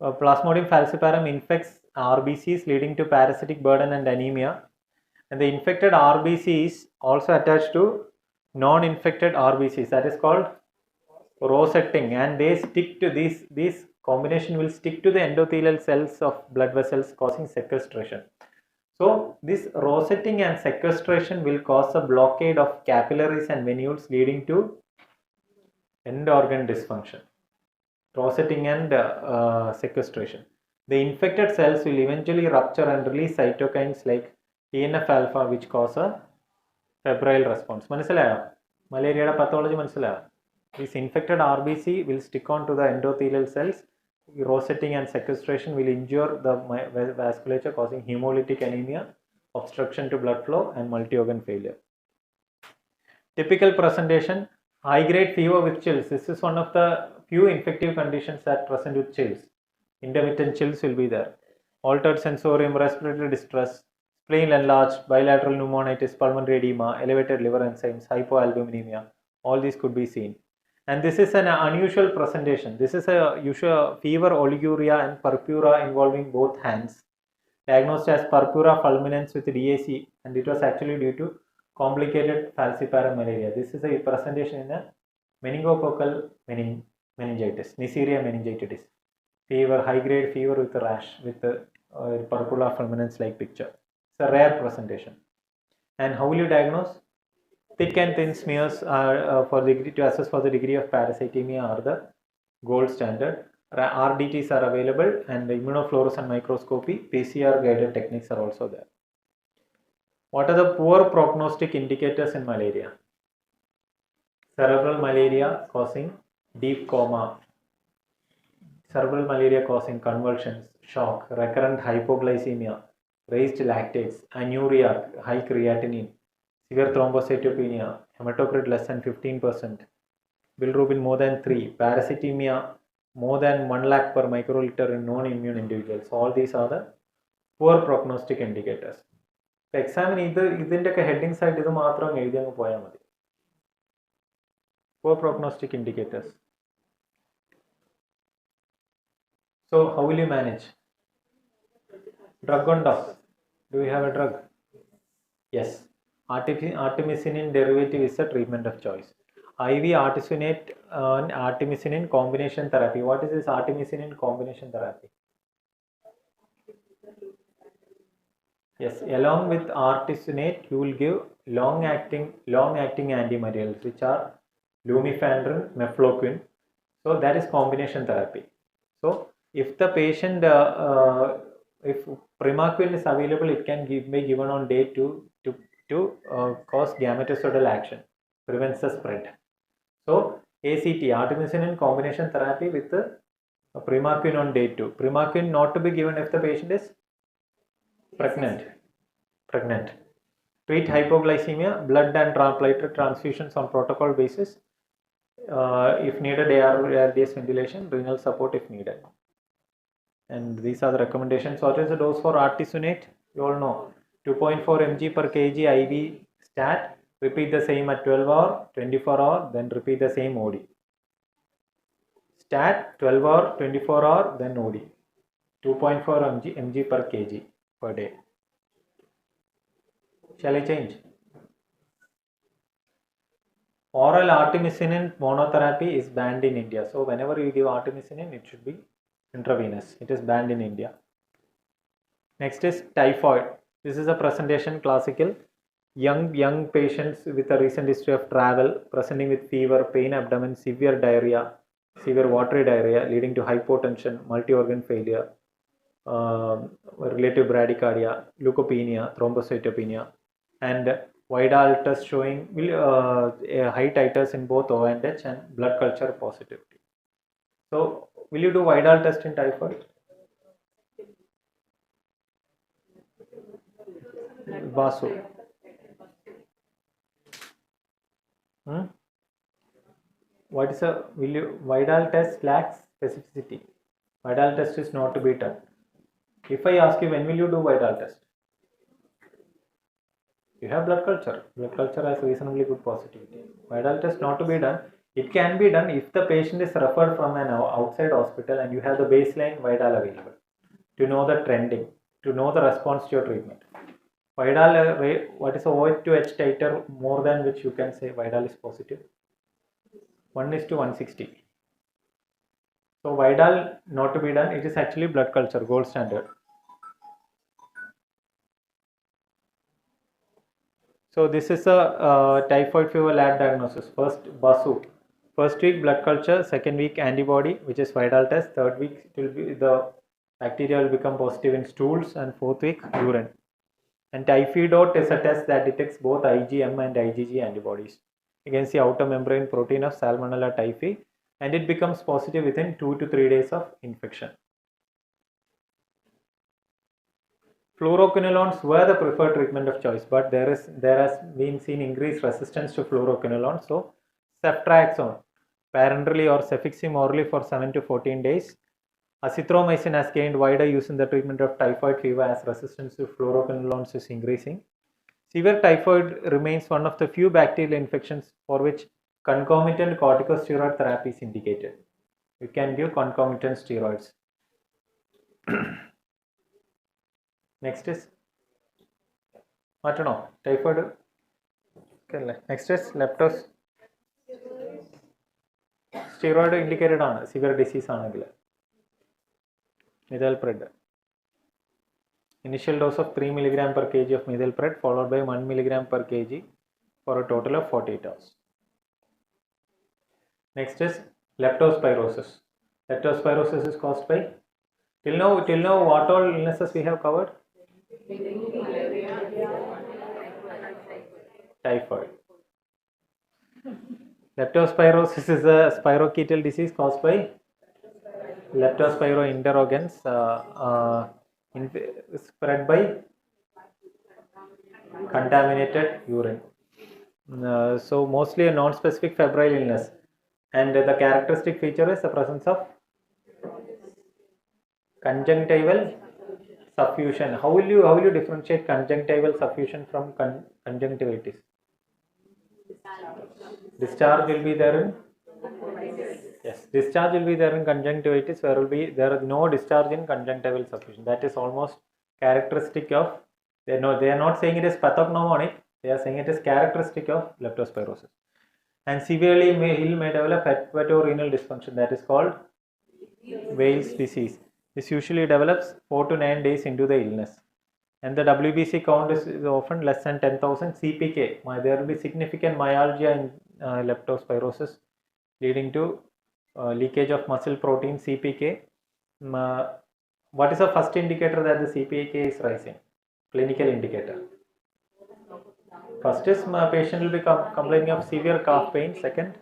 Plasmodium falciparum infects RBCs, leading to parasitic burden and anemia. And the infected RBCs also attached to non-infected RBCs. That is called rosetting, and they stick to this combination will stick to the endothelial cells of blood vessels, causing sequestration. So this rosetting and sequestration will cause a blockade of capillaries and venules, leading to end organ dysfunction. Rosetting and sequestration. The infected cells will eventually rupture and release cytokines like TNF alpha, which cause a febrile response. Malaria pathology. This infected RBC will stick on to the endothelial cells rosetting and sequestration will injure the vasculature, causing hemolytic anemia, obstruction to blood flow, and multi-organ failure. Typical presentation, high-grade fever with chills. This is one of the few infective conditions that present with chills. Intermittent chills will be there. Altered sensorium, respiratory distress, spleen enlarged, bilateral pneumonitis, pulmonary edema, elevated liver enzymes, hypoalbuminemia. All these could be seen. And this is an unusual presentation. This is a usual fever, oliguria, and purpura involving both hands. Diagnosed as purpura fulminans with DAC, and it was actually due to complicated falciparum malaria. This is a presentation in a meningococcal meningitis, Neisseria meningitis. Fever, high-grade fever with a rash, with the purpura fulminans like picture. It's a rare presentation. And how will you diagnose? Thick and thin smears are to assess for the degree of parasitemia are the gold standard. RDTs are available, and immunofluorescent microscopy, PCR guided techniques are also there. What are the poor prognostic indicators in malaria? Cerebral malaria causing deep coma, cerebral malaria causing convulsions, shock, recurrent hypoglycemia, raised lactates, anuria, high creatinine, severe thrombocytopenia, hematocrit less than 15%, bilirubin more than 3, parasitemia more than 1 lakh per microliter in non-immune individuals. All these are the poor prognostic indicators. Examine this heading side, poor prognostic indicators. So how will you manage? Drug on top. Do we have a drug? Yes. Artemisinin derivative is a treatment of choice. IV artesunate and artemisinin combination therapy. What is this artemisinin combination therapy? Yes, along with artesunate, you will give long-acting antimalarials, which are lumefantrine, mefloquine. So that is combination therapy. So if the patient, if primaquine is available, it can be given on day 2 to cause gametosydal action, prevents the spread. So ACT, artemisinin combination therapy with the primaquine on day 2. Primaquine not to be given if the patient is pregnant. Treat hypoglycemia, blood and platelet transfusions on protocol basis. If needed, ARDS ventilation, renal support if needed. And these are the recommendations. What is the dose for artesunate? You all know. 2.4 mg per kg IV stat. Repeat the same at 12 hour, 24 hour, then repeat the same OD. Stat 12 hour, 24 hour, then OD. 2.4 mg per kg per day. Shall I change? Oral artemisinin monotherapy is banned in India. So whenever you give artemisinin, it should be intravenous. It is banned in India. Next is typhoid. This is a presentation classical. Young patients with a recent history of travel, presenting with fever, pain, abdomen, severe diarrhea, severe watery diarrhea leading to hypotension, multi-organ failure, relative bradycardia, leukopenia, thrombocytopenia, and Vidal test showing high titers in both O and H and blood culture positivity. So, will you do Vidal test in typhoid? Basu. What is a Vidal test lacks specificity. Vidal test is not to be done. If I ask you when will you do Vidal test? You have blood culture. Blood culture has reasonably good positivity. Vidal test not to be done. It can be done if the patient is referred from an outside hospital and you have the baseline Vidal available to know the trending, to know the response to your treatment. Vidal rate, what is the OH to H titer more than which you can say Vidal is positive? 1:160. So Vidal not to be done. It is actually blood culture, gold standard. So this is a typhoid fever lab diagnosis. First BASU. First week blood culture, second week antibody, which is Vidal test. Third week it will be the bacteria will become positive in stools, and fourth week urine. And typhidot is a test that detects both IgM and IgG antibodies against the outer membrane protein of Salmonella typhi, and it becomes positive within 2 to 3 days of infection. Fluoroquinolones were the preferred treatment of choice, but there has been seen increased resistance to fluoroquinolones. So ceftriaxone parenterally or cefixime orally for 7 to 14 days. Azithromycin has gained wider use in the treatment of typhoid fever as resistance to fluoroquinolones is increasing. Severe typhoid remains one of the few bacterial infections for which concomitant corticosteroid therapy is indicated. You can give concomitant steroids. Next is typhoid. Next is leptos. Steroid indicated on severe disease anagil. Methylpred. Initial dose of 3 mg per kg of methylpred followed by 1 mg per kg for a total of 48 hours. Next is leptospirosis. Leptospirosis is caused by, till now what all illnesses we have covered? Typhoid. Leptospirosis is a spirochetal disease caused by Leptospiro interrogans spread by contaminated urine. So mostly a non-specific febrile illness, and the characteristic feature is the presence of conjunctival suffusion. How will you differentiate conjunctival suffusion from conjunctivitis? Discharge will be there in discharge will be there in conjunctivitis, where there is no discharge in conjunctival suffusion. That is almost characteristic of, they are not saying it is pathognomonic, they are saying it is characteristic of leptospirosis. And severely ill may develop hepatorenal dysfunction, that is called Weil's disease. This usually develops 4 to 9 days into the illness, and the WBC count is often less than 10,000. CPK, there will be significant myalgia in leptospirosis, leading to leakage of muscle protein, CPK. What is the first indicator that the CPK is rising? Clinical indicator. First is patient will be complaining of severe calf pain. Second,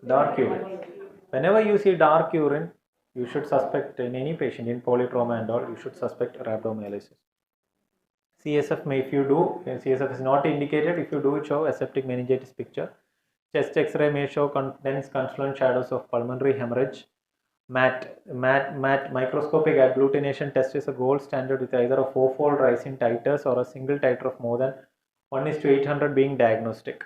dark urine. Whenever you see dark urine, you should suspect, in any patient in polytrauma and all, you should suspect rhabdomyolysis. CSF if you do, CSF is not indicated. If you do show aseptic meningitis picture. Chest X-ray may show dense confluent shadows of pulmonary hemorrhage. MAT microscopic agglutination test is a gold standard with either a 4-fold rise in titers or a single titer of more than 1:800 being diagnostic.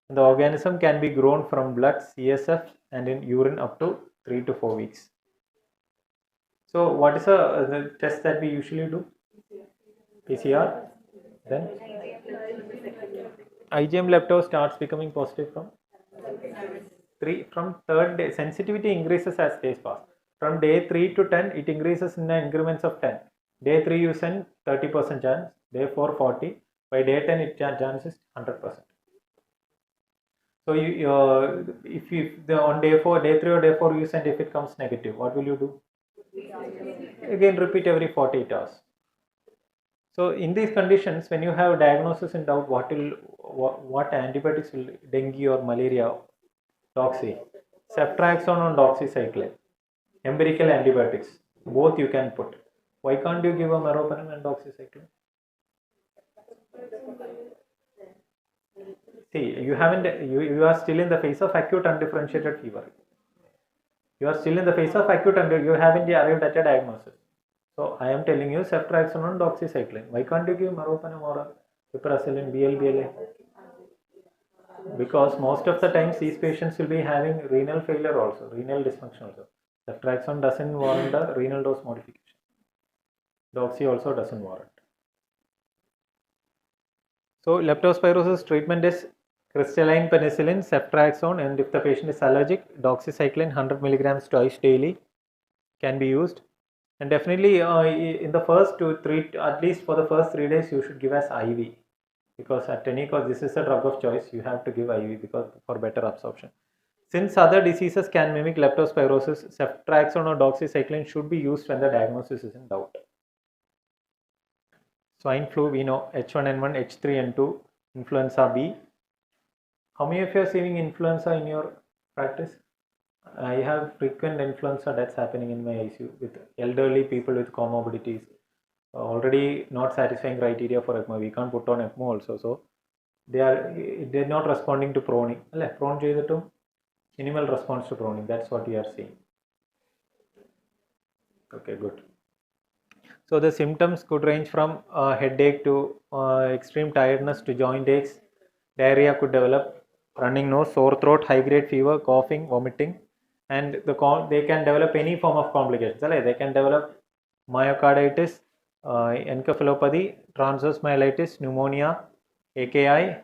And the organism can be grown from blood, CSF, and in urine up to 3 to 4 weeks. So what is the test that we usually do? PCR. Then IgM lepto starts becoming positive from third day. Sensitivity increases as days pass. From day 3 to 10, it increases in increments of 10. Day 3 you send 30% chance, day 4 40, by day 10 it chance is 100%. So on day 4, day 3 or day 4 you send, if it comes negative, what will you do? Again repeat every 48 hours. So in these conditions, when you have diagnosis in doubt, what antibiotics will, dengue or malaria, doxy, ceftriaxone or doxycycline, empirical antibiotics, both you can put. Why can't you give a meropenem and doxycycline? See, you are still in the phase of acute undifferentiated fever. You are still in the phase of acute you haven't arrived at a diagnosis. So I am telling you ceftriaxone and doxycycline. Why can't you give meropenem or piperacillin, BLBLA? Because most of the times these patients will be having renal failure also, renal dysfunction also. Ceftriaxone doesn't warrant a renal dose modification. Doxy also doesn't warrant. So leptospirosis treatment is crystalline penicillin, ceftriaxone, and if the patient is allergic, doxycycline 100 milligrams twice daily can be used. And definitely in the first 2 3, at least for the first 3 days, you should give as IV, because at any cost this is a drug of choice. You have to give IV because for better absorption. Since other diseases can mimic leptospirosis, ceftriaxone or doxycycline should be used when the diagnosis is in doubt. Swine flu, we know H1N1, H3N2, influenza B. How many of you are seeing influenza in your practice? I have frequent influenza that's happening in my ICU with elderly people with comorbidities. Already not satisfying criteria for ECMO. We can't put on ECMO also. So they're not responding to proning. Prone ചെയ്തിട്ടും minimal response to proning. That's what we are seeing. Okay, good. So the symptoms could range from headache to extreme tiredness to joint aches. Diarrhea could develop, running nose, sore throat, high-grade fever, coughing, vomiting, and they can develop any form of complications. They can develop myocarditis, encephalopathy, transverse myelitis, pneumonia, AKI,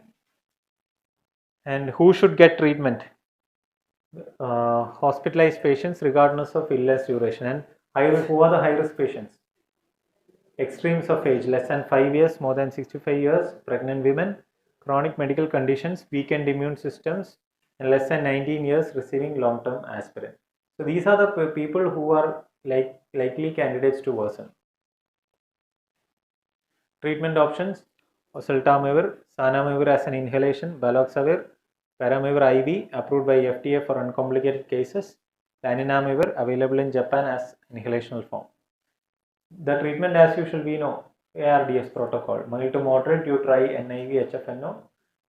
and who should get treatment? Hospitalized patients regardless of illness duration. And who are the high-risk patients? Extremes of age, less than 5 years, more than 65 years, pregnant women, chronic medical conditions, weakened immune systems, and less than 19 years receiving long-term aspirin. So these are the people who are likely candidates to worsen. Treatment options: oseltamivir, sanamivir as an inhalation, baloxavir, paramivir IV approved by FDA for uncomplicated cases, laninamivir available in Japan as inhalational form. The treatment as usual we know, ARDS protocol. Mild to moderate, you try NIV, HFNO.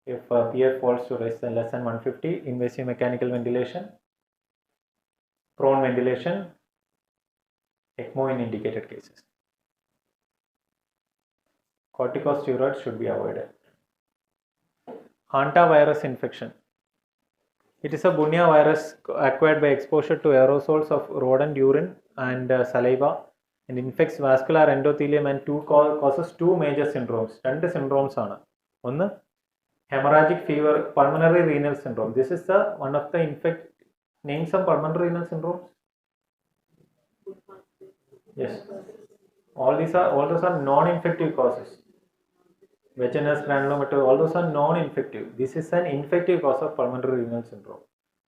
If PF falls to less than 150, invasive mechanical ventilation, prone ventilation, ECMO in indicated cases. Corticosteroids should be avoided. Hantavirus infection. It is a Bunya virus acquired by exposure to aerosols of rodent urine and saliva, and infects vascular endothelium and causes two major syndromes. Two syndromes are one, hemorrhagic fever, pulmonary renal syndrome. This is the one of the name some pulmonary renal syndromes. Yes, all those are non-infective causes. Vaginous granulomatous, all those are non-infective. This is an infective cause of pulmonary renal syndrome.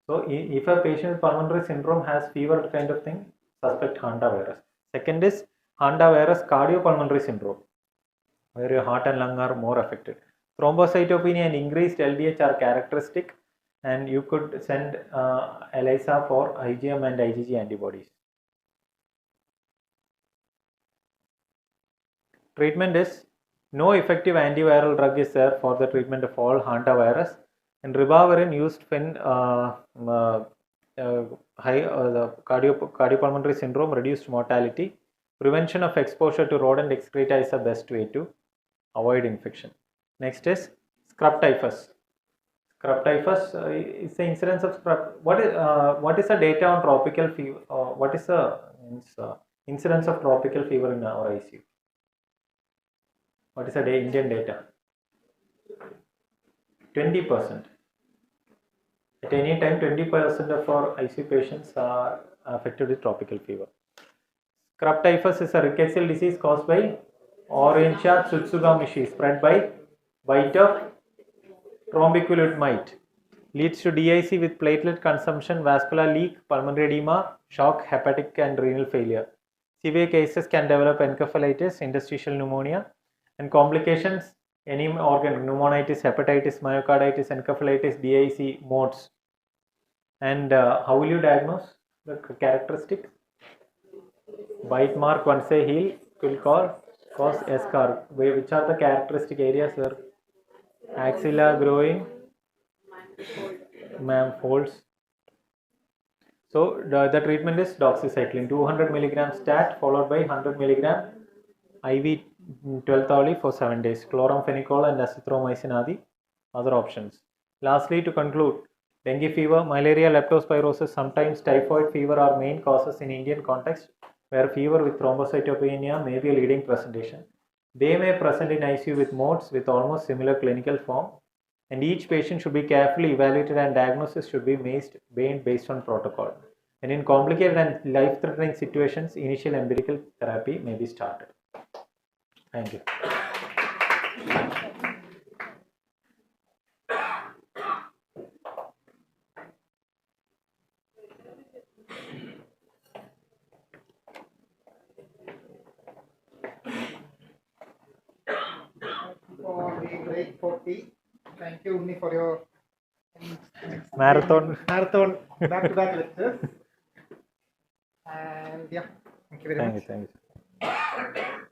So if a patient with pulmonary syndrome has fever kind of thing, suspect hantavirus. Second is hantavirus cardiopulmonary syndrome, where your heart and lung are more affected. Thrombocytopenia and increased LDH are characteristic, and you could send ELISA for IgM and IgG antibodies. Treatment is: no effective antiviral drug is there for the treatment of all hantavirus, and ribavirin used when the cardiopulmonary syndrome reduced mortality. Prevention of exposure to rodent excreta is the best way to avoid infection. Next is scrub typhus. Scrub typhus is the incidence of scrub. What is the data on tropical fever? What is the incidence of tropical fever in our ICU? What is the Indian data? 20%. At any time, 20% of our ICU patients are affected with tropical fever. Scrub typhus is a rickettsial disease caused by Orangia tsutsugamishi, spread by bite of trombiculate mite. Leads to DIC with platelet consumption, vascular leak, pulmonary edema, shock, hepatic and renal failure. Severe cases can develop encephalitis, interstitial pneumonia, and complications: any organ, pneumonitis, hepatitis, myocarditis, encephalitis, DIC modes. And how will you diagnose the characteristic? Bite mark once they heal will cause scar. Which are the characteristic areas where axilla growing, folds? So the treatment is doxycycline, 200 milligram stat followed by 100 milligram IV 12th for 7 days. Chloramphenicol and azithromycin are the other options. Lastly, to conclude, dengue fever, malaria, leptospirosis, sometimes typhoid fever are main causes in Indian context, where fever with thrombocytopenia may be a leading presentation. They may present in ICU with modes with almost similar clinical form, and each patient should be carefully evaluated and diagnosis should be made based on protocol. And in complicated and life-threatening situations, initial empirical therapy may be started. Thank you. For the break for tea. Thank you, Unni, for your Marathon. Marathon back-to-back lectures. And yeah, thank you very much. Thank you.